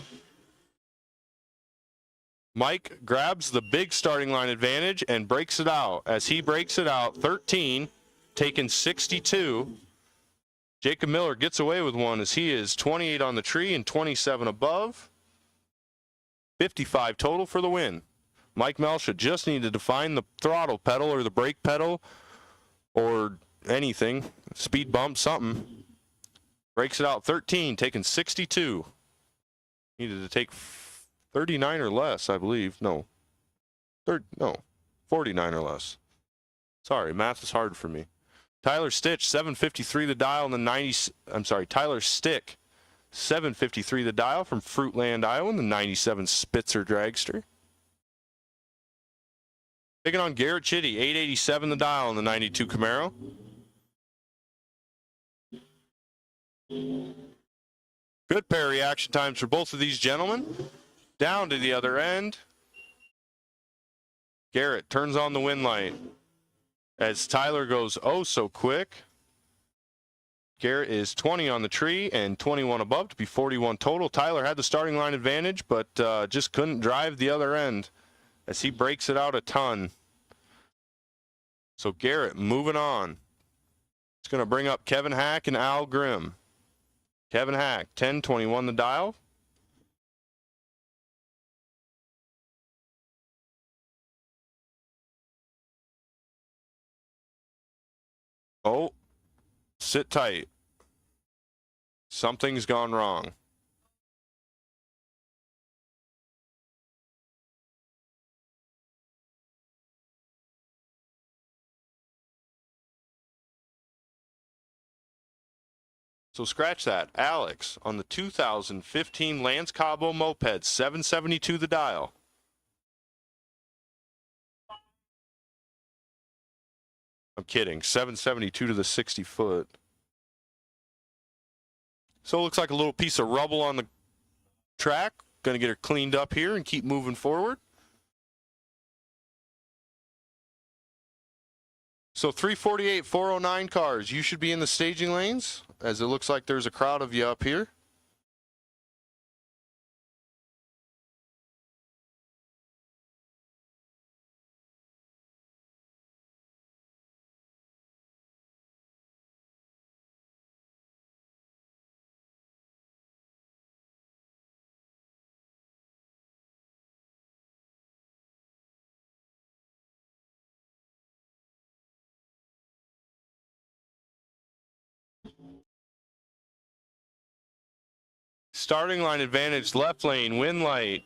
Mike grabs the big starting line advantage and breaks it out. As he breaks it out, 13, taking 62. Jacob Miller gets away with one as he is 28 on the tree and 27 above. 55 total for the win. Mike Melsha just needed to find the throttle pedal or the brake pedal or anything, speed bump, something. Breaks it out 13, taking 62. Needed to take 39 or less, I believe. No, 49 or less. Sorry, math is hard for me. Tyler Stitch, 753 the dial, and the Tyler Stick, 753 the dial from Fruitland, Iowa, the 97 Spitzer Dragster. Taking on Garrett Chitty, 887 the dial on the 92 Camaro. Good pair reaction times for both of these gentlemen. Down to the other end. Garrett turns on the win light as Tyler goes oh so quick. Garrett is 20 on the tree and 21 above to be 41 total. Tyler had the starting line advantage, but just couldn't drive the other end as he breaks it out a ton. So Garrett moving on. It's going to bring up Kevin Hack and Al Grimm. Kevin Hack, 1021 the dial. Oh, sit tight. Something's gone wrong. So scratch that. Alex on the 2015 Lance Cabo moped, 772 the dial. I'm kidding. 772 to the 60 foot. So it looks like a little piece of rubble on the track. Going to get her cleaned up here and keep moving forward. So 348, 409 cars. You should be in the staging lanes, as it looks like there's a crowd of you up here. Starting line advantage, left lane, win light.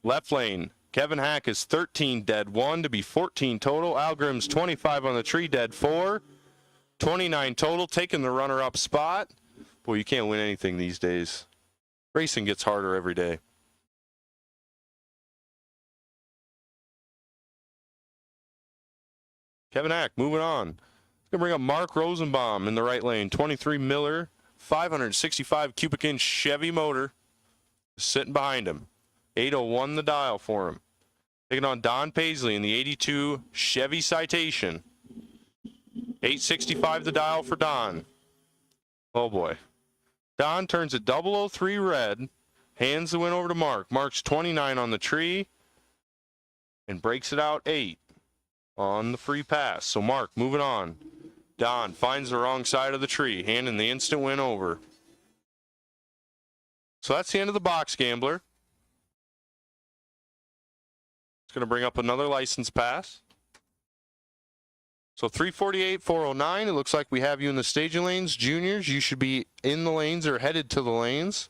Left lane, Kevin Hack is 13, dead 1 to be 14 total. Algrim's 25 on the tree, dead 4. 29 total, taking the runner-up spot. Boy, you can't win anything these days. Racing gets harder every day. Kevin Hack, moving on. Going to bring up Mark Rosenbaum in the right lane. 23 Miller, 565 cubic inch Chevy motor. Sitting behind him. 801 the dial for him. Taking on Don Paisley in the 82 Chevy Citation. 865 the dial for Don. Oh boy. Don turns it 003 red. Hands the win over to Mark. Mark's 29 on the tree. And breaks it out 8 on the free pass. So Mark moving on. Don finds the wrong side of the tree. Handing the instant win over. So that's the end of the box, Gambler. It's going to bring up another license pass. So 348, 409, it looks like we have you in the staging lanes. Juniors, you should be in the lanes or headed to the lanes.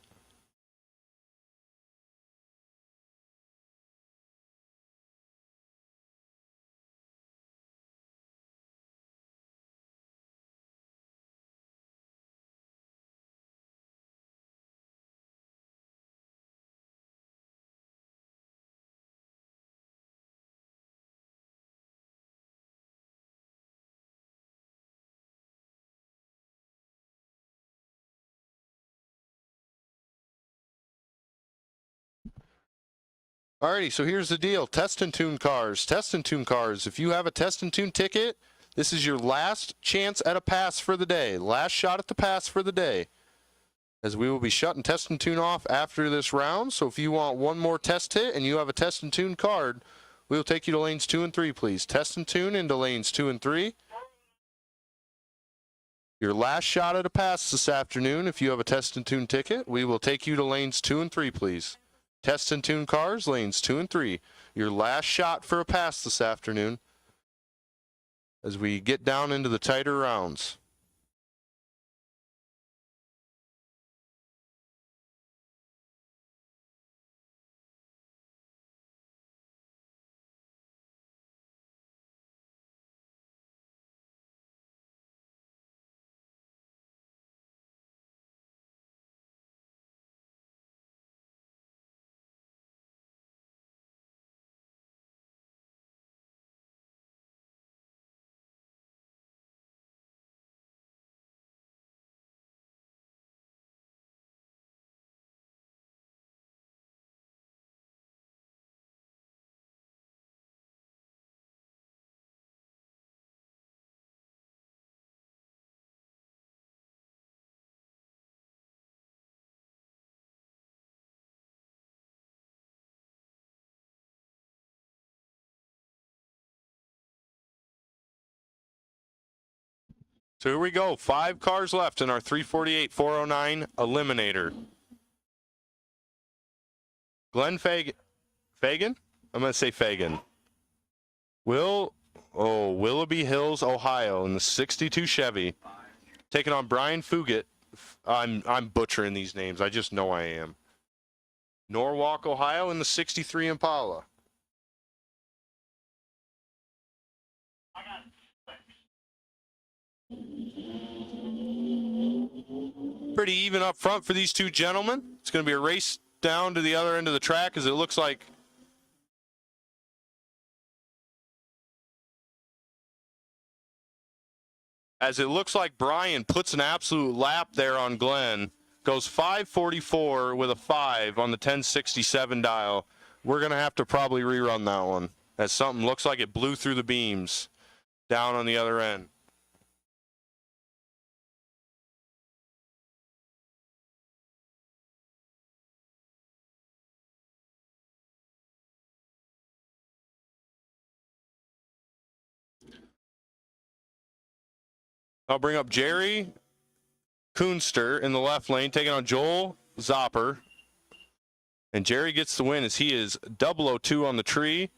Alrighty, so here's the deal. Test and tune cars. Test and tune cars. If you have a test and tune ticket, this is your last chance at a pass for the day. Last shot at the pass for the day. As we will be shutting test and tune off after this round. So if you want one more test hit and you have a test and tune card, we will take you to lanes 2 and 3, please. Test and tune into lanes 2 and 3. Your last shot at a pass this afternoon. If you have a test and tune ticket, we will take you to lanes 2 and 3, please. Test and tune cars, lanes 2 and 3. Your last shot for a pass this afternoon as we get down into the tighter rounds. So here we go. 5 cars left in our 348, 409 Eliminator. Glenn Fagan? I'm going to say Fagan. Willoughby Hills, Ohio in the 62 Chevy. Taking on Brian Fugit. I'm butchering these names. I just know I am. Norwalk, Ohio in the 63 Impala. Pretty even up front for these two gentlemen. It's going to be a race down to the other end of the track as it looks like Brian puts an absolute lap there on Glenn. Goes 5:44 with a 5 on the 1067 dial. We're going to have to probably rerun that one as something looks like it blew through the beams down on the other end. I'll bring up Jerry Kunster in the left lane, taking on Joel Zopper. And Jerry gets the win as he is 002 on the tree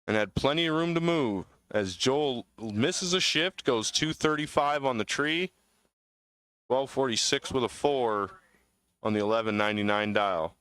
and had plenty of room to move. As Joel misses a shift, goes 235 on the tree, 1246 with a 4 on the 1199 dial.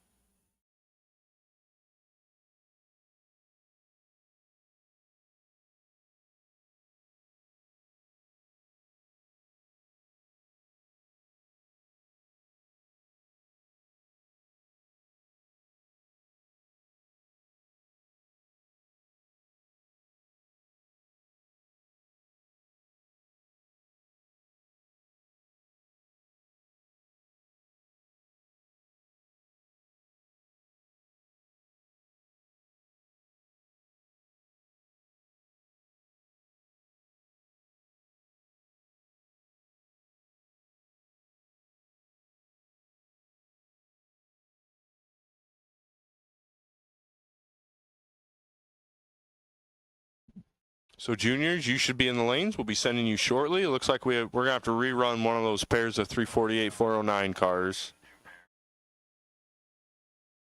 So juniors, you should be in the lanes. We'll be sending you shortly. It looks like we're going to have to rerun one of those pairs of 348, 409 cars.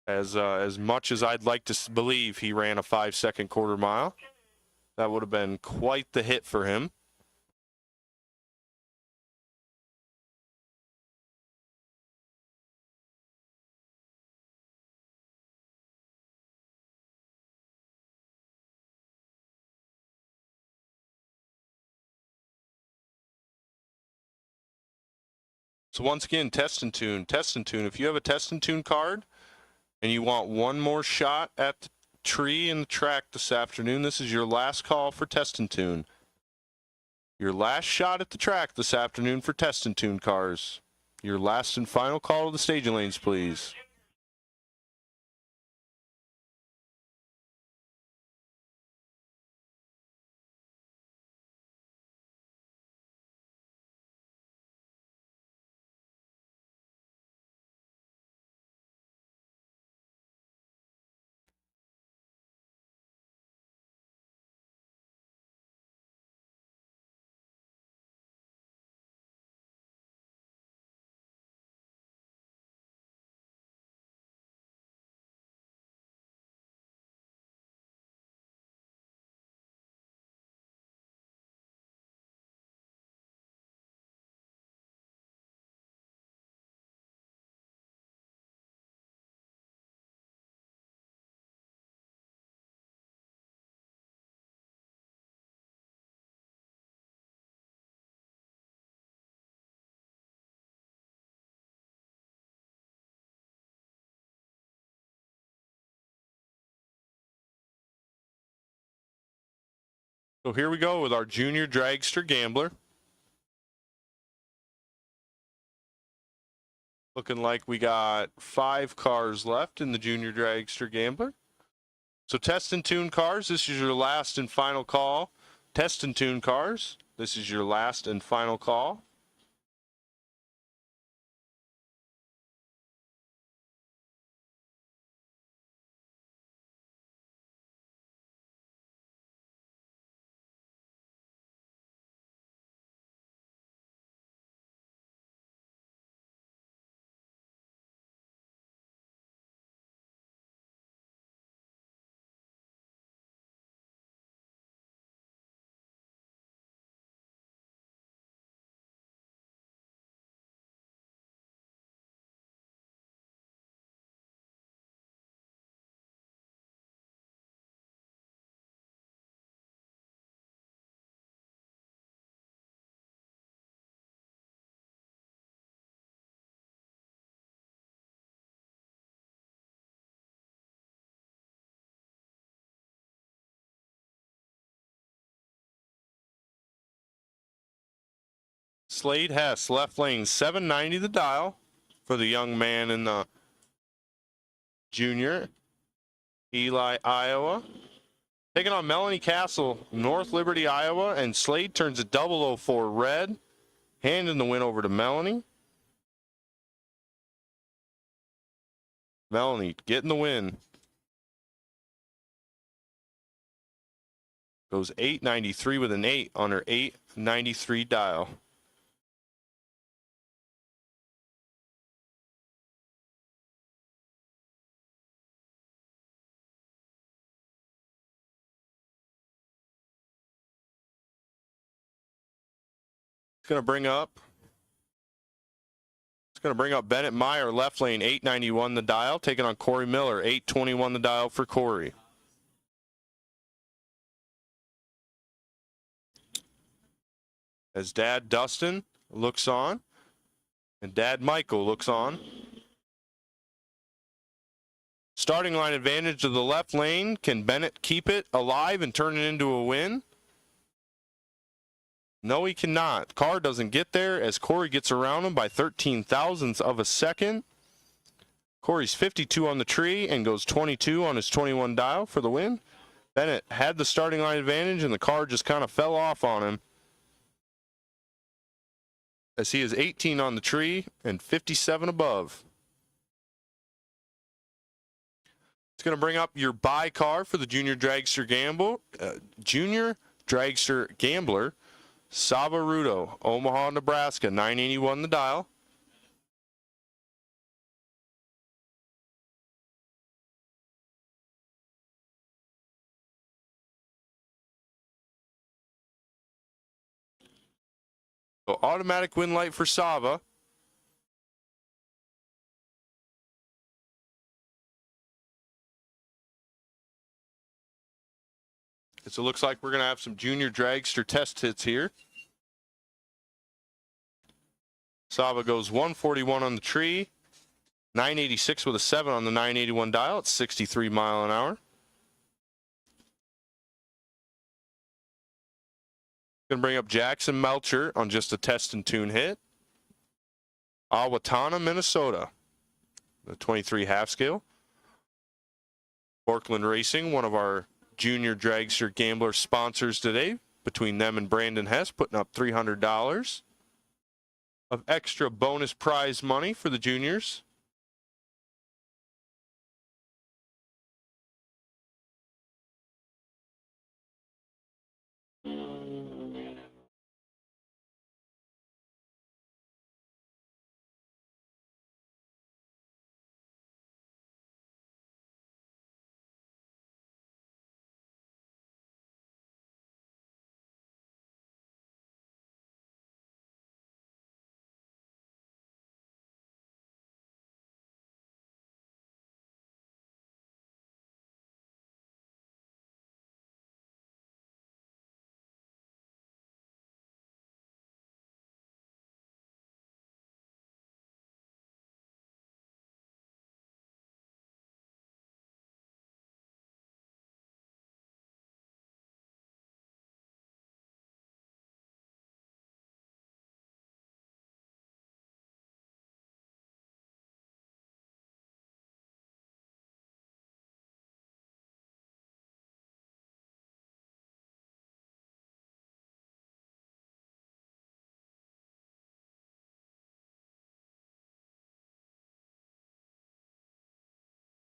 As much as I'd like to believe he ran a 5-second quarter mile, that would have been quite the hit for him. So once again, test and tune. If you have a test and tune card and you want one more shot at the tree in the track this afternoon, this is your last call for test and tune. Your last shot at the track this afternoon for test and tune cars. Your last and final call to the staging lanes, please. So here we go with our junior dragster gambler. Looking like we got 5 cars left in the junior dragster gambler. So test and tune cars, this is your last and final call. Test and tune cars, this is your last and final call. Slade Hess, left lane, 790 the dial for the young man in the junior. Eli, Iowa. Taking on Melanie Castle, North Liberty, Iowa, and Slade turns a 004 red, handing the win over to Melanie. Melanie getting the win. Goes 893 with an 8 on her 893 dial. Going to bring up It's going to bring up Bennett Meyer, left lane, 891 the dial, taking on Corey Miller, 821 the dial for Corey. As Dad Dustin looks on, and Dad Michael looks on. Starting line advantage to the left lane. Can Bennett keep it alive and turn it into a win? No, he cannot. Car doesn't get there as Corey gets around him by 13 thousandths of a second. Corey's 52 on the tree and goes 22 on his 21 dial for the win. Bennett had the starting line advantage and the car just kind of fell off on him, as he is 18 on the tree and 57 above. It's going to bring up your buy car for the Junior Dragster Gambler, Sava Rudo, Omaha, Nebraska, 981 the dial. So automatic win light for Sava. So it looks like we're going to have some Junior Dragster test hits here. Sava goes 141 on the tree, 986 with a 7 on the 981 dial. It's 63 mile an hour. Going to bring up Jackson Melcher on just a test and tune hit. Owatonna, Minnesota, the 23 half scale. Borkland Racing, one of our Junior Dragster Gambler sponsors today. Between them and Brandon Hess, putting up $300 of extra bonus prize money for the juniors.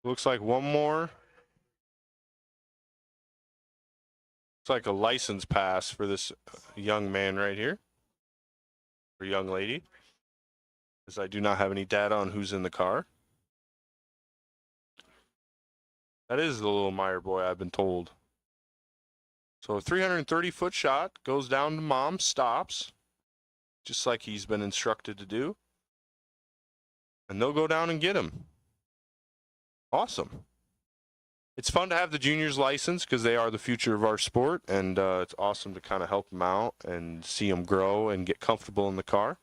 Looks like one more. Looks like a license pass for this young man right here, or young lady, as I do not have any data on who's in the car. That is the little Meyer boy, I've been told. So a 330-foot shot goes down to Mom, stops, just like he's been instructed to do. And they'll go down and get him. Awesome. It's fun to have the juniors license because they are the future of our sport, and it's awesome to kind of help them out and see them grow and get comfortable in the car.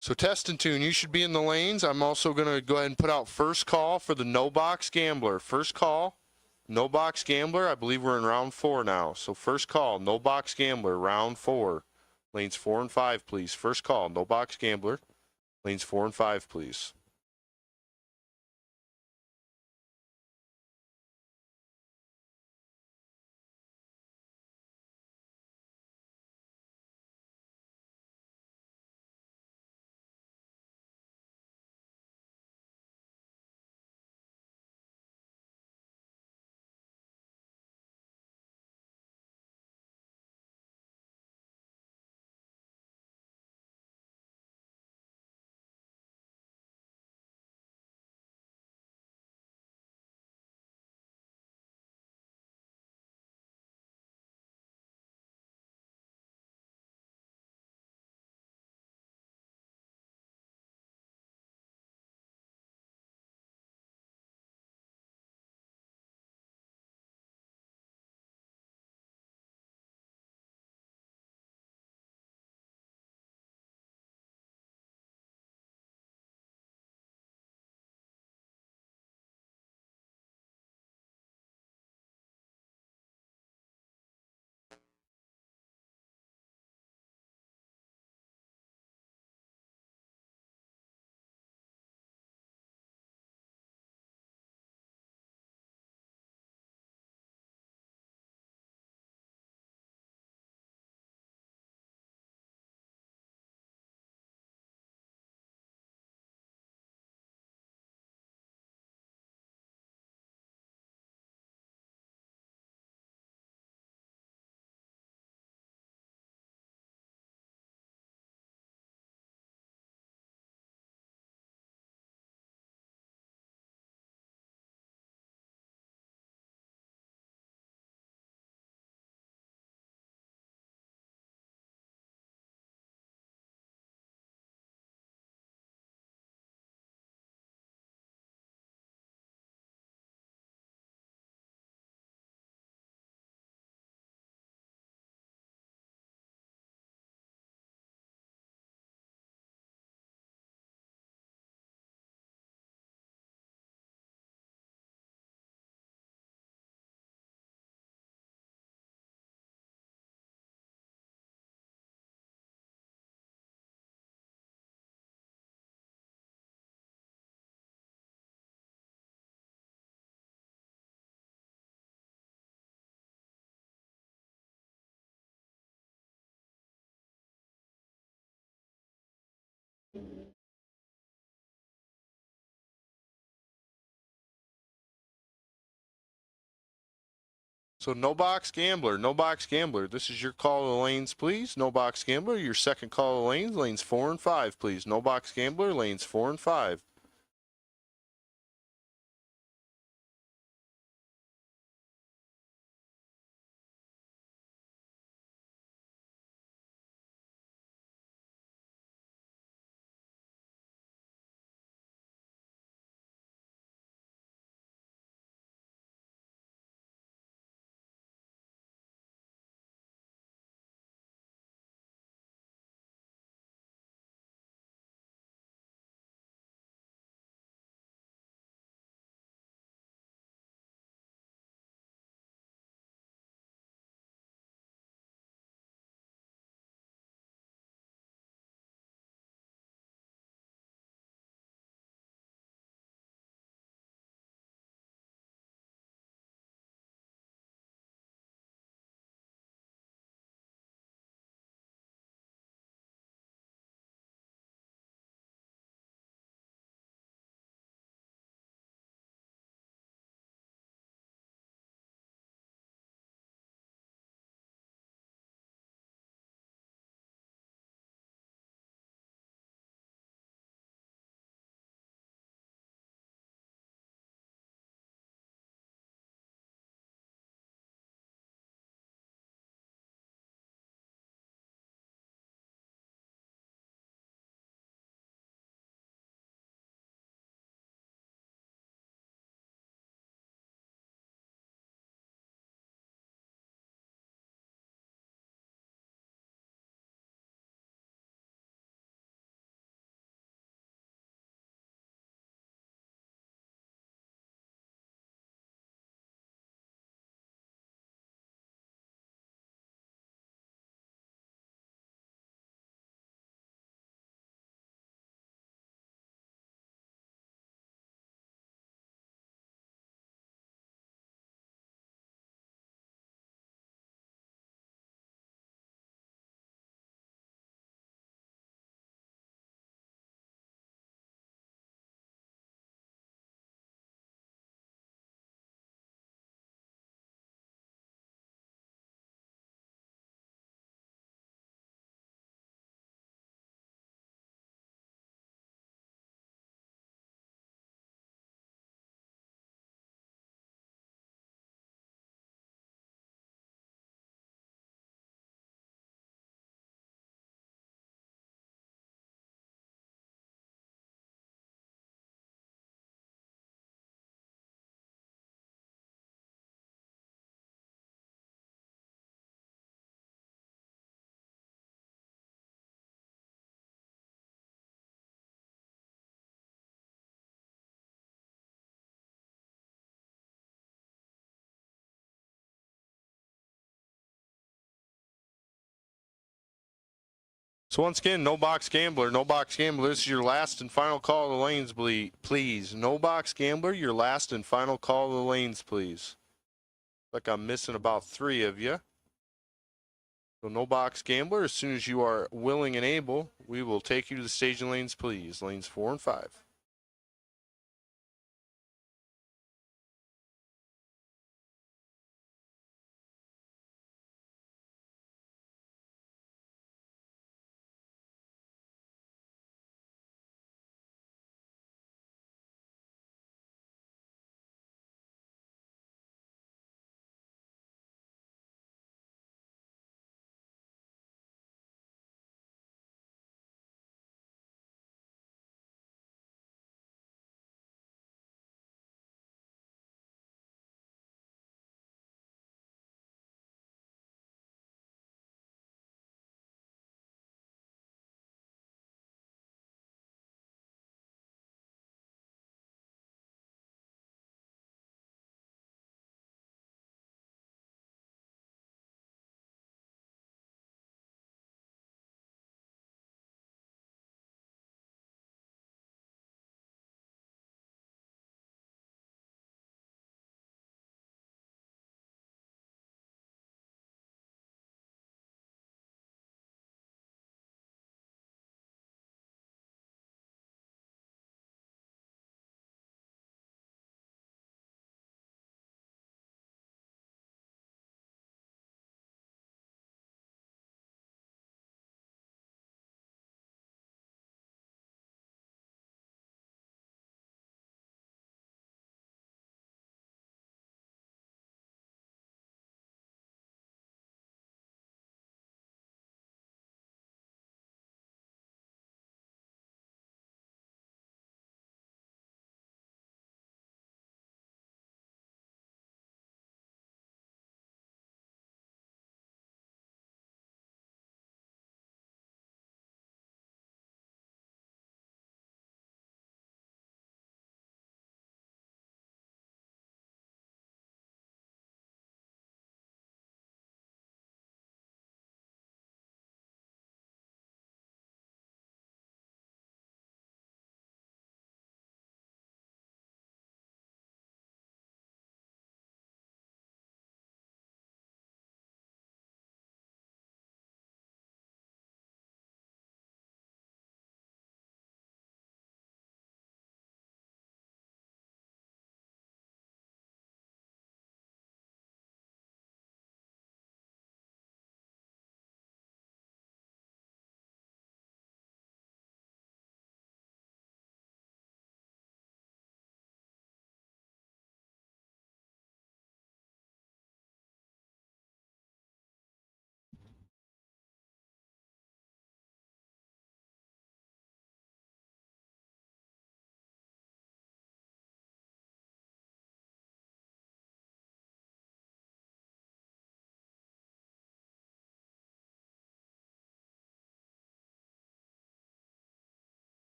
So test and tune, you should be in the lanes. I'm also going to go ahead and put out first call for the No Box Gambler. First call, No Box Gambler. I believe we're in round 4 now. So first call, No Box Gambler, round 4. Lanes 4 and 5, please. First call, No Box Gambler. Lanes 4 and 5, please. So no box gambler, no box gambler. This is your call to the lanes, please. No box gambler. Your second call to the lanes, lanes 4 and 5, please. No box gambler, lanes 4 and 5. So once again, no box gambler, no box gambler. This is your last and final call to the lanes, please. No box gambler, your last and final call to the lanes, please. Like I'm missing about 3 of you. So no box gambler. As soon as you are willing and able, we will take you to the staging lanes, please. Lanes 4 and 5.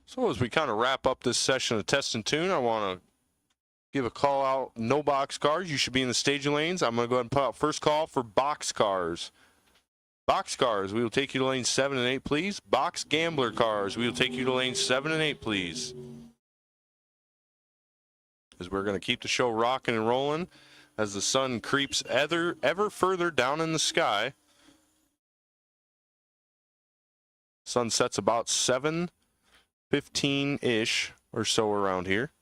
So as we kind of wrap up this session of Test and Tune, I want to give a call out. No box cars. You should be in the staging lanes. I'm going to go ahead and put out first call for box cars. Box cars, we will take you to lanes 7 and 8, please. Box gambler cars, we will take you to lanes 7 and 8, please. As we're going to keep the show rocking and rolling as the sun creeps ever further down in the sky. Sun sets about 7:15-ish or so around here.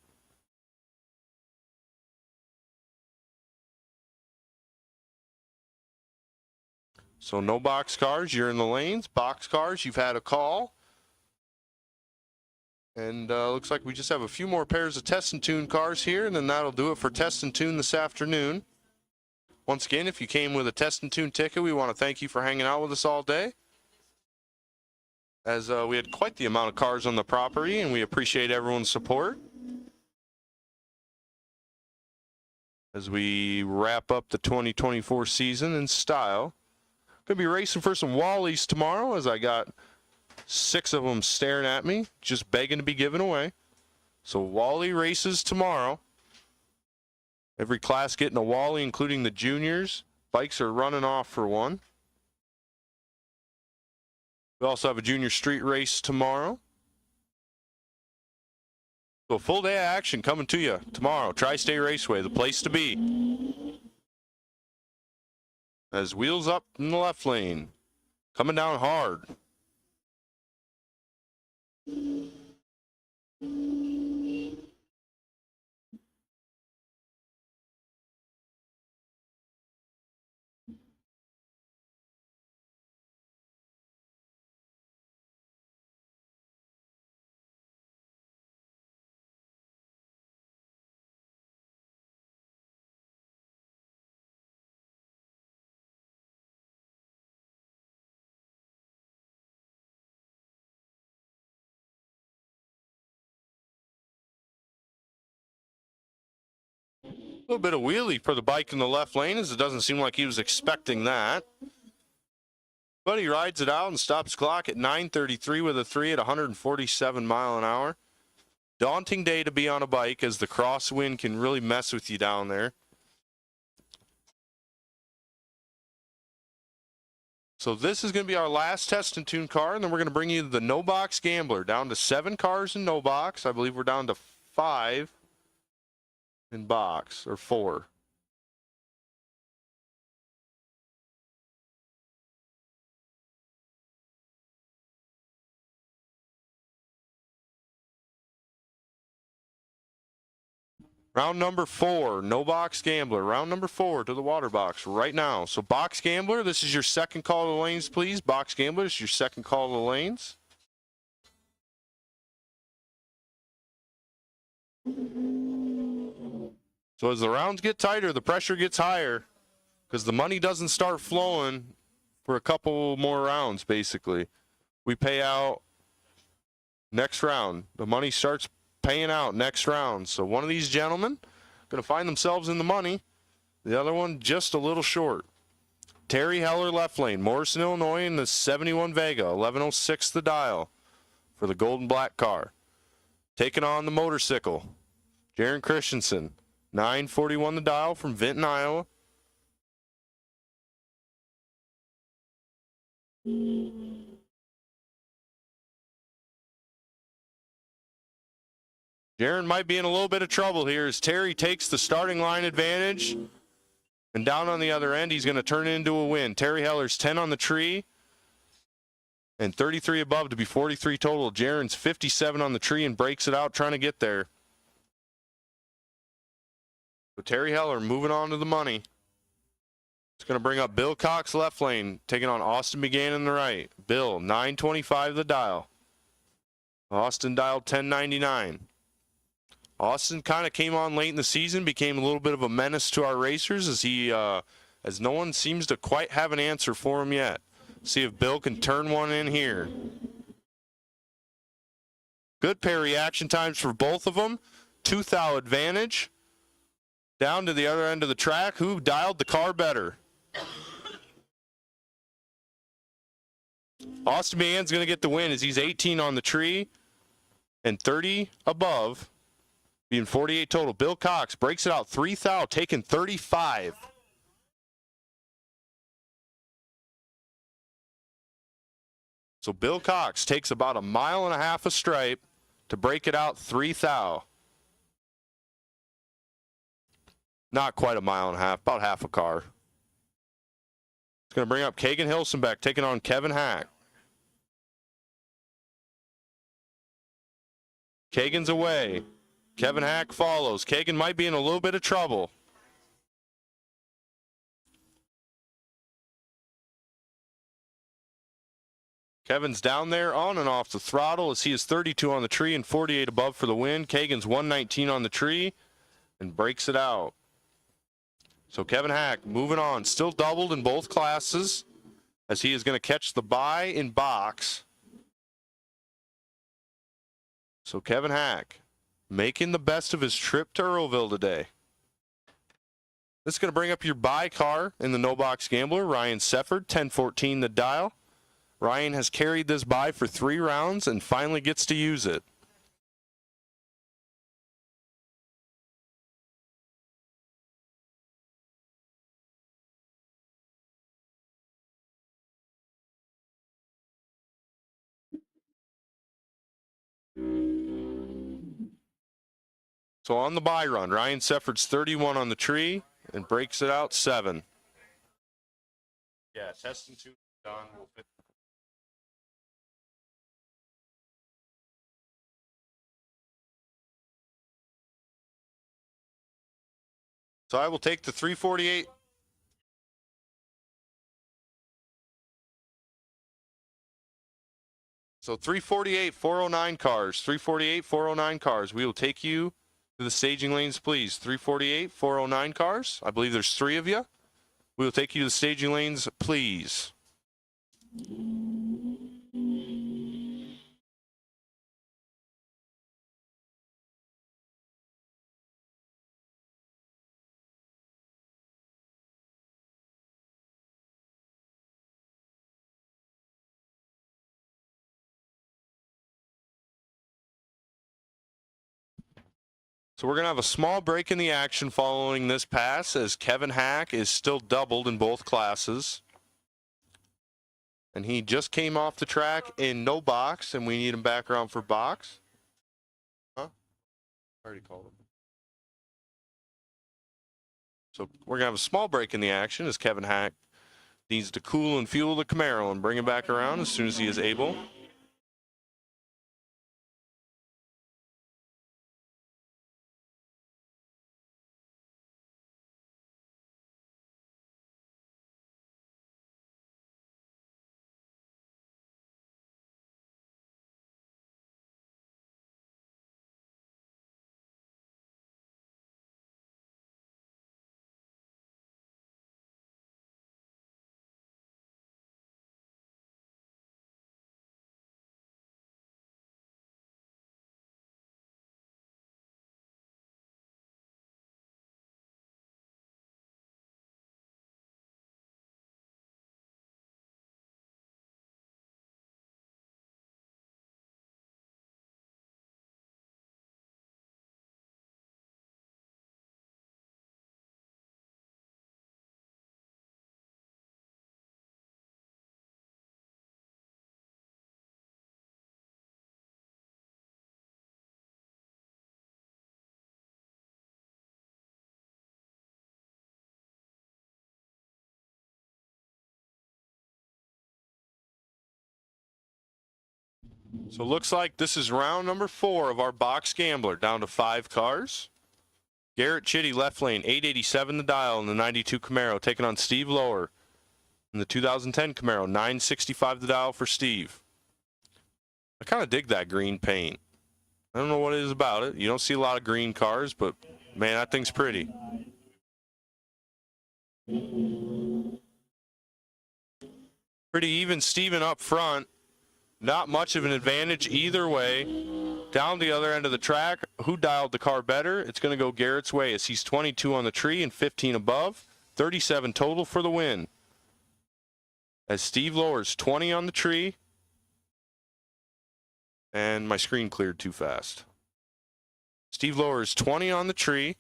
So no box cars, you're in the lanes. Box cars, you've had a call. And looks like we just have a few more pairs of Test and Tune cars here, and then that'll do it for Test and Tune this afternoon. Once again, if you came with a Test and Tune ticket, we want to thank you for hanging out with us all day. As we had quite the amount of cars on the property, and we appreciate everyone's support. As we wrap up the 2024 season in style. Going to be racing for some Wallies tomorrow, as I got 6 of them staring at me, just begging to be given away. So Wally races tomorrow. Every class getting a Wally, including the juniors. Bikes are running off for one. We also have a junior street race tomorrow. So a full day of action coming to you tomorrow. Tri-State Raceway, the place to be. As wheels up in the left lane. Coming down hard. A little bit of wheelie for the bike in the left lane, as it doesn't seem like he was expecting that. But he rides it out and stops clock at 9:33 with a 3 at 147 mile an hour. Daunting day to be on a bike, as the crosswind can really mess with you down there. So this is going to be our last Test and Tune car, and then we're going to bring you the No Box Gambler, down to 7 cars in No Box. I believe we're down to 5 in box, or 4. Round number 4, No Box Gambler. Round number 4 to the water box right now. So Box Gambler, this is your second call to the lanes, please. Box Gambler, this is your second call to the lanes. So as the rounds get tighter, the pressure gets higher, because the money doesn't start flowing for a couple more rounds, basically. We pay out next round. The money starts paying out next round. So one of these gentlemen going to find themselves in the money. The other one just a little short. Terry Heller, left lane. Morrison, Illinois, in the 71 Vega. 1106 the dial for the gold and black car. Taking on the motorcycle. Jaron Christensen. 941 the dial from Vinton, Iowa. Jaron might be in a little bit of trouble here as Terry takes the starting line advantage. And down on the other end, he's going to turn it into a win. Terry Heller's 10 on the tree and 33 above to be 43 total. Jaron's 57 on the tree and breaks it out trying to get there. So Terry Heller moving on to the money. It's going to bring up Bill Cox, left lane, taking on Austin McGann in the right. Bill, 925 the dial. Austin dialed 1099. Austin kind of came on late in the season, became a little bit of a menace to our racers as as no one seems to quite have an answer for him yet. See if Bill can turn one in here. Good pair reaction times for both of them. 2 thou advantage. Down to the other end of the track. Who dialed the car better? Austin McGann's going to get the win as he's 18 on the tree. and 30 above, being 48 total. Bill Cox breaks it out 3 thou, taking 35. So Bill Cox takes about 1.5 miles of stripe to break it out 3 thou. Not quite 1.5 miles, about half a car. It's going to bring up Kagan Hilsenbeck taking on Kevin Hack. Kagan's away. Kevin Hack follows. Kagan might be in a little bit of trouble. Kevin's down there on and off the throttle as he is 32 on the tree and 48 above for the win. Kagan's 119 on the tree and breaks it out. So Kevin Hack moving on, still doubled in both classes as he is going to catch the bye in box. So Kevin Hack making the best of his trip to Earlville today. This is going to bring up your bye car in the No Box Gambler, Ryan Sefford, 1014 the dial. Ryan has carried this bye for 3 rounds and finally gets to use it. So on the bye run, Ryan Sefford's 31 on the tree and breaks it out 7. Yeah, testing 2 done. We'll fit. So I will take the 348. So 348, 409 cars. 348, 409 cars. We will take you to the staging lanes, please. 348, 409 cars. I believe there's 3 of you. We will take you to the staging lanes, please. So we're going to have a small break in the action following this pass as Kevin Hack is still doubled in both classes. And he just came off the track in no box, and we need him back around for box. Huh? I already called him. So we're going to have a small break in the action as Kevin Hack needs to cool and fuel the Camaro and bring him back around as soon as he is able. So it looks like this is round number 4 of our box gambler, down to 5 cars. Garrett Chitty, left lane, 887 the dial in the 92 Camaro, taking on Steve Lower in the 2010 Camaro, 965 the dial for Steve. I kind of dig that green paint. I don't know what it is about it. You don't see a lot of green cars, but man, that thing's pretty. Pretty even Steven up front. Not much of an advantage either way. Down the other end of the track, who dialed the car better? It's going to go Garrett's way as he's 22 on the tree and 15 above. 37 total for the win. As Steve Lower's 20 on the tree And my screen cleared too fast. Steve lowers 20 on the tree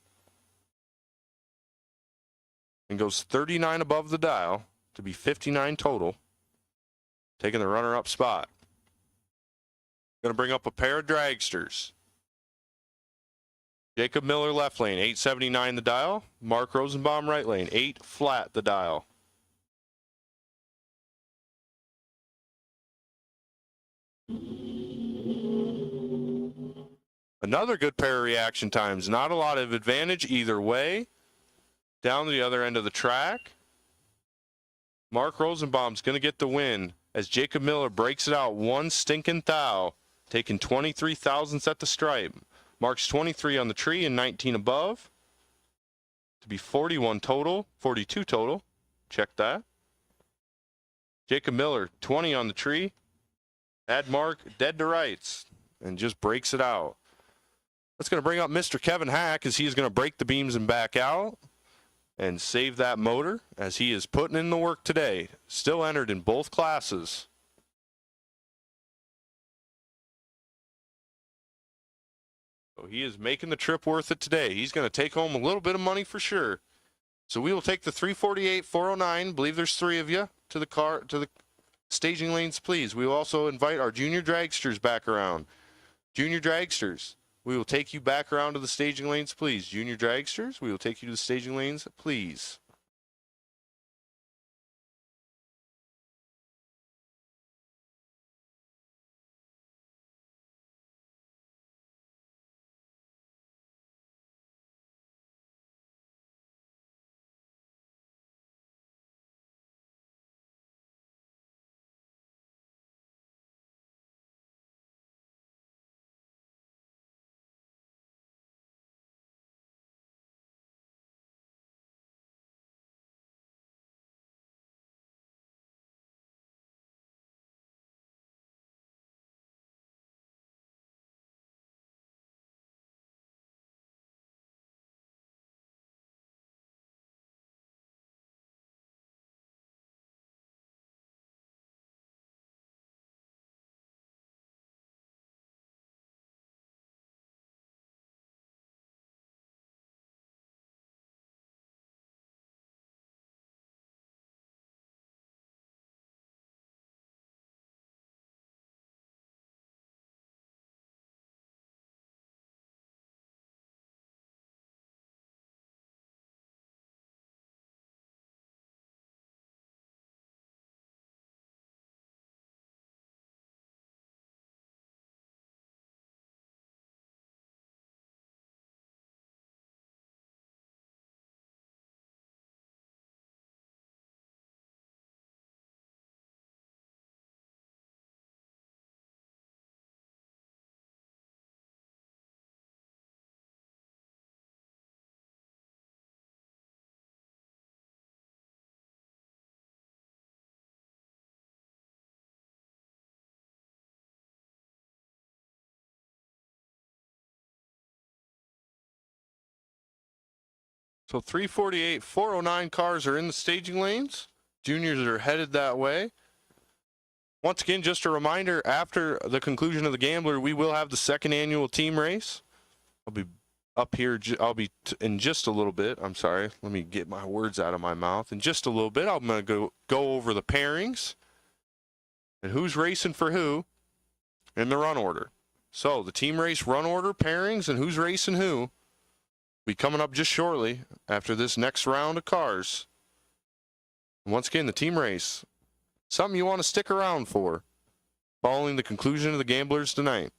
and goes 39 above the dial to be 59 total, taking the runner-up spot. Going to bring up a pair of dragsters. Jacob Miller left lane, 879 the dial. Mark Rosenbaum right lane, 8 flat the dial. Another good pair of reaction times. Not a lot of advantage either way. Down to the other end of the track. Mark Rosenbaum's going to get the win as Jacob Miller breaks it out one stinking thou, taking 23 thousandths at the stripe. Mark's 23 on the tree and 19 above to be 41 total, 42 total. Check that. Jacob Miller, 20 on the tree. Add Mark dead to rights and just breaks it out. That's going to bring up Mr. Kevin Hack as he is going to break the beams and back out and save that motor as he is putting in the work today. Still entered in both classes. So he is making the trip worth it today. He's going to take home a little bit of money for sure. So we will take the 348-409. Believe there's 3 of you to the staging lanes, please. We will also invite our junior dragsters back around. Junior dragsters, we will take you back around to the staging lanes, please. Junior dragsters, we will take you to the staging lanes, please. So 348, 409 cars are in the staging lanes. Juniors are headed that way. Once again, just a reminder, after the conclusion of the Gambler, we will have the second annual team race. I'll be up here. In just a little bit. I'm sorry. Let me get my words out of my mouth. In just a little bit, I'm going to go over the pairings and who's racing for who in the run order. So the team race run order, pairings, and who's racing who be coming up just shortly after this next round of cars. And once again, the team race, something you want to stick around for following the conclusion of the Gamblers tonight.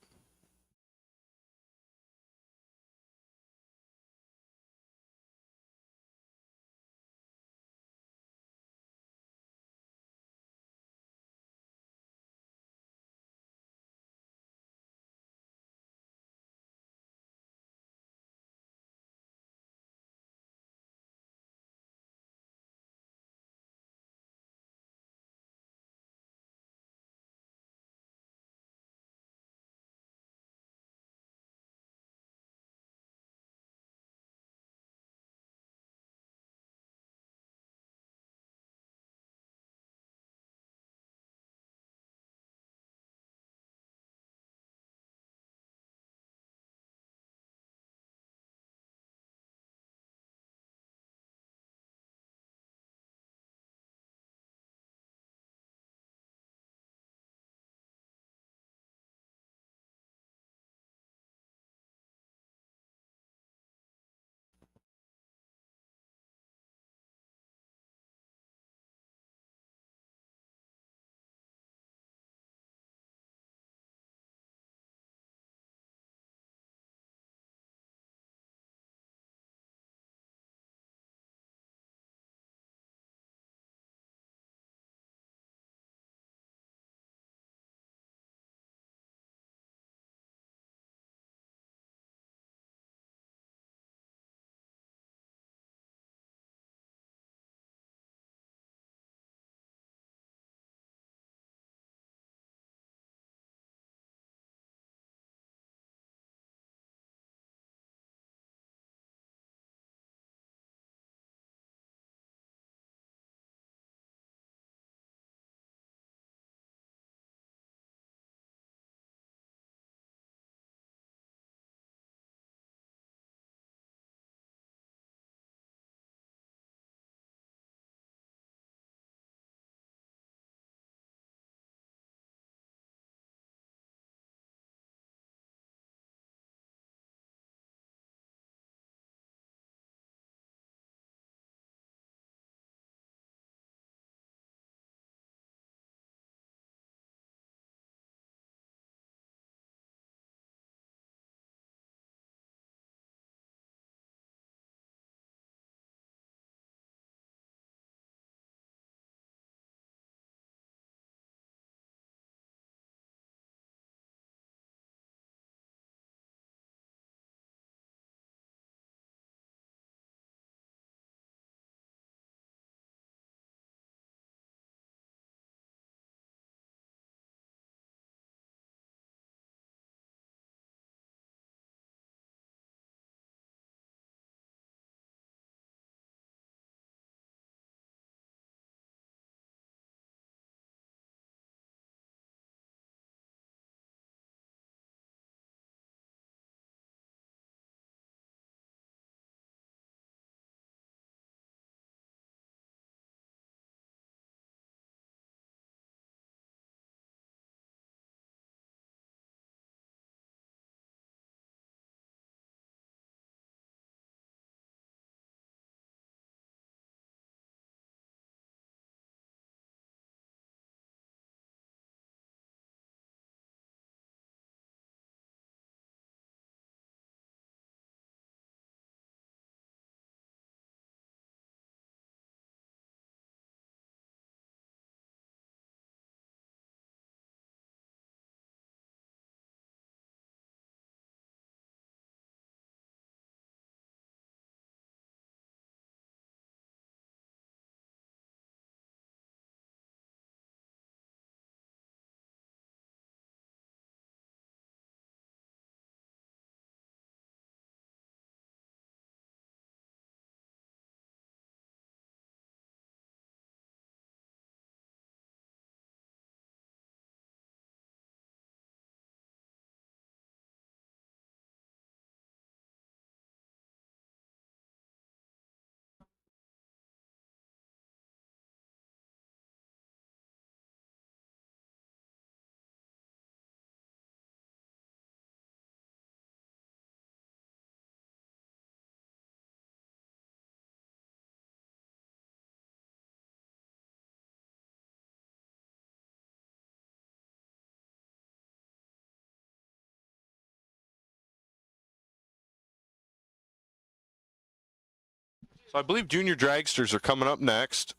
So I believe junior dragsters are coming up next.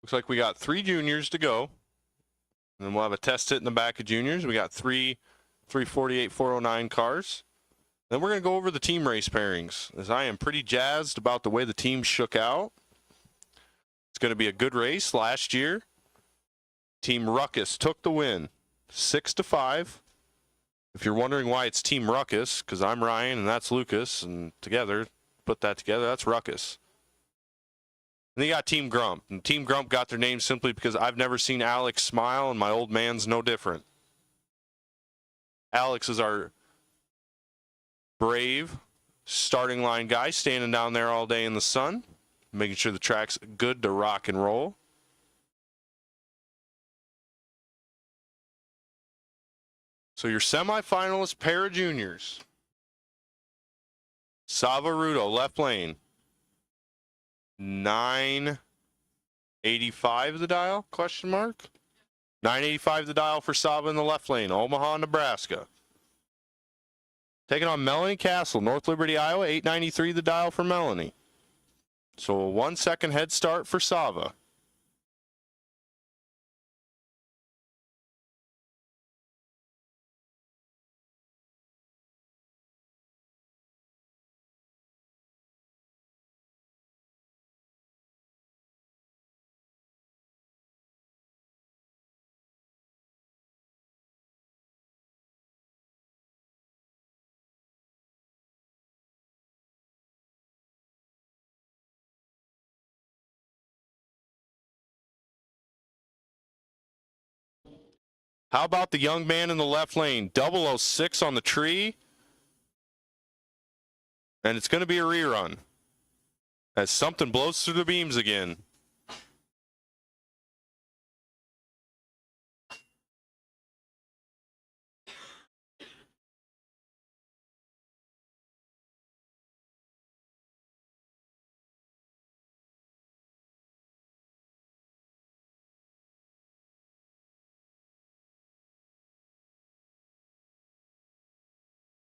Looks like we got 3 juniors to go. And then we'll have a test hit in the back of juniors. We got 348, 409 cars. Then we're going to go over the team race pairings, as I am pretty jazzed about the way the teams shook out. It's going to be a good race. Last year, Team Ruckus took the win, 6-5. If you're wondering why it's Team Ruckus, because I'm Ryan and that's Lucas, and together, put that together, that's Ruckus. And they got Team Grump. And Team Grump got their name simply because I've never seen Alex smile, and my old man's no different. Alex is our brave starting line guy, standing down there all day in the sun, making sure the track's good to rock and roll. So your semifinalist pair of juniors. Savarudo, left lane. 985 the dial, question mark? 985 the dial for Sava in the left lane, Omaha, Nebraska. Taking on Melanie Castle, North Liberty, Iowa, 893 the dial for Melanie. So a 1 second head start for Sava. How about the young man in the left lane? 006 on the tree. And it's going to be a rerun as something blows through the beams again.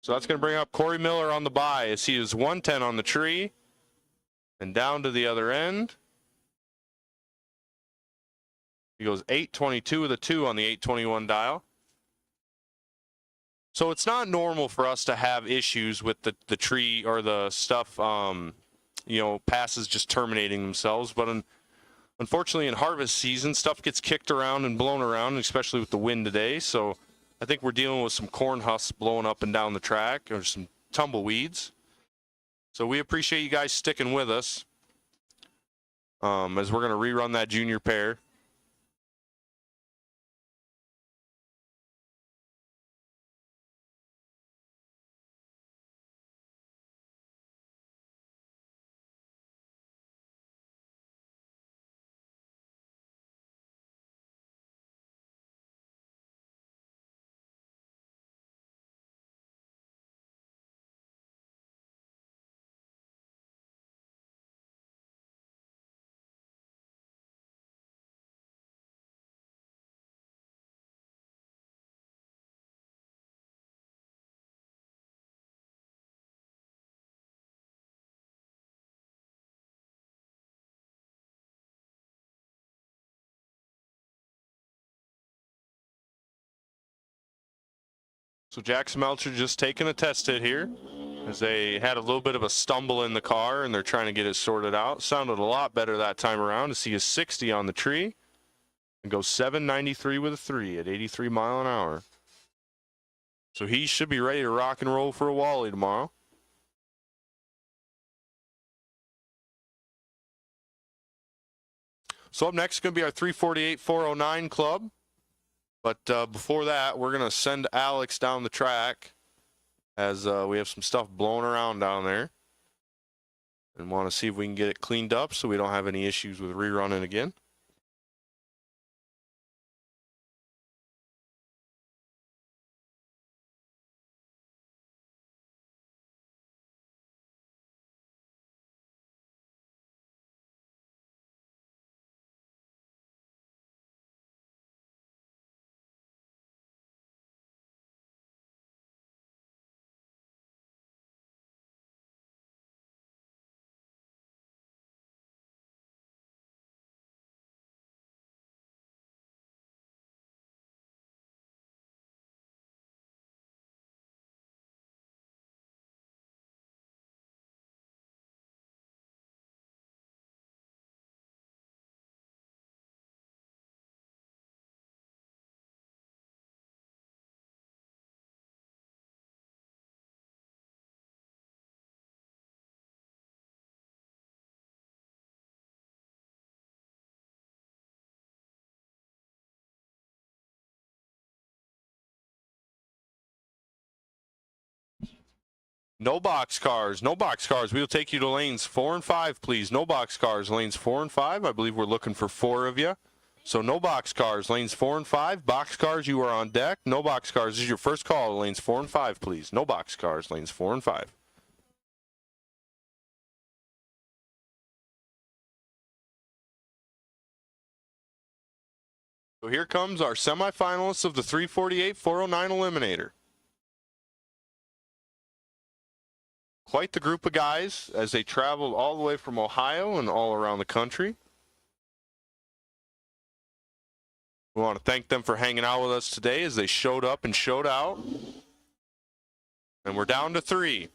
So that's going to bring up Corey Miller on the bye as he is 110 on the tree and down to the other end. He goes 822 with a 2 on the 821 dial. So it's not normal for us to have issues with the tree or the stuff, passes just terminating themselves. But unfortunately in harvest season, stuff gets kicked around and blown around, especially with the wind today. So I think we're dealing with some corn husks blowing up and down the track or some tumbleweeds. So we appreciate you guys sticking with us as we're going to rerun that junior pair. So Jackson Melcher just taking a test hit here as they had a little bit of a stumble in the car and they're trying to get it sorted out. Sounded a lot better that time around to see a 60 on the tree and go 793 with a 3 at 83 mile an hour. So he should be ready to rock and roll for a Wally tomorrow. So up next is going to be our 348-409 club. But before that, we're going to send Alex down the track as we have some stuff blowing around down there. And want to see if we can get it cleaned up so we don't have any issues with rerunning again. No box cars. No box cars. We'll take you to lanes 4 and 5, please. No box cars. Lanes 4 and 5. I believe we're looking for 4 of you. So no box cars. Lanes 4 and 5. Box cars, you are on deck. No box cars. This is your first call. Lanes 4 and 5, please. No box cars. Lanes 4 and 5. So here comes our semifinalists of the 348-409 Eliminator. Quite the group of guys as they traveled all the way from Ohio and all around the country. We want to thank them for hanging out with us today as they showed up and showed out. And we're down to 3.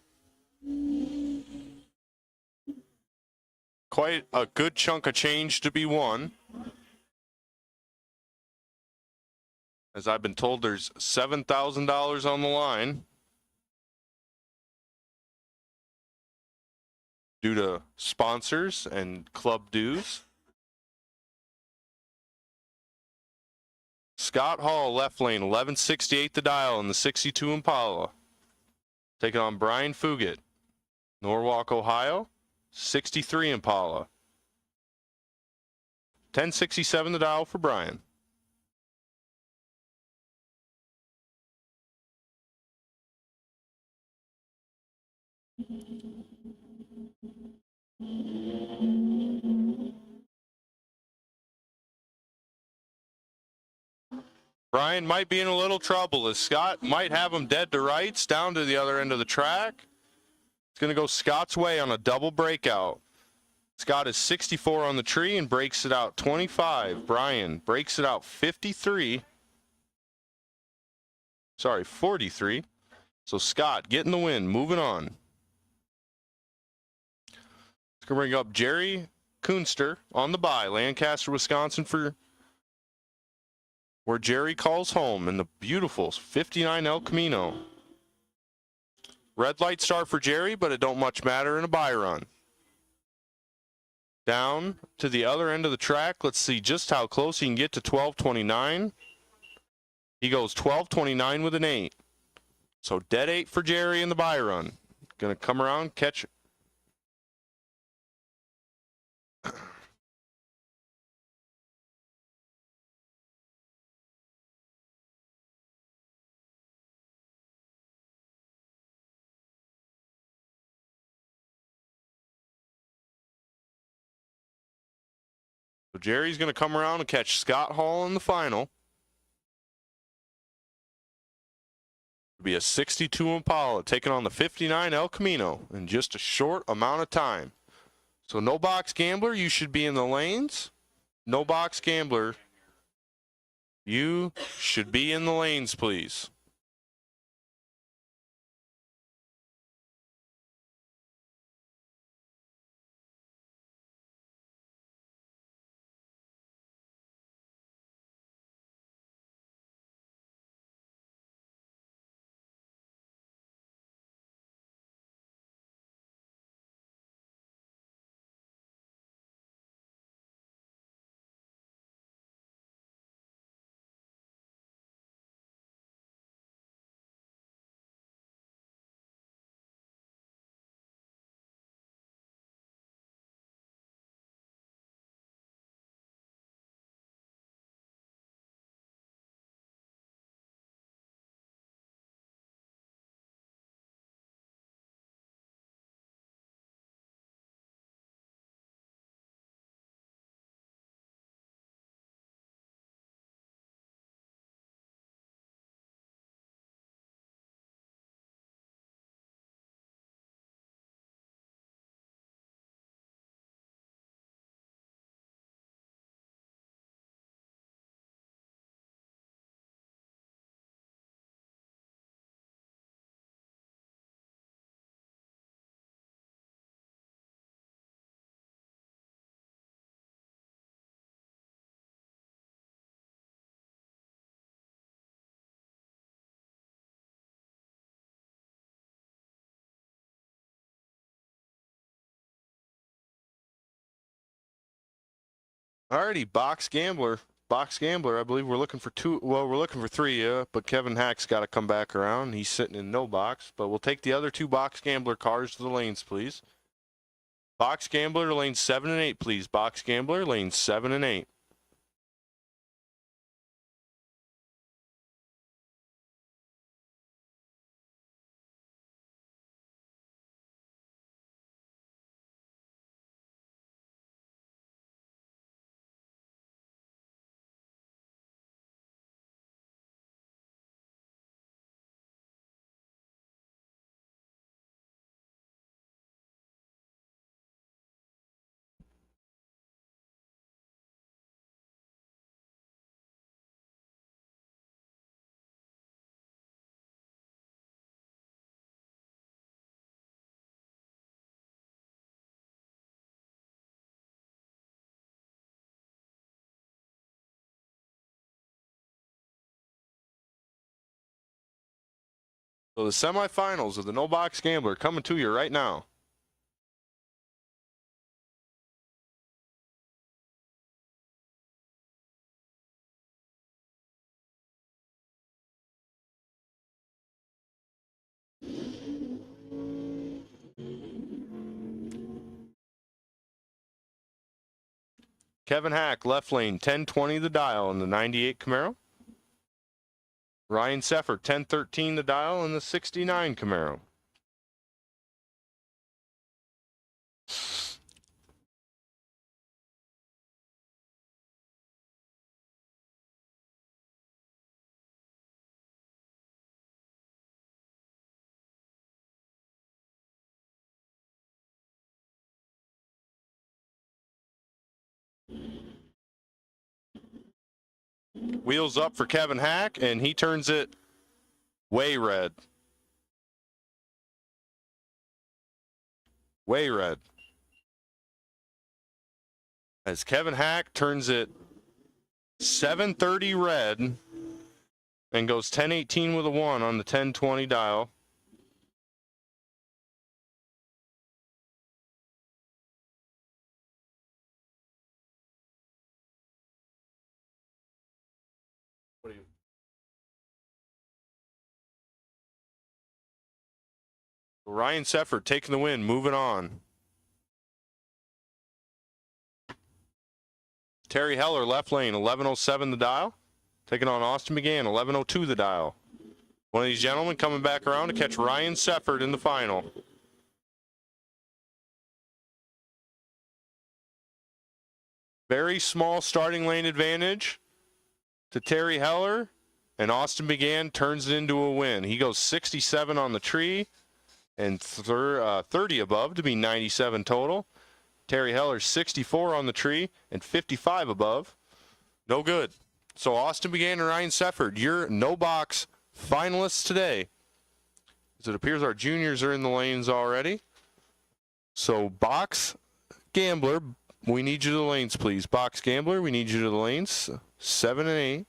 Quite a good chunk of change to be won. As I've been told, there's $7,000 on the line due to sponsors and club dues. Scott Hall, left lane, 1168 the dial in the 62 Impala. Taking on Brian Fugit, Norwalk, Ohio, 63 Impala. 1067 the dial for Brian. Brian might be in a little trouble as Scott might have him dead to rights down to the other end of the track. It's going to go Scott's way on a double breakout. Scott is 64 on the tree and breaks it out 25. Brian breaks it out 53. Sorry, 43. So Scott getting the win, moving on. It's going to bring up Jerry Kunster on the bye, Lancaster, Wisconsin, for where Jerry calls home in the beautiful 59 El Camino. Red light start for Jerry, but it don't much matter in a bye run. Down to the other end of the track. Let's see just how close he can get to 1229. He goes 1229 with an 8. So dead 8 for Jerry in the bye run. Going to come around, catch. So Jerry's going to come around and catch Scott Hall in the final. It'll be a 62 Impala taking on the 59 El Camino in just a short amount of time. So no box gambler, you should be in the lanes. No box gambler, you should be in the lanes, please. Alrighty, Box Gambler. Box Gambler, I believe we're looking for two. Well, we're looking for three, but Kevin Hack's got to come back around. He's sitting in no box, but we'll take the other two Box Gambler cars to the lanes, please. Box Gambler, lanes 7 and 8, please. Box Gambler, lanes 7 and 8. So the semifinals of the No Box Gambler coming to you right now. Kevin Hack, left lane, 1020 the dial in the 98 Camaro. Ryan Seffer, 1013 the dial in the 69 Camaro. Wheels up for Kevin Hack, and he turns it way red. Way red. As Kevin Hack turns it 730 red and goes 1018 with a 1 on the 1020 dial. Ryan Sefford taking the win, moving on. Terry Heller, left lane, 1107 the dial. Taking on Austin McGann, 1102 the dial. One of these gentlemen coming back around to catch Ryan Sefford in the final. Very small starting lane advantage to Terry Heller, and Austin McGann turns it into a win. He goes 67 on the tree and 30 above to be 97 total. Terry Heller 64 on the tree and 55 above. No good. So Austin McGann and Ryan Sefford, your no box finalists today. As it appears our juniors are in the lanes already. So Box Gambler, we need you to the lanes, please. Box Gambler, we need you to the lanes. 7 and 8.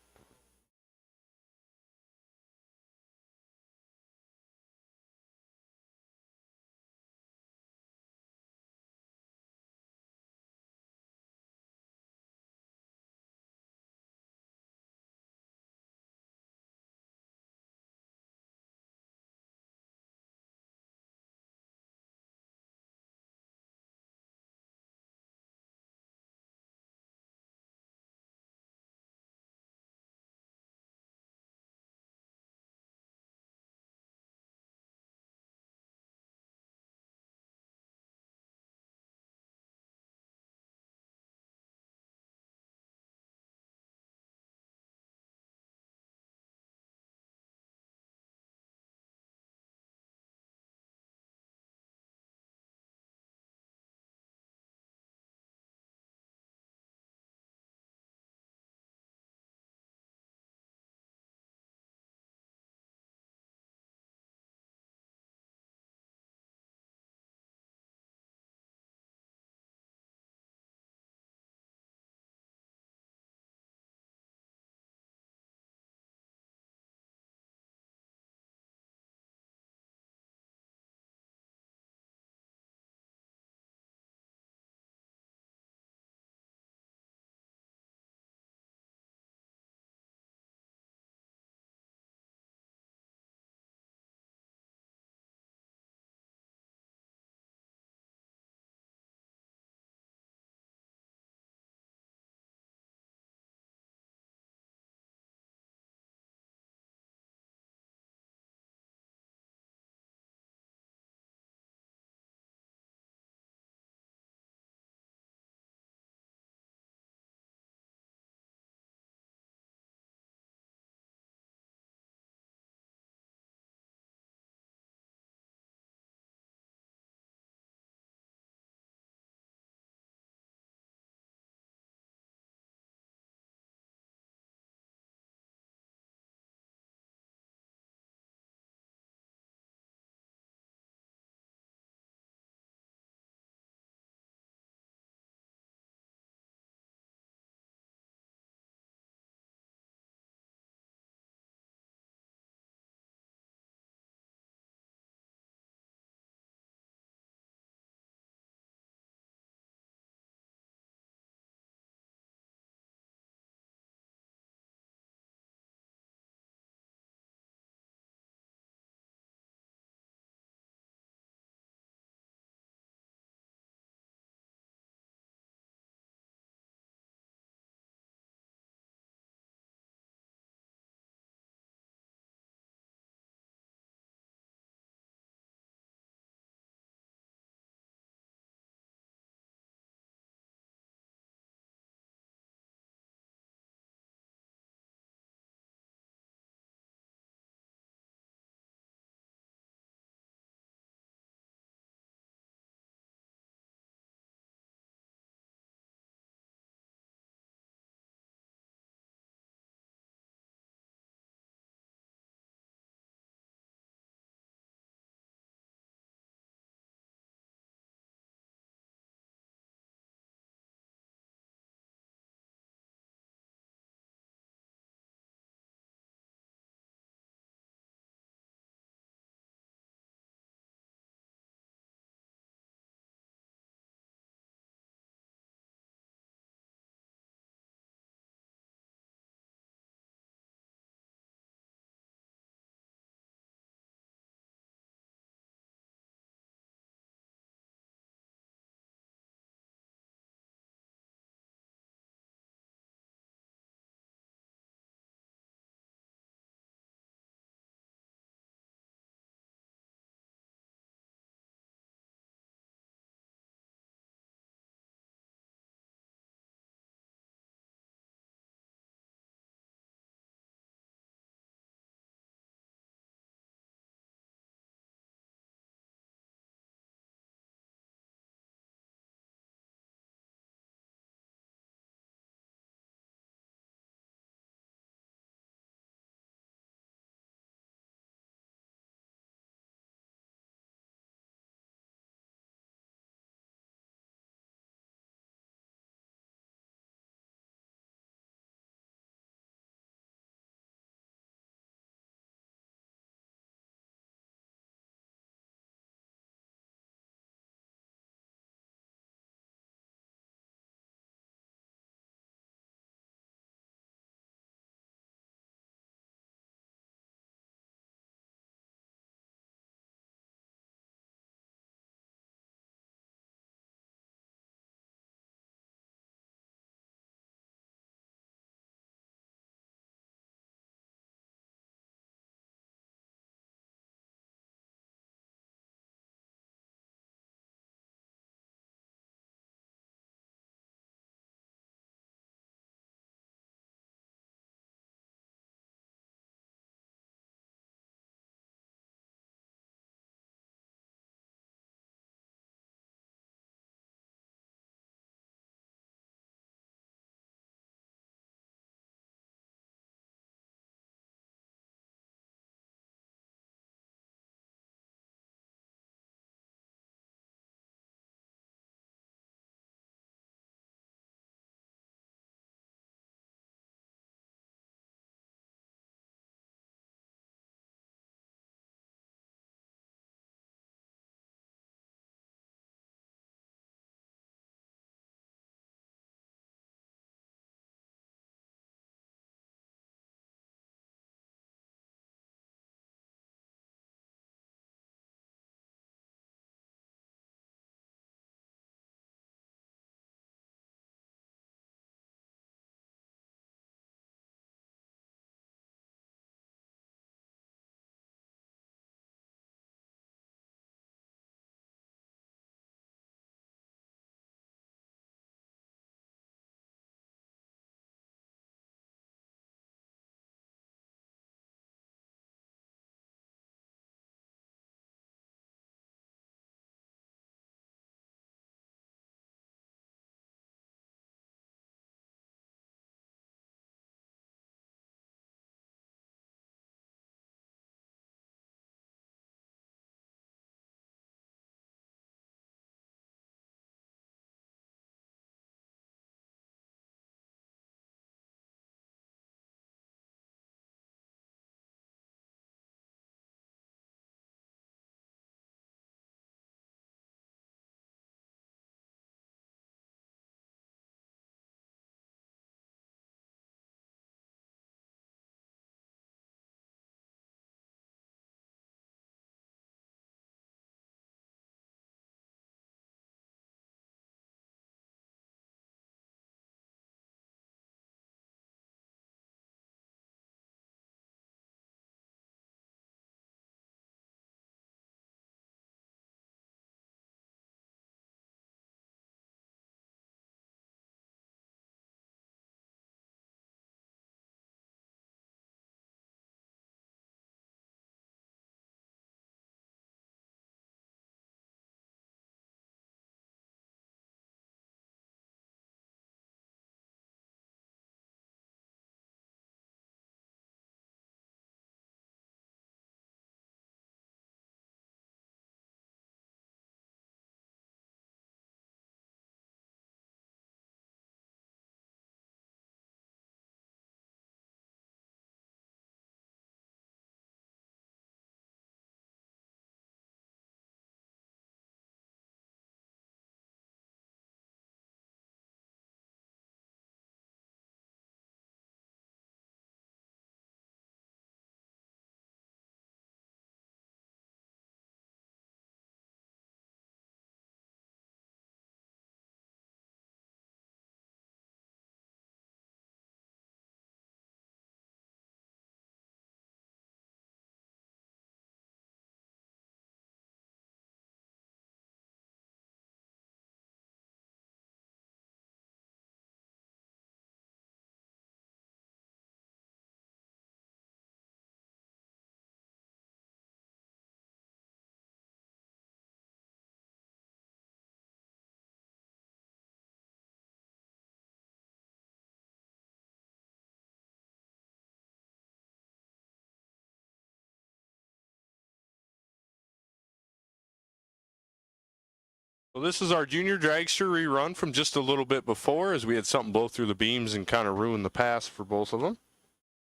Well, this is our junior dragster rerun from just a little bit before, as we had something blow through the beams and kind of ruin the pass for both of them.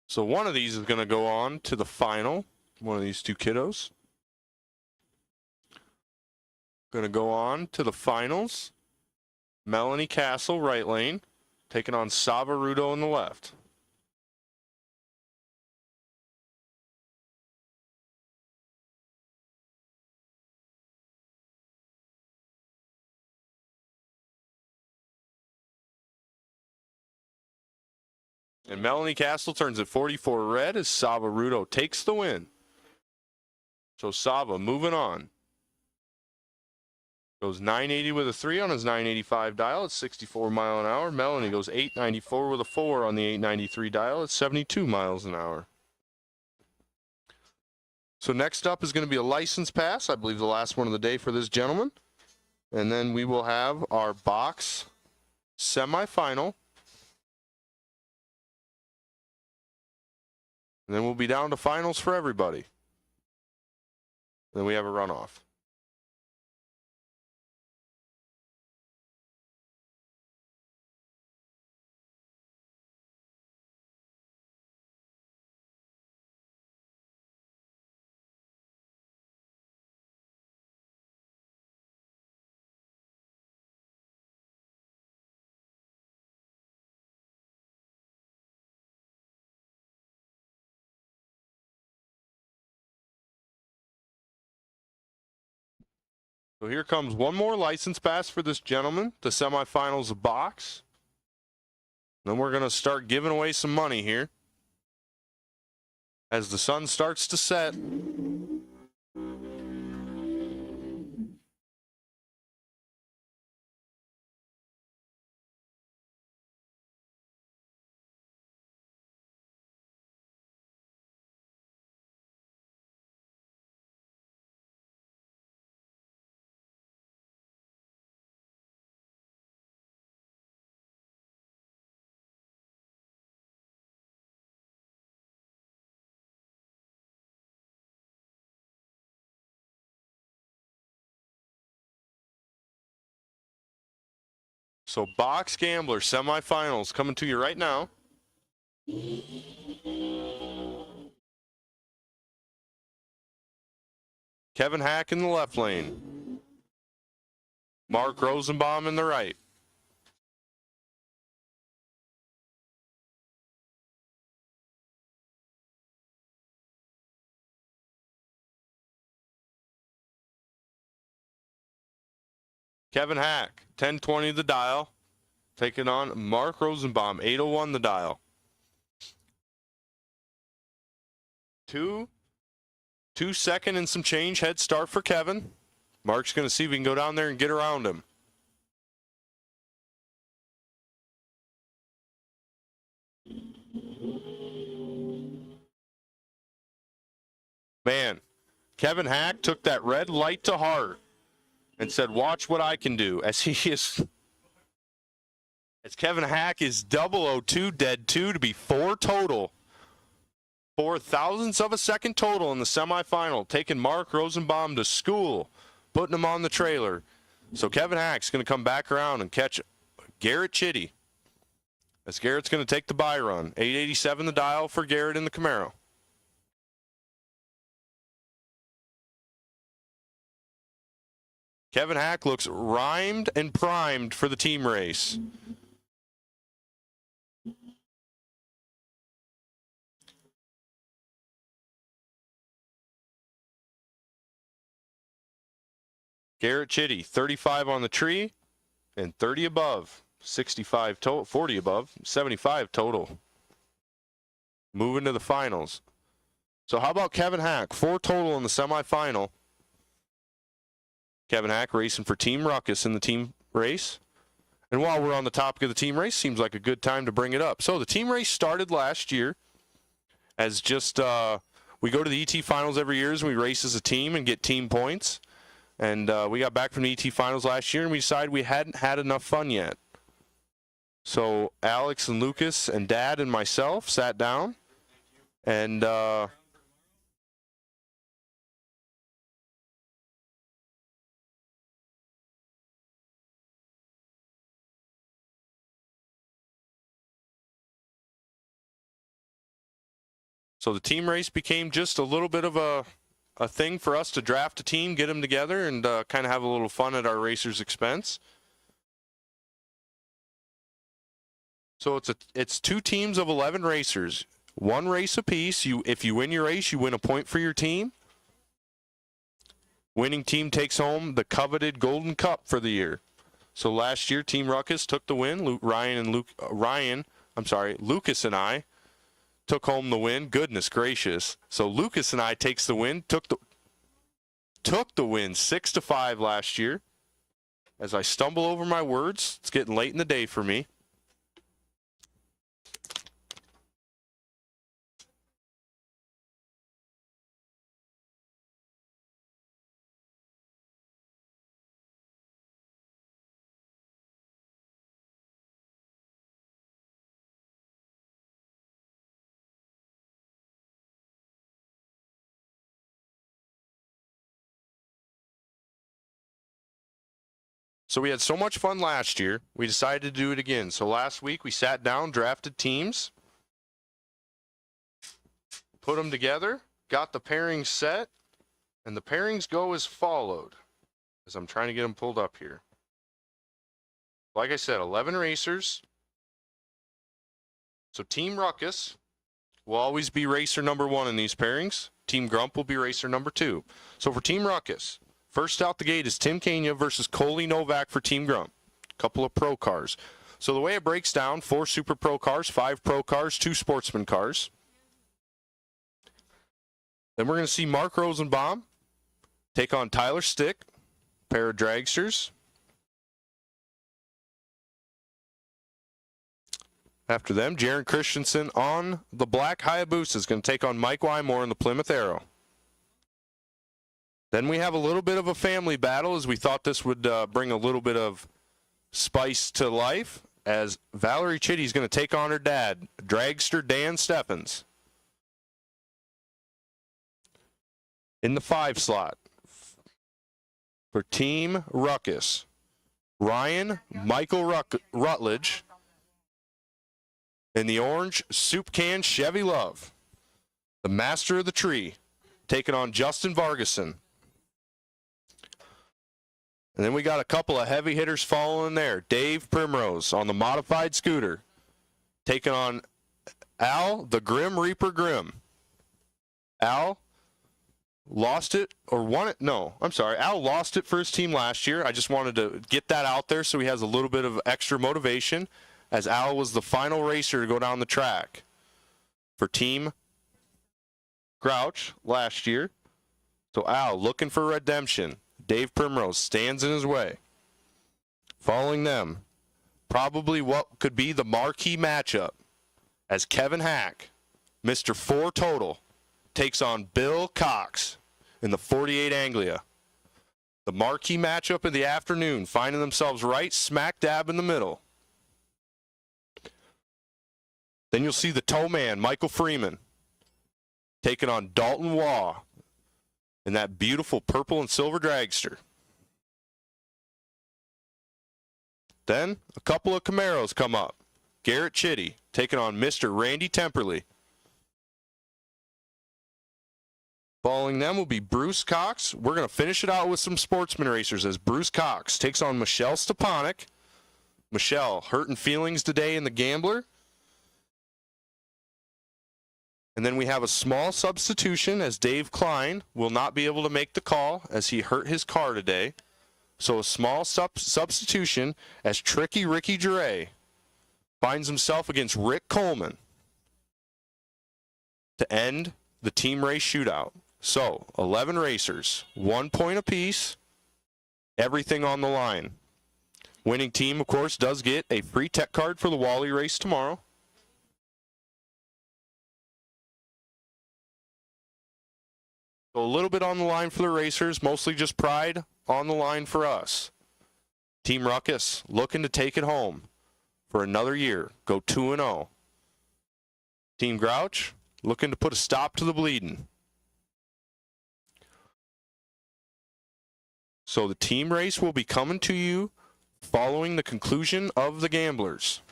So one of these is going to go on to the final, one of these two kiddos. Going to go on to the finals. Melanie Castle, right lane, taking on Sava Rudo in the left. And Melanie Castle turns at 44 red as Sava Rudo takes the win. So Sava moving on. Goes 980 with a 3 on his 985 dial at 64 mile an hour. Melanie goes 894 with a 4 on the 893 dial at 72 miles an hour. So next up is going to be a license pass, I believe the last one of the day for this gentleman. And then we will have our box semifinal. And then we'll be down to finals for everybody. Then we have a runoff. So here comes one more license pass for this gentleman, the semifinals of box. Then we're going to start giving away some money here as the sun starts to set. So box gambler semifinals coming to you right now. Kevin Hack in the left lane. Mark Rosenbaum in the right. Kevin Hack, 1020 the dial. Taking on Mark Rosenbaum, 801 the dial. Two second and some change head start for Kevin. Mark's going to see if he can go down there and get around him. Man, Kevin Hack took that red light to heart and said, watch what I can do, as Kevin Hack is 002 dead 2 to be 4 total. 4 thousandths of a second total in the semifinal, taking Mark Rosenbaum to school, putting him on the trailer. So Kevin Hack's going to come back around and catch Garrett Chitty, as Garrett's going to take the Byron. 887 the dial for Garrett in the Camaro. Kevin Hack looks rhymed and primed for the team race. Garrett Chitty, 35 on the tree and 30 above. 65 total, 40 above, 75 total. Moving to the finals. So how about Kevin Hack? 4 total in the semifinal. Kevin Hack racing for Team Ruckus in the team race. And while we're on the topic of the team race, seems like a good time to bring it up. So the team race started last year as just, we go to the ET finals every year and we race as a team and get team points. And we got back from the ET finals last year and we decided we hadn't had enough fun yet. So Alex and Lucas and Dad and myself sat down and So the team race became just a little bit of a thing for us to draft a team, get them together, and kind of have a little fun at our racers' expense. So it's 2 teams of 11 racers, 1 race apiece. If you win your race, you win a point for your team. Winning team takes home the coveted Golden Cup for the year. So last year, Team Ruckus took the win. Lucas and I took home the win. Goodness gracious. So Lucas and I takes the win, took the win 6-5 last year. As I stumble over my words, it's getting late in the day for me. So we had so much fun last year, we decided to do it again. So last week we sat down, drafted teams, put them together, got the pairings set, and the pairings go as followed, as I'm trying to get them pulled up here. Like I said, 11 racers. So Team Ruckus will always be racer number 1 in these pairings. Team Grump will be racer number 2. So for Team Ruckus, first out the gate is Tim Kania versus Coley Novak for Team Grump. Couple of pro cars. So the way it breaks down, 4 super pro cars, 5 pro cars, 2 sportsman cars. Then we're going to see Mark Rosenbaum take on Tyler Stick, pair of dragsters. After them, Jaron Christensen on the black Hayabusa is going to take on Mike Wymore in the Plymouth Arrow. Then we have a little bit of a family battle, as we thought this would bring a little bit of spice to life, as Valerie Chitty is going to take on her dad, dragster Dan Steffens. In the 5 slot, for Team Ruckus, Ryan Michael Rutledge in the orange soup can Chevy Love, the master of the tree, taking on Justin Vargason. And then we got a couple of heavy hitters following there. Dave Primrose on the modified scooter, taking on Al, the Grim Reaper Grimm. Al lost it, or won it. No, I'm sorry. Al lost it for his team last year. I just wanted to get that out there so he has a little bit of extra motivation, as Al was the final racer to go down the track for Team Grouch last year. So Al looking for redemption. Dave Primrose stands in his way. Following them, probably what could be the marquee matchup, as Kevin Hack, Mr. 4 Total, takes on Bill Cox in the 48 Anglia. The marquee matchup in the afternoon, finding themselves right smack dab in the middle. Then you'll see the toe man, Michael Freeman, taking on Dalton Waugh in that beautiful purple and silver dragster. Then a couple of Camaros come up. Garrett Chitty taking on Mr. Randy Temperley. Following them will be Bruce Cox. We're going to finish it out with some sportsman racers, as Bruce Cox takes on Michelle Stepanek. Michelle hurting feelings today in the Gambler. And then we have a small substitution, as Dave Klein will not be able to make the call as he hurt his car today. So a small substitution, as Tricky Ricky Duray finds himself against Rick Coleman to end the team race shootout. So 11 racers, 1 point apiece, everything on the line. Winning team, of course, does get a free tech card for the Wally race tomorrow. So a little bit on the line for the racers, mostly just pride on the line for us. Team Ruckus looking to take it home for another year, go 2-0. Team Grouch looking to put a stop to the bleeding. So the team race will be coming to you following the conclusion of the Gamblers.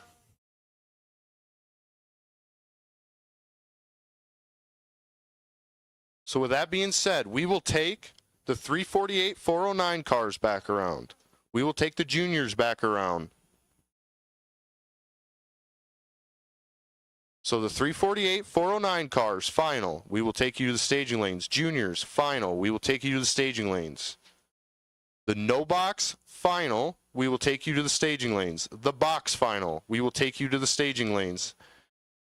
So with that being said, we will take the 348, 409 cars back around. We will take the juniors back around. So the 348, 409 cars, final. We will take you to the staging lanes. Juniors, final. We will take you to the staging lanes. The no box, final. We will take you to the staging lanes. The box, final. We will take you to the staging lanes.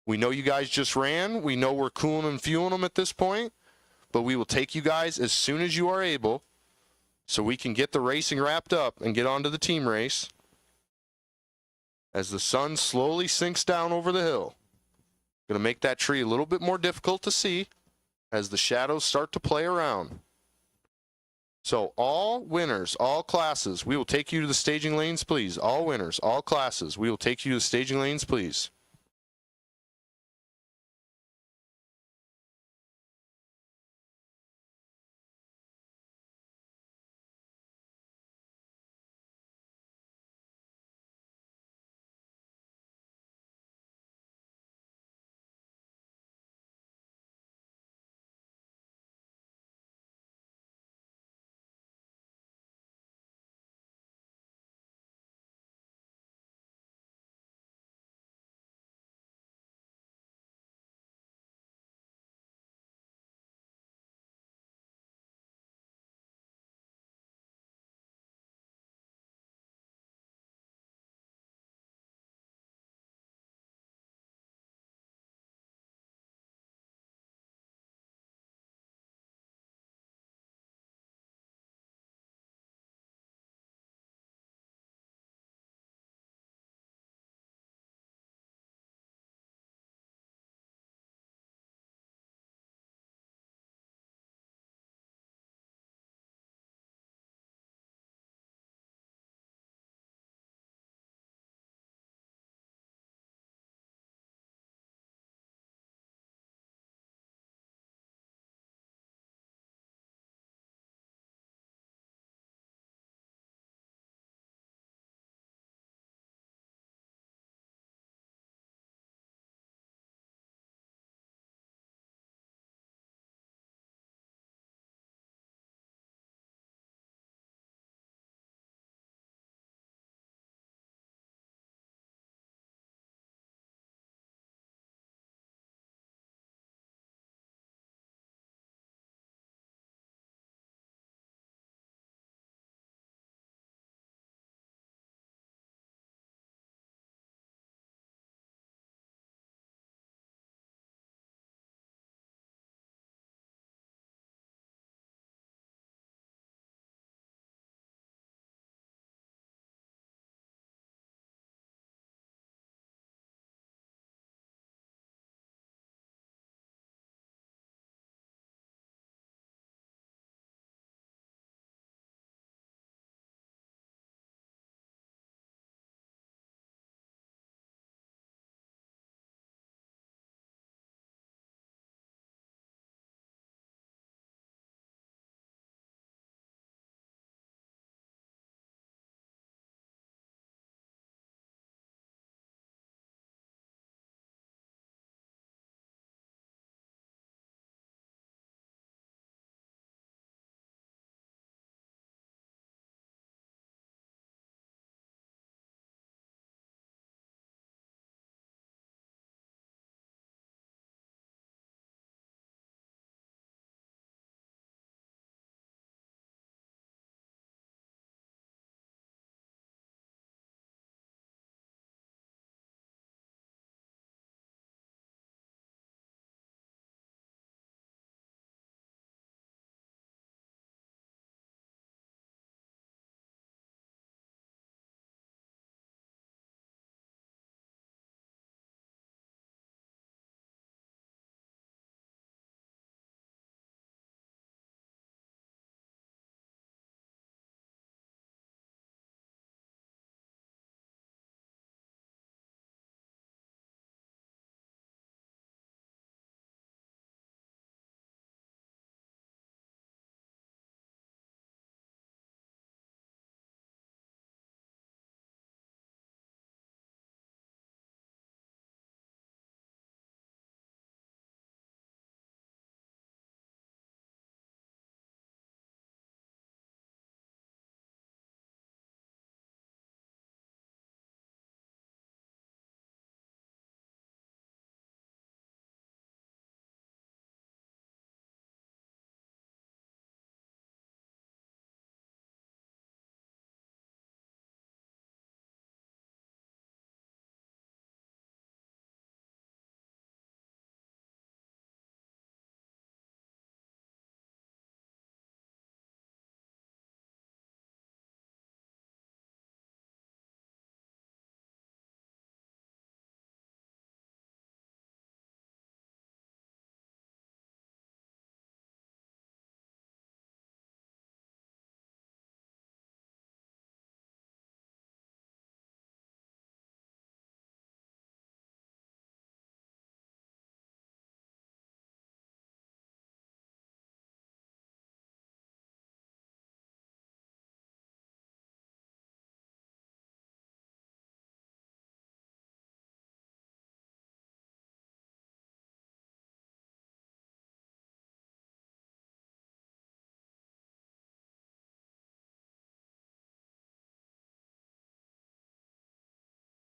We know you guys just ran. We know we're cooling and fueling them at this point. But we will take you guys as soon as you are able so we can get the racing wrapped up and get on to the team race as the sun slowly sinks down over the hill. Going to make that tree a little bit more difficult to see as the shadows start to play around. So all winners, all classes, we will take you to the staging lanes, please. All winners, all classes, we will take you to the staging lanes, please.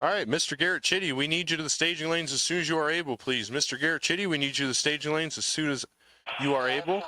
All right, Mr. Garrett Chitty, we need you to the staging lanes as soon as you are able, please. Mr. Garrett Chitty, we need you to the staging lanes as soon as you are able.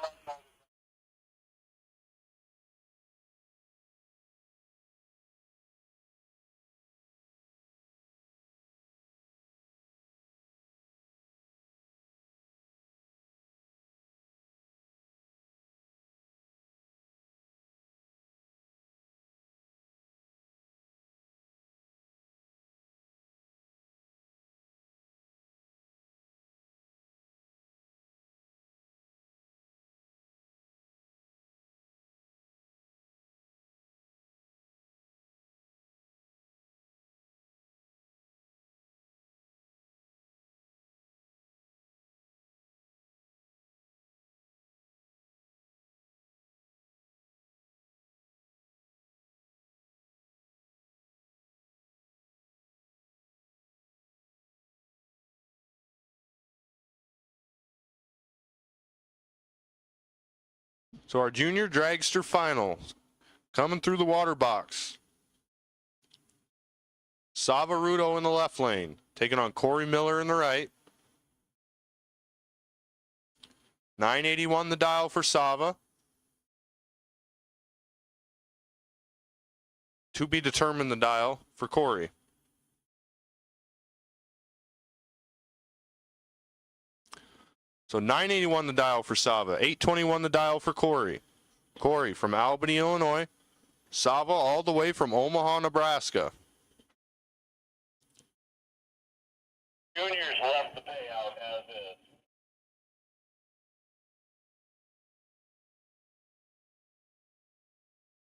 So our junior dragster final coming through the water box. Savarudo in the left lane, taking on Corey Miller in the right. 981 the dial for Sava. To be determined the dial for Corey. So 981 the dial for Sava, 821 the dial for Corey. Corey from Albany, Illinois. Sava all the way from Omaha, Nebraska. Juniors left the payout as is.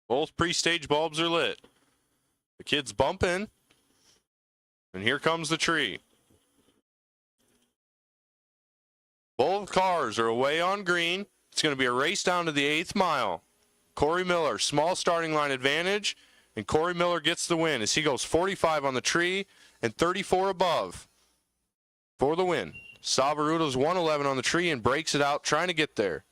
Both pre-stage bulbs are lit. The kids bump in. And here comes the tree. Both cars are away on green. It's going to be a race down to the 8th mile. Corey Miller, small starting line advantage, and Corey Miller gets the win as he goes 45 on the tree and 34 above for the win. Savarudo's 111 on the tree and breaks it out trying to get there.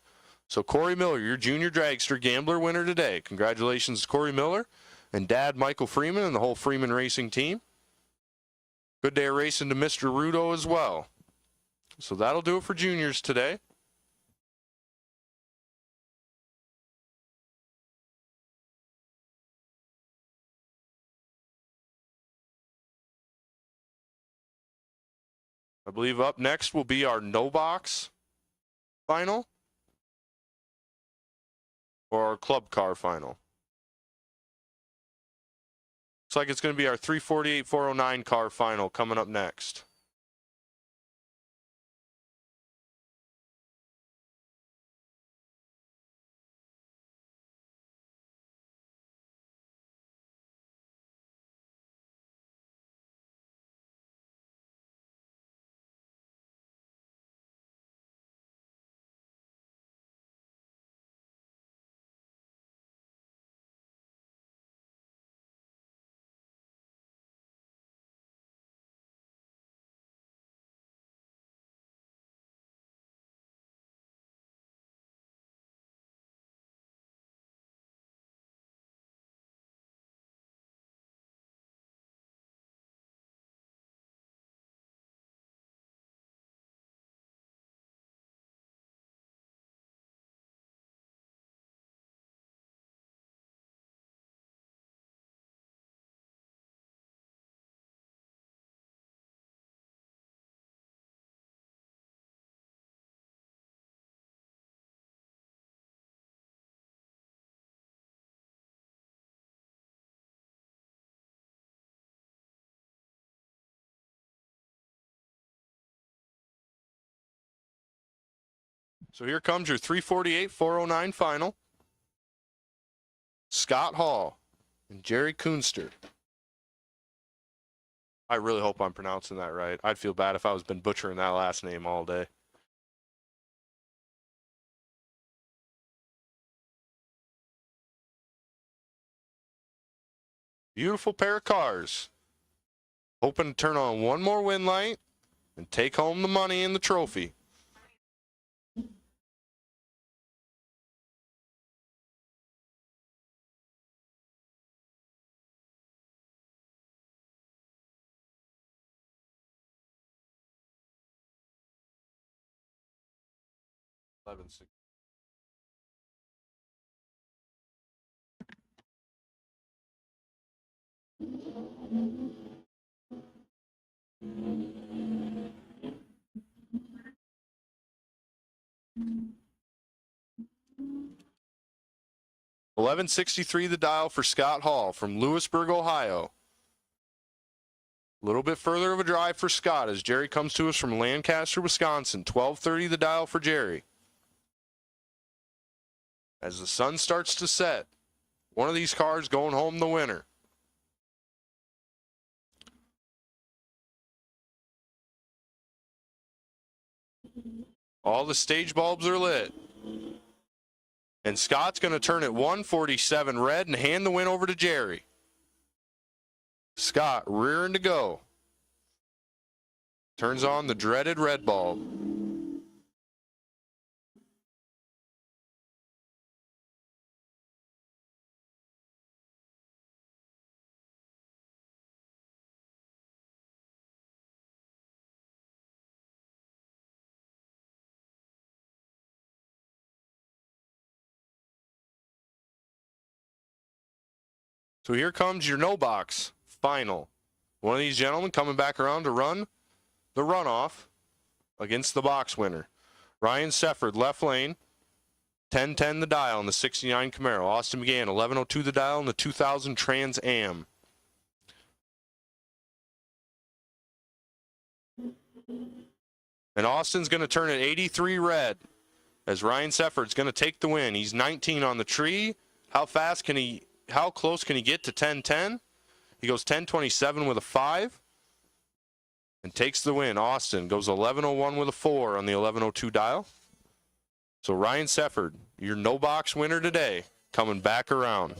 So Corey Miller, your junior dragster gambler winner today. Congratulations to Corey Miller and Dad Michael Freeman and the whole Freeman Racing team. Good day of racing to Mr. Rudo as well. So that'll do it for juniors today. I believe up next will be our no box final or our club car final. Looks like it's going to be our 348-409 car final coming up next. So here comes your 348-409 final. Scott Hall and Jerry Kunster. I really hope I'm pronouncing that right. I'd feel bad if I was been butchering that last name all day. Beautiful pair of cars. Hoping to turn on one more win light and take home the money and the trophy. 11-6. $11.63 the dial for Scott Hall from Lewisburg, Ohio. A little bit further of a drive for Scott as Jerry comes to us from Lancaster, Wisconsin. $12.30 the dial for Jerry. As the sun starts to set, one of these cars going home the winner. All the stage bulbs are lit. And Scott's going to turn at 147 red and hand the win over to Jerry. Scott rearing to go. Turns on the dreaded red bulb. So here comes your no box final. One of these gentlemen coming back around to run the runoff against the box winner. Ryan Sefford, left lane, 10-10 the dial in the 69 Camaro. Austin McGann, 11-02 the dial in the 2000 Trans Am. And Austin's going to turn at 83 red as Ryan Sefford's going to take the win. He's 19 on the tree. How close can he get to 10-10? He goes 10-27 with a 5 and takes the win. Austin goes 11-01 with a 4 on the 11-02 dial. So Ryan Sefford, your no box winner today, coming back around.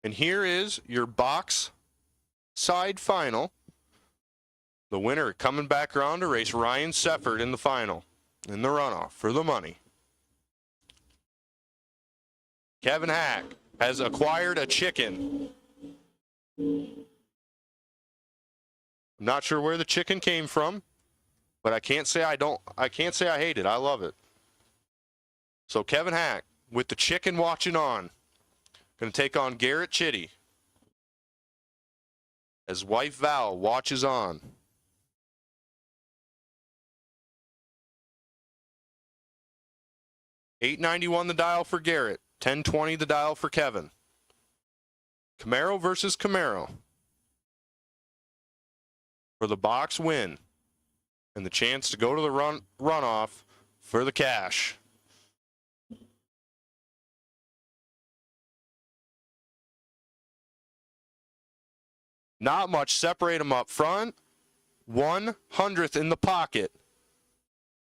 And here is your box side final. The winner coming back around to race Ryan Sefford in the final, in the runoff for the money. Kevin Hack has acquired a chicken. I'm not sure where the chicken came from, but I can't say I hate it. I love it. So Kevin Hack with the chicken watching on. Going to take on Garrett Chitty as wife Val watches on. $8.91 the dial for Garrett. $10.20 the dial for Kevin. Camaro versus Camaro for the box win and the chance to go to the runoff for the cash. Not much separate them up front. 100th in the pocket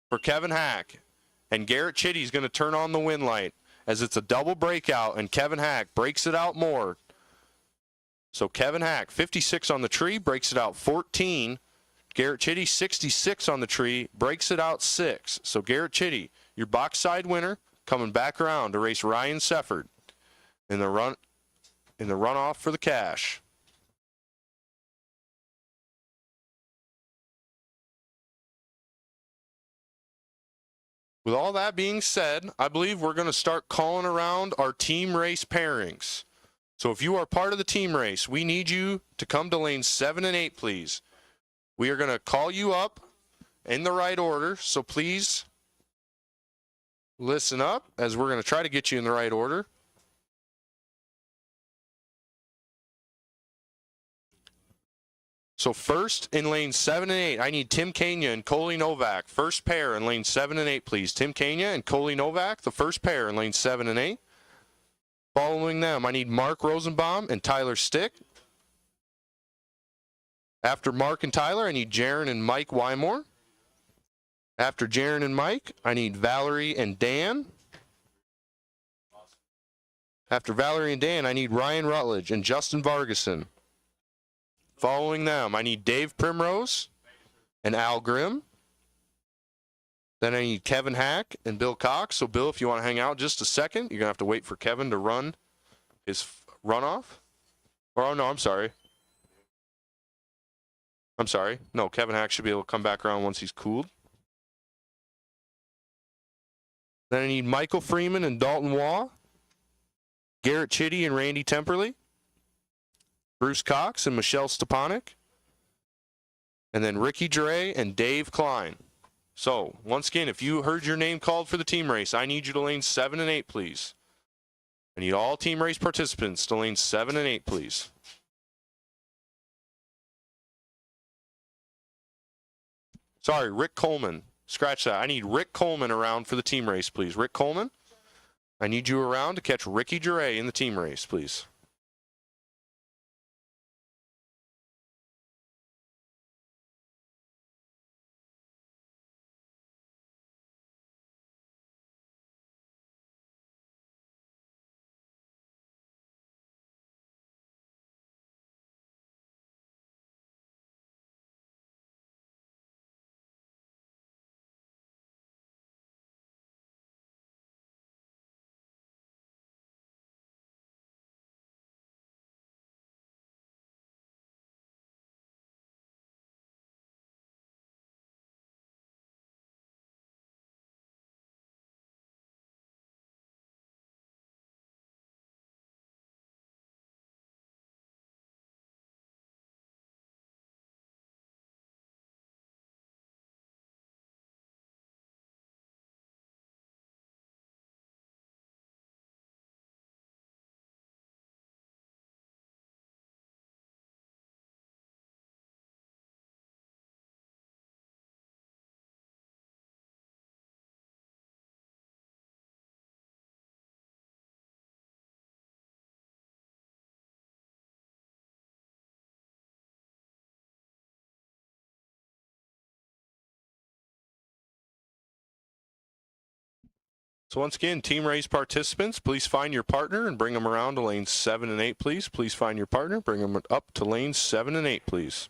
for Kevin Hack. And Garrett Chitty's going to turn on the win light as it's a double breakout, and Kevin Hack breaks it out more. So Kevin Hack, 56 on the tree, breaks it out 14. Garrett Chitty, 66 on the tree, breaks it out 6. So Garrett Chitty, your box side winner, coming back around to race Ryan Sefford in the runoff for the cash. With all that being said, I believe we're going to start calling around our team race pairings. So if you are part of the team race, we need you to come to lanes 7 and 8, please. We are going to call you up in the right order, so please listen up as we're going to try to get you in the right order. So first in lanes 7 and 8, I need Tim Kania and Coley Novak. First pair in lanes 7 and 8, please. Tim Kania and Coley Novak, the first pair in lanes 7 and 8. Following them, I need Mark Rosenbaum and Tyler Stick. After Mark and Tyler, I need Jaron and Mike Wymore. After Jaron and Mike, I need Valerie and Dan. After Valerie and Dan, I need Ryan Rutledge and Justin Vargason. Following them, I need Dave Primrose and Al Grimm. Then I need Kevin Hack and Bill Cox. So, Bill, if you want to hang out just a second, you're going to have to wait for Kevin to run his runoff. Or, oh, no, I'm sorry. No, Kevin Hack should be able to come back around once he's cooled. Then I need Michael Freeman and Dalton Waugh. Garrett Chitty and Randy Temperley. Bruce Cox and Michelle Stepanek. And then Ricky Dre and Dave Klein. So, once again, if you heard your name called for the team race, I need you to lanes 7 and 8, please. I need all team race participants to lanes 7 and 8, please. Sorry, Rick Coleman. Scratch that. I need Rick Coleman around for the team race, please. Rick Coleman, I need you around to catch Ricky Dre in the team race, please. So once again, team race participants, please find your partner and bring them around to lanes 7 and 8, please. Please find your partner, bring them up to lanes 7 and 8, please.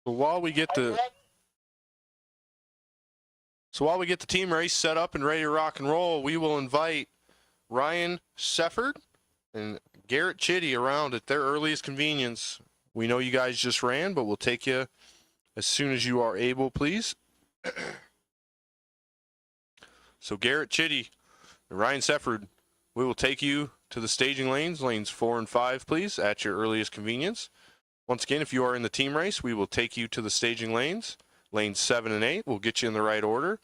So while we get the team race set up and ready to rock and roll, we will invite Ryan Sefford and Garrett Chitty around at their earliest convenience. We know you guys just ran, but we'll take you as soon as you are able, please. So Garrett Chitty and Ryan Sefford, we will take you to the staging lanes, lanes 4 and 5, please, at your earliest convenience. Once again, if you are in the team race, we will take you to the staging lanes. Lanes 7 and 8, we'll get you in the right order.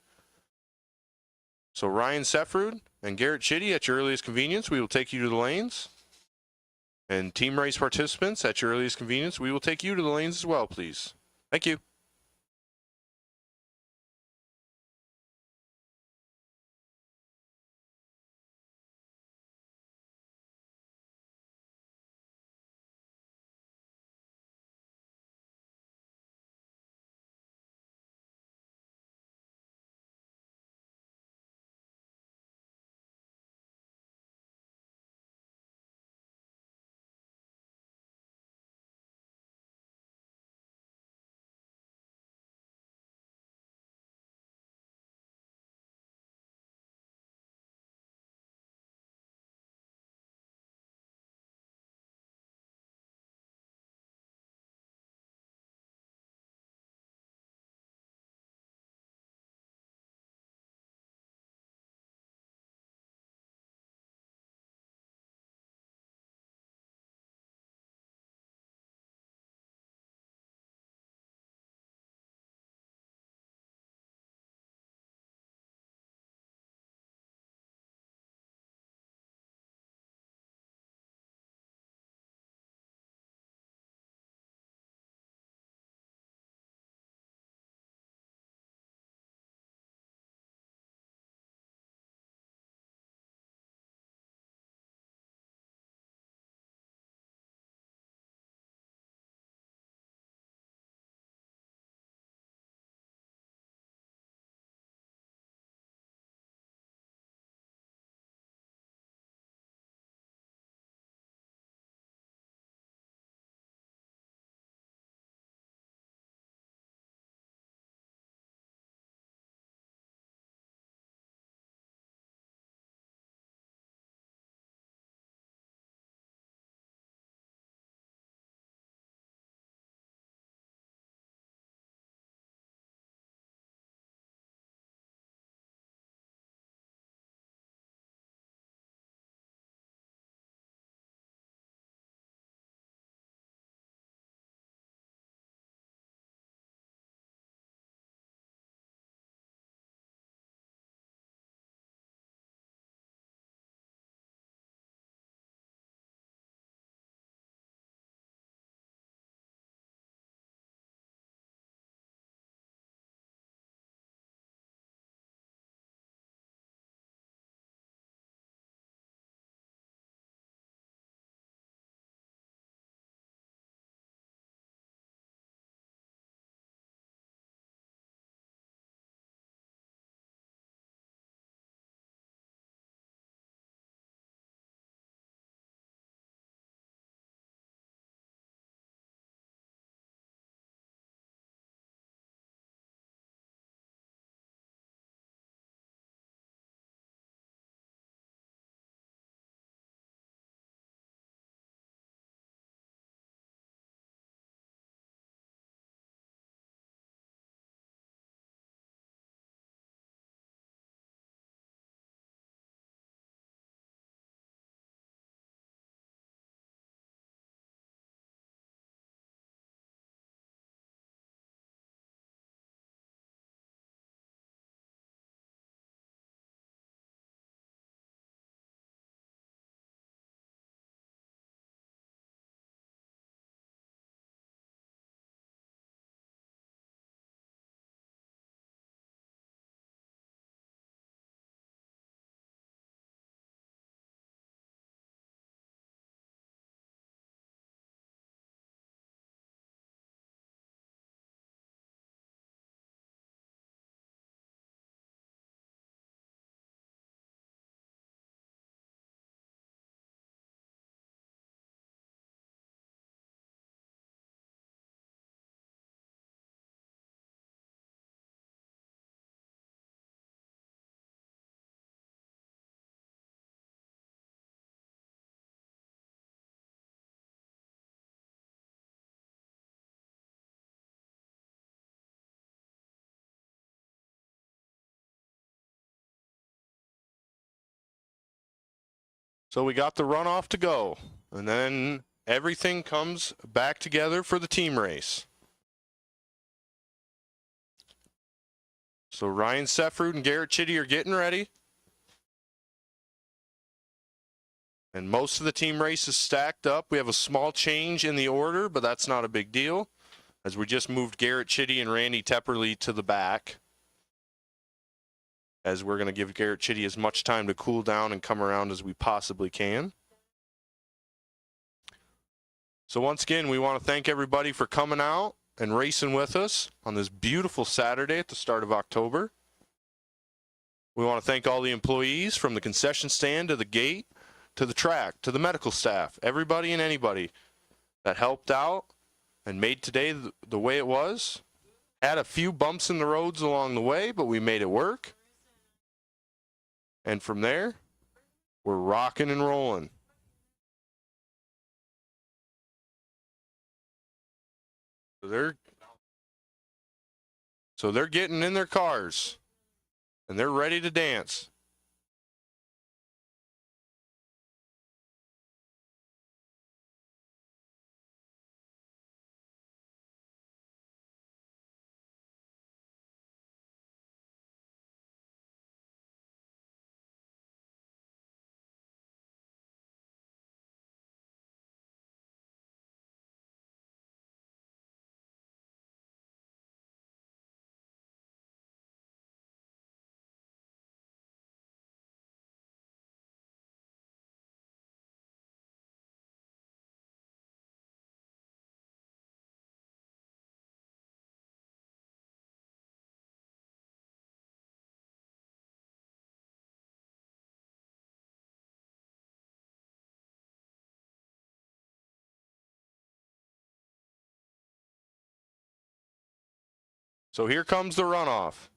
So Ryan Sefford and Garrett Chitty, at your earliest convenience, we will take you to the lanes. And team race participants, at your earliest convenience, we will take you to the lanes as well, please. Thank you. So we got the runoff to go, and then everything comes back together for the team race. So Ryan Seffrood and Garrett Chitty are getting ready. And most of the team race is stacked up. We have a small change in the order, but that's not a big deal, as we just moved Garrett Chitty and Randy Tepperley to the back, as we're going to give Garrett Chitty as much time to cool down and come around as we possibly can. So once again, we want to thank everybody for coming out and racing with us on this beautiful Saturday at the start of October. We want to thank all the employees, from the concession stand to the gate, to the track, to the medical staff, everybody and anybody that helped out and made today the way it was. Had a few bumps in the roads along the way, but we made it work. And from there, we're rocking and rolling. So they're getting in their cars, and they're ready to dance. So here comes the runoff.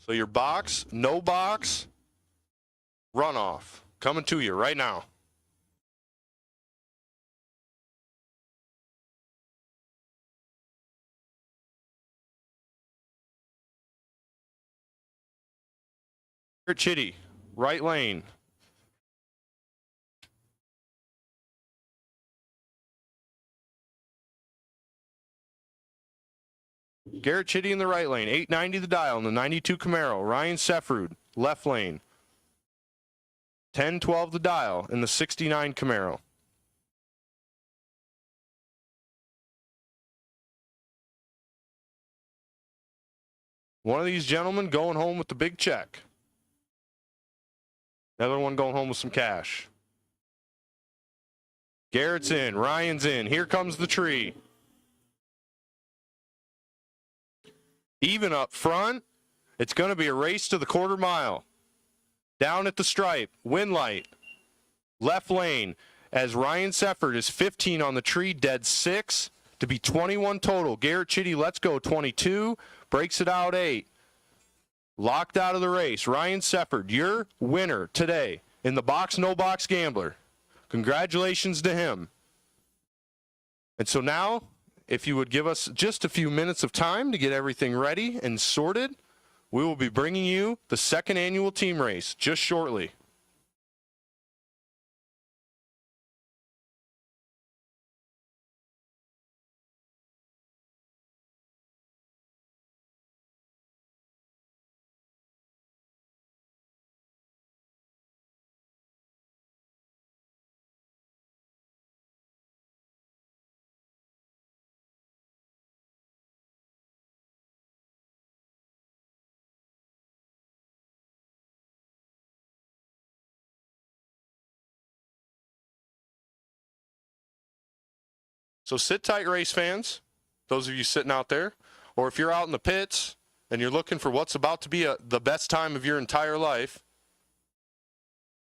So your box, no box, runoff, coming to you right now. Chitty, right lane. Garrett Chitty in the right lane, 890 the dial in the 92 Camaro. Ryan Seffrood, left lane, 1012 the dial in the 69 Camaro. One of these gentlemen going home with the big check. Another one going home with some cash. Garrett's in, Ryan's in. Here comes the tree. Even up front, it's going to be a race to the quarter mile. Down at the stripe, wind light, left lane, as Ryan Seffrood is 15 on the tree, dead 6 to be 21 total. Garrett Chitty, let's go, 22, breaks it out 8. Locked out of the race. Ryan Seffrood, your winner today in the box, no box gambler. Congratulations to him. And so now, if you would give us just a few minutes of time to get everything ready and sorted, we will be bringing you the second annual team race just shortly. So sit tight, race fans, those of you sitting out there, or if you're out in the pits and you're looking for what's about to be the best time of your entire life,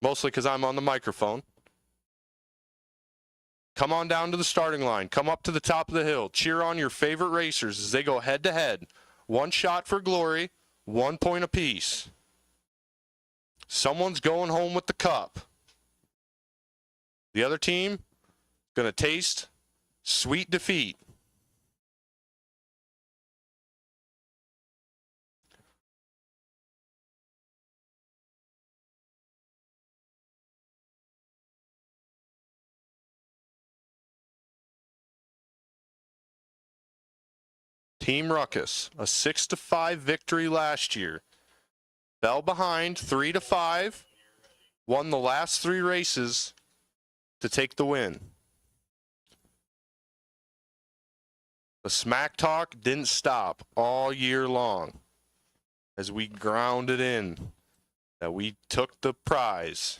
mostly because I'm on the microphone. Come on down to the starting line. Come up to the top of the hill. Cheer on your favorite racers as they go head-to-head. One shot for glory, 1 point apiece. Someone's going home with the cup. The other team going to taste sweet defeat. Team Ruckus, a 6-5 victory last year. Fell behind 3-5, won the last 3 races to take the win. The smack talk didn't stop all year long as we grounded in that we took the prize.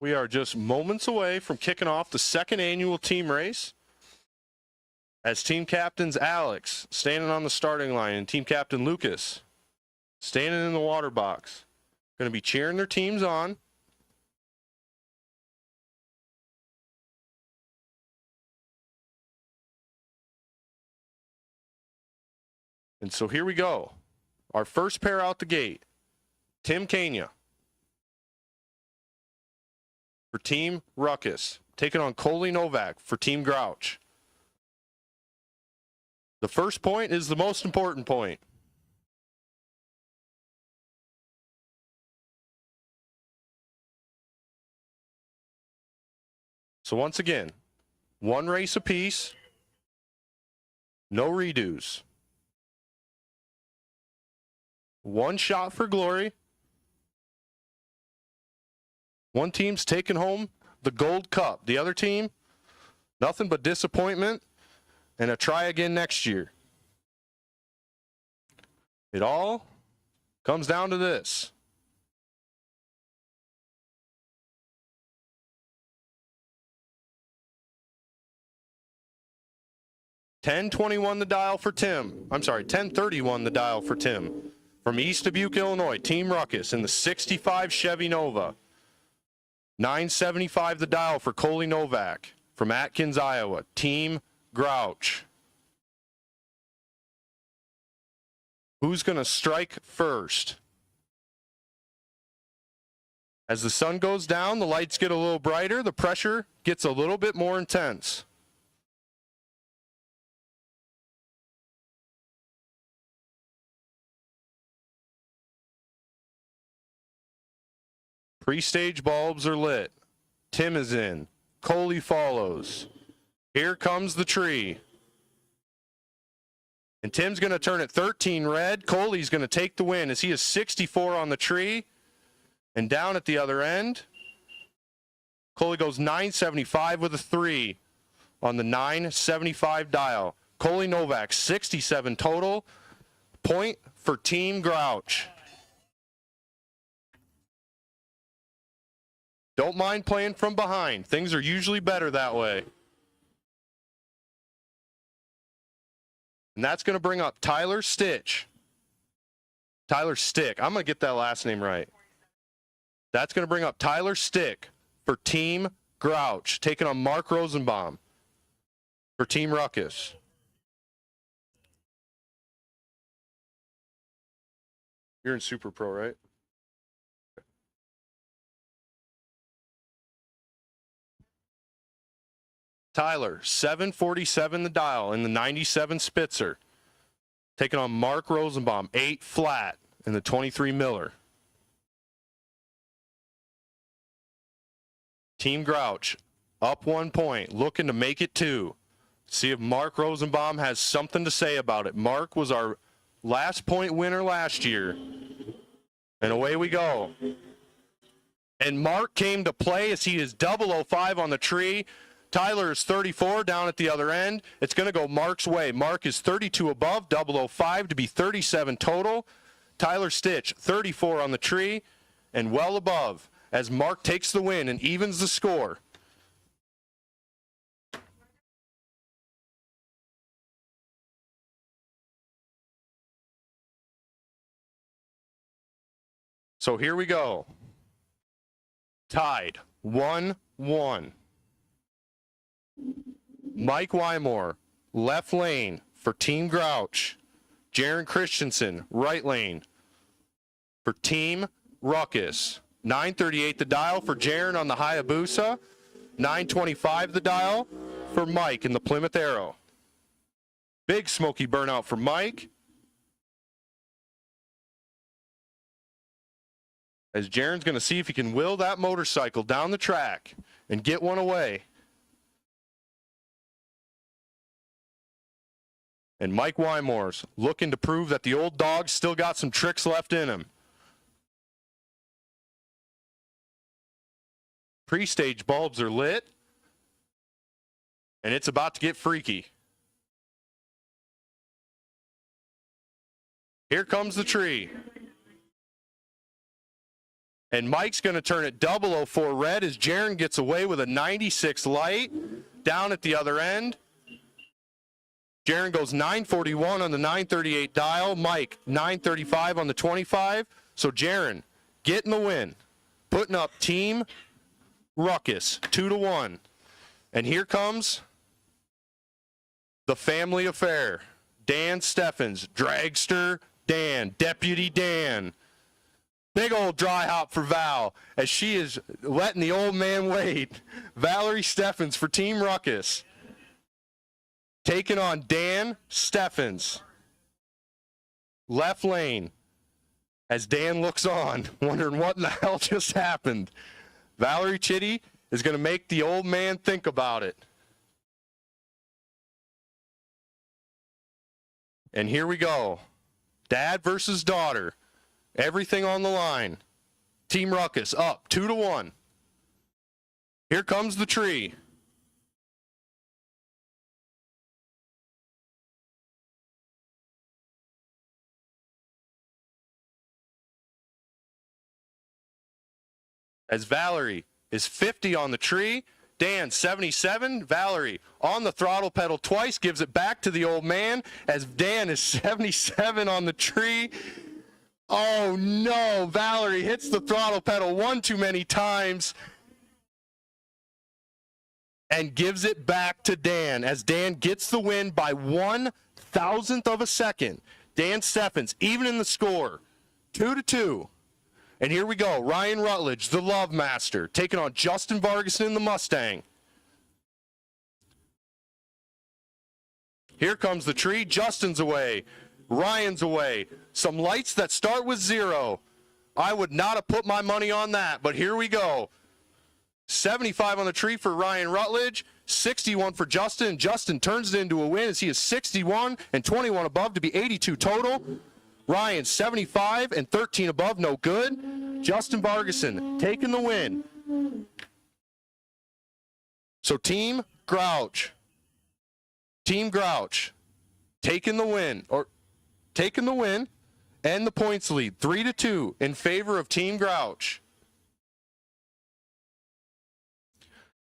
We are just moments away from kicking off the second annual team race. As team captains Alex standing on the starting line and team captain Lucas standing in the water box. Going to be cheering their teams on. And so here we go. Our first pair out the gate. Tim Kania for Team Ruckus, taking on Coley Novak for Team Grouch. The first point is the most important point. So once again, one race apiece, no redos. One shot for glory. One team's taking home the gold cup. The other team, nothing but disappointment and a try again next year. It all comes down to this. $10.21 the dial for Tim. I'm sorry, $10.31 the dial for Tim. From East Dubuque, Illinois, Team Ruckus in the 65 Chevy Nova. $9.75 the dial for Coley Novak. From Atkins, Iowa, Team Grouch. Who's going to strike first? As the sun goes down, the lights get a little brighter, the pressure gets a little bit more intense. Pre-stage bulbs are lit. Tim is in. Coley follows. Here comes the tree. And Tim's going to turn it 13 red. Coley's going to take the win as he is 64 on the tree. And down at the other end, Coley goes 975 with a 3 on the 975 dial. Coley Novak, 67 total. Point for Team Grouch. Don't mind playing from behind. Things are usually better that way. And that's going to bring up Tyler Stitch. Tyler Stick. I'm going to get that last name right. That's going to bring up Tyler Stick for Team Grouch, taking on Mark Rosenbaum for Team Ruckus. You're in Super Pro, right? Tyler, 747 the dial in the 97 Spitzer. Taking on Mark Rosenbaum, 8 flat in the 23 Miller. Team Grouch, up 1 point, looking to make it 2. See if Mark Rosenbaum has something to say about it. Mark was our last point winner last year. And away we go. And Mark came to play as he is 005 on the tree. Tyler is 34 down at the other end. It's going to go Mark's way. Mark is 32 above, 005 to be 37 total. Tyler Stitch, 34 on the tree and well above as Mark takes the win and evens the score. So here we go. Tied, 1-1. Mike Wymore, left lane for Team Grouch. Jaron Christensen, right lane for Team Ruckus. 938 the dial for Jaron on the Hayabusa. 925 the dial for Mike in the Plymouth Arrow. Big smoky burnout for Mike. As Jaron's going to see if he can will that motorcycle down the track and get one away. And Mike Wymore's looking to prove that the old dog's still got some tricks left in him. Pre-stage bulbs are lit. And it's about to get freaky. Here comes the tree. And Mike's going to turn it 004 red as Jaron gets away with a 96 light down at the other end. Jaron goes 941 on the 938 dial. Mike, 935 on the 25. So Jaron getting the win, putting up Team Ruckus 2-1. And here comes the family affair. Dan Steffens, Dragster Dan, Deputy Dan. Big old dry hop for Val as she is letting the old man wait. Valerie Steffens for Team Ruckus. Taking on Dan Steffens. Left lane as Dan looks on, wondering what in the hell just happened. Valerie Chitty is going to make the old man think about it. And here we go. Dad versus daughter. Everything on the line. Team Ruckus up 2-1. Here comes the tree. As Valerie is 50 on the tree, Dan 77, Valerie on the throttle pedal twice, gives it back to the old man as Dan is 77 on the tree. Oh no, Valerie hits the throttle pedal one too many times and gives it back to Dan as Dan gets the win by 1/1000th of a second. Dan Steffens even in the score, 2-2. And here we go, Ryan Rutledge, the Love Master, taking on Justin Vargason in the Mustang. Here comes the tree, Justin's away, Ryan's away. Some lights that start with 0. I would not have put my money on that, but here we go. 75 on the tree for Ryan Rutledge, 61 for Justin. Justin turns it into a win as he is 61 and 21 above to be 82 total. Ryan 75 and 13 above, no good. Justin Vargason taking the win. So Team Grouch taking the win, and the points lead 3-2 in favor of Team Grouch.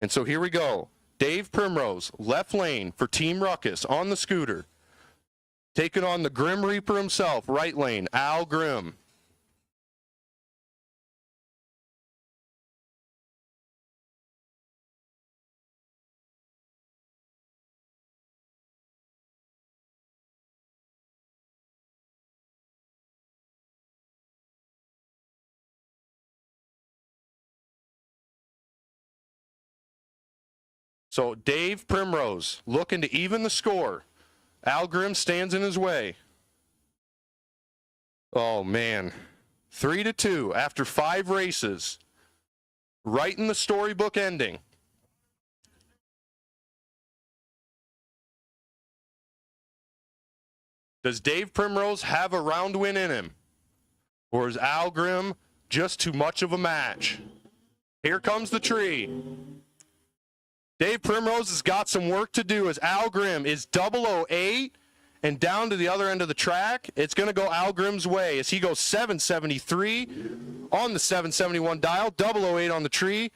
And so here we go. Dave Primrose, left lane for Team Ruckus on the scooter. Taking on the Grim Reaper himself, right lane, Al Grimm. So Dave Primrose looking to even the score. Al Grimm stands in his way. Oh, man. 3-2 after 5 races. Right in the storybook ending. Does Dave Primrose have a round win in him? Or is Al Grimm just too much of a match? Here comes the tree. Dave Primrose has got some work to do as Al Grimm is 008 and down to the other end of the track. It's going to go Al Grimm's way as he goes 773 on the 771 dial, 008 on the tree.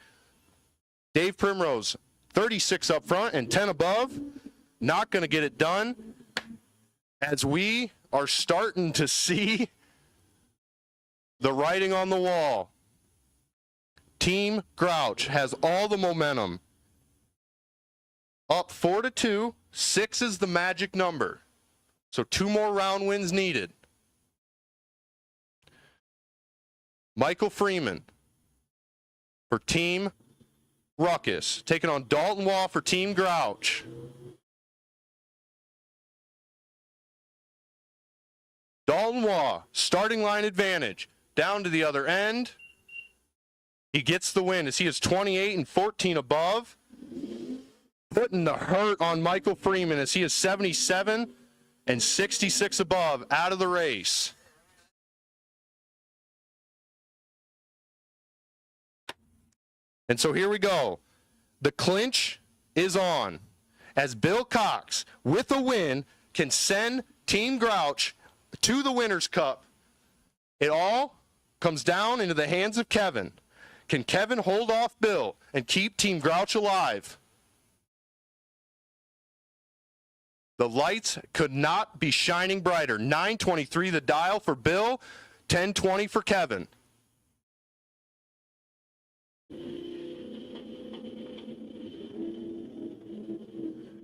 Dave Primrose, 36 up front and 10 above. Not going to get it done as we are starting to see the writing on the wall. Team Grouch has all the momentum. Up 4-2, 6 is the magic number. So 2 more round wins needed. Michael Freeman for Team Ruckus, taking on Dalton Waugh for Team Grouch. Dalton Waugh, starting line advantage, down to the other end. He gets the win as he is 28 and 14 above. Putting the hurt on Michael Freeman as he is 77 and 66 above out of the race. And so here we go. The clinch is on as Bill Cox, with a win, can send Team Grouch to the Winners' Cup. It all comes down into the hands of Kevin. Can Kevin hold off Bill and keep Team Grouch alive? The lights could not be shining brighter. 9:23 the dial for Bill, 10:20 for Kevin.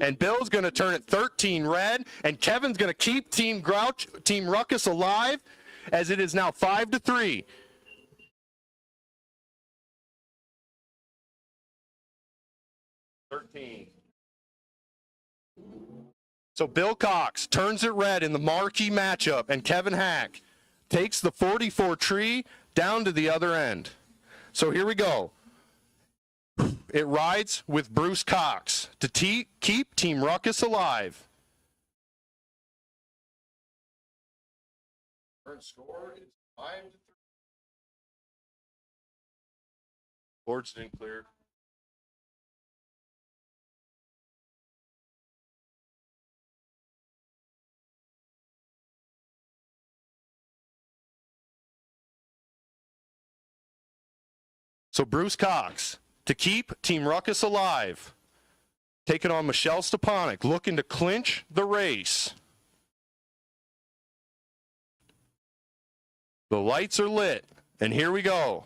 And Bill's going to turn it 13 red, and Kevin's going to keep Team Ruckus alive, as it is now 5-3. So Bill Cox turns it red in the marquee matchup, and Kevin Hack takes the 44 tree down to the other end. So here we go. It rides with Bruce Cox to keep Team Ruckus alive. Current score is 5-3. Boards didn't clear. So Bruce Cox to keep Team Ruckus alive, taking on Michelle Stepanek, looking to clinch the race. The lights are lit, and here we go.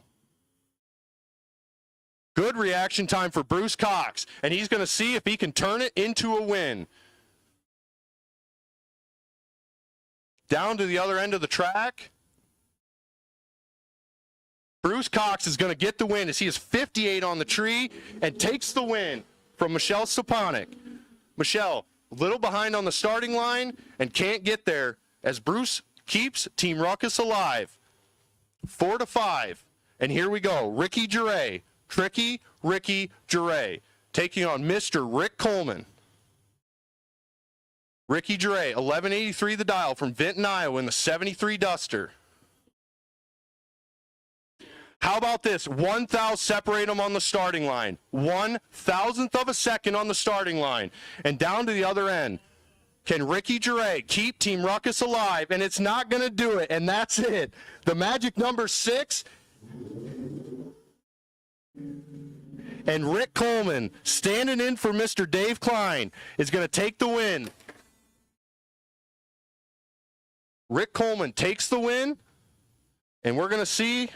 Good reaction time for Bruce Cox, and he's going to see if he can turn it into a win. Down to the other end of the track. Bruce Cox is going to get the win as he is 58 on the tree and takes the win from Michelle Stepanek. Michelle, a little behind on the starting line and can't get there as Bruce keeps Team Ruckus alive. 4-5. And here we go. Ricky Juray, Tricky Ricky Juray, taking on Mr. Rick Coleman. Ricky Juray, 1183 the dial from Vinton, Iowa in the 73 Duster. How about this? 1,000 separate them on the starting line. 1,000th of a second on the starting line. And down to the other end. Can Ricky Juray keep Team Ruckus alive? And it's not going to do it. And that's it. The magic number 6. And Rick Coleman, standing in for Mr. Dave Klein, is going to take the win. Rick Coleman takes the win. And we're going to see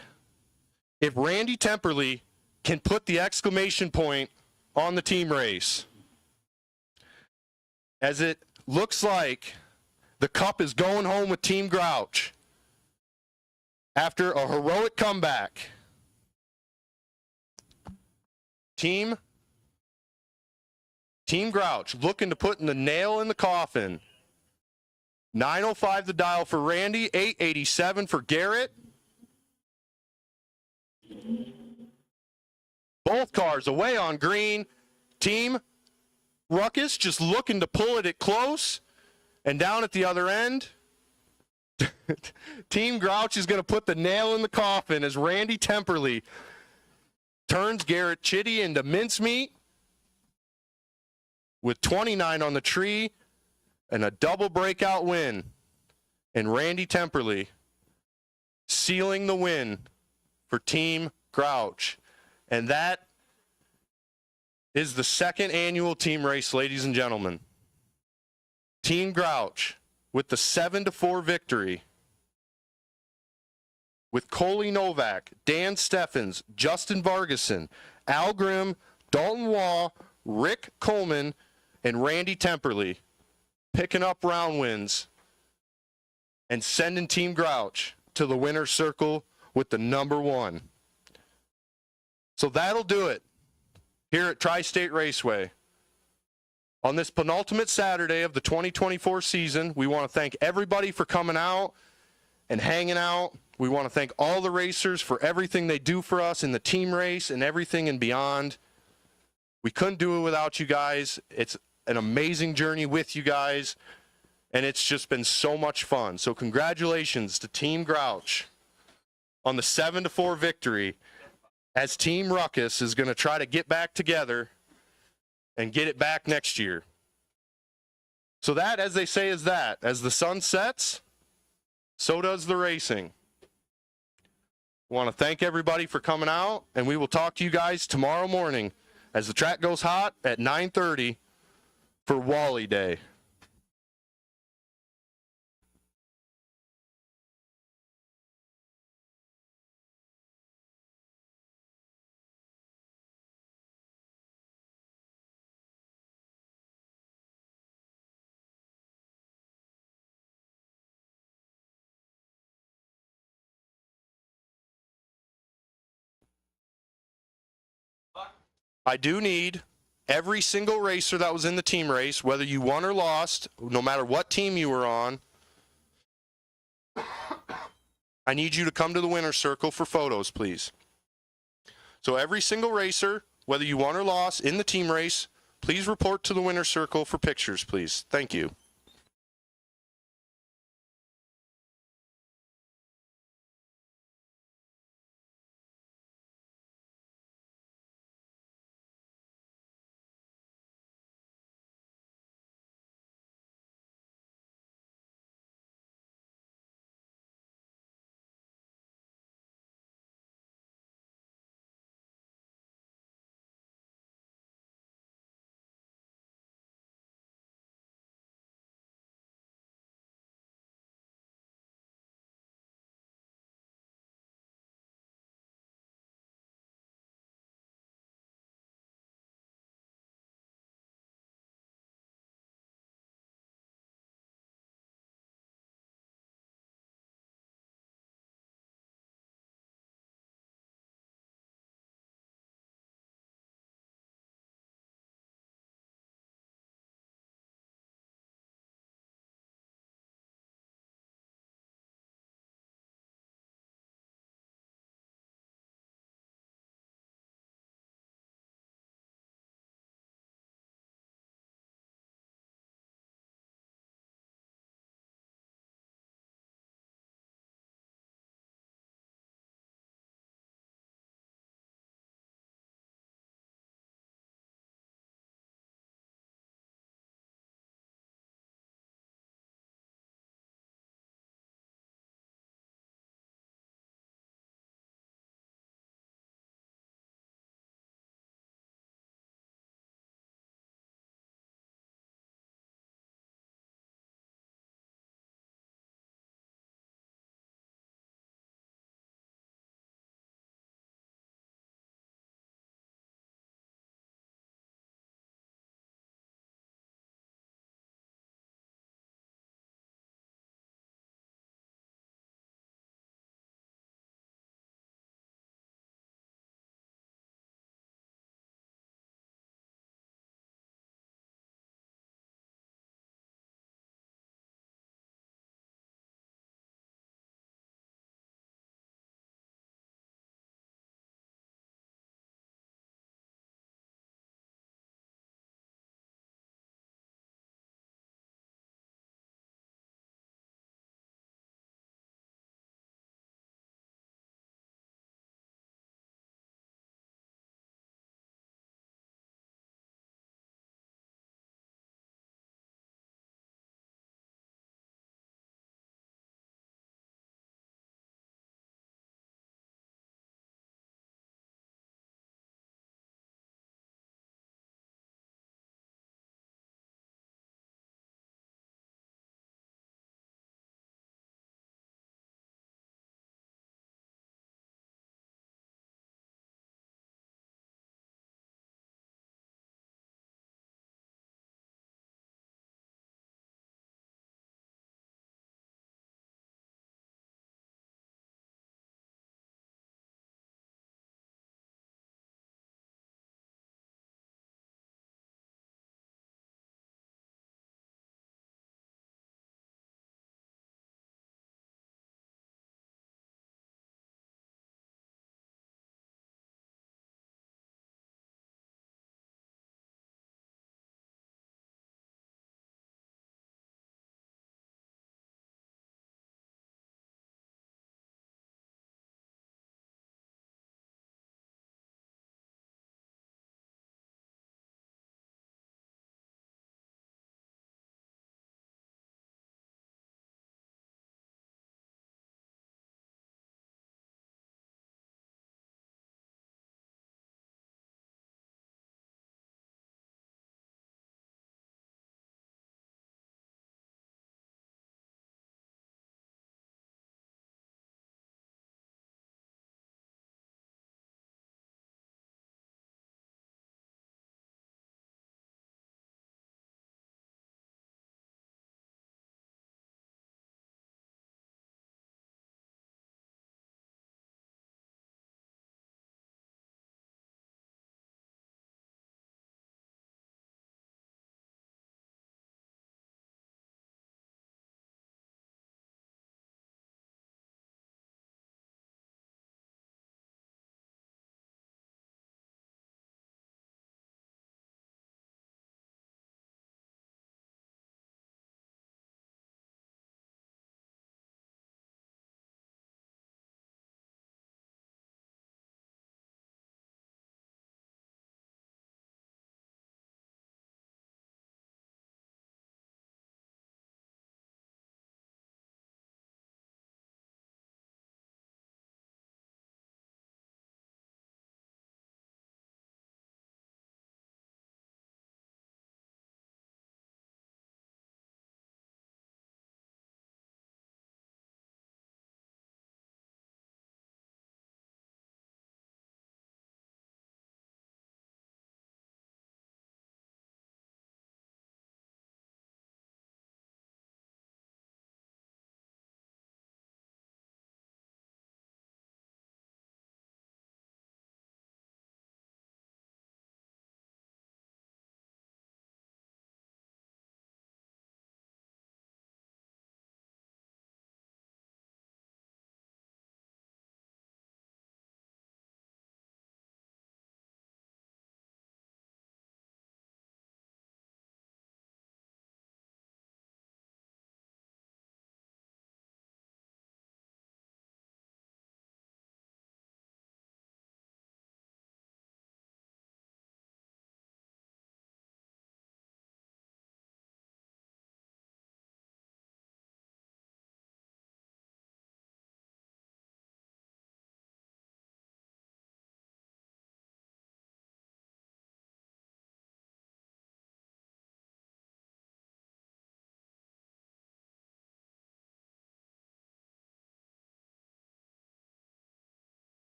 if Randy Temperley can put the exclamation point on the team race. As it looks like the cup is going home with Team Grouch after a heroic comeback. Team Grouch looking to put the nail in the coffin. 9:05 the dial for Randy, 8:87 for Garrett. Both cars away on green. Team Ruckus just looking to pull it close. And down at the other end, Team Grouch is going to put the nail in the coffin as Randy Temperley turns Garrett Chitty into mincemeat with 29 on the tree and a double breakout win. And Randy Temperley sealing the win for Team Grouch. And that is the second annual team race, ladies and gentlemen. Team Grouch with the 7-4 victory. With Coley Novak, Dan Steffens, Justin Vargason, Al Grimm, Dalton Waugh, Rick Coleman, and Randy Temperley picking up round wins and sending Team Grouch to the winner's circle with the number 1. So that'll do it here at Tri-State Raceway. On this penultimate Saturday of the 2024 season, we want to thank everybody for coming out and hanging out. We want to thank all the racers for everything they do for us in the team race and everything and beyond. We couldn't do it without you guys. It's an amazing journey with you guys, and it's just been so much fun. So congratulations to Team Grouch on the 7-4 victory, as Team Ruckus is going to try to get back together and get it back next year. So that, as they say, is that. As the sun sets, so does the racing. Want to thank everybody for coming out, and we will talk to you guys tomorrow morning as the track goes hot at 9:30 for Wally Day. I do need every single racer that was in the team race, whether you won or lost, no matter what team you were on. I need you to come to the winner's circle for photos, please. So every single racer, whether you won or lost in the team race, please report to the winner's circle for pictures, please. Thank you.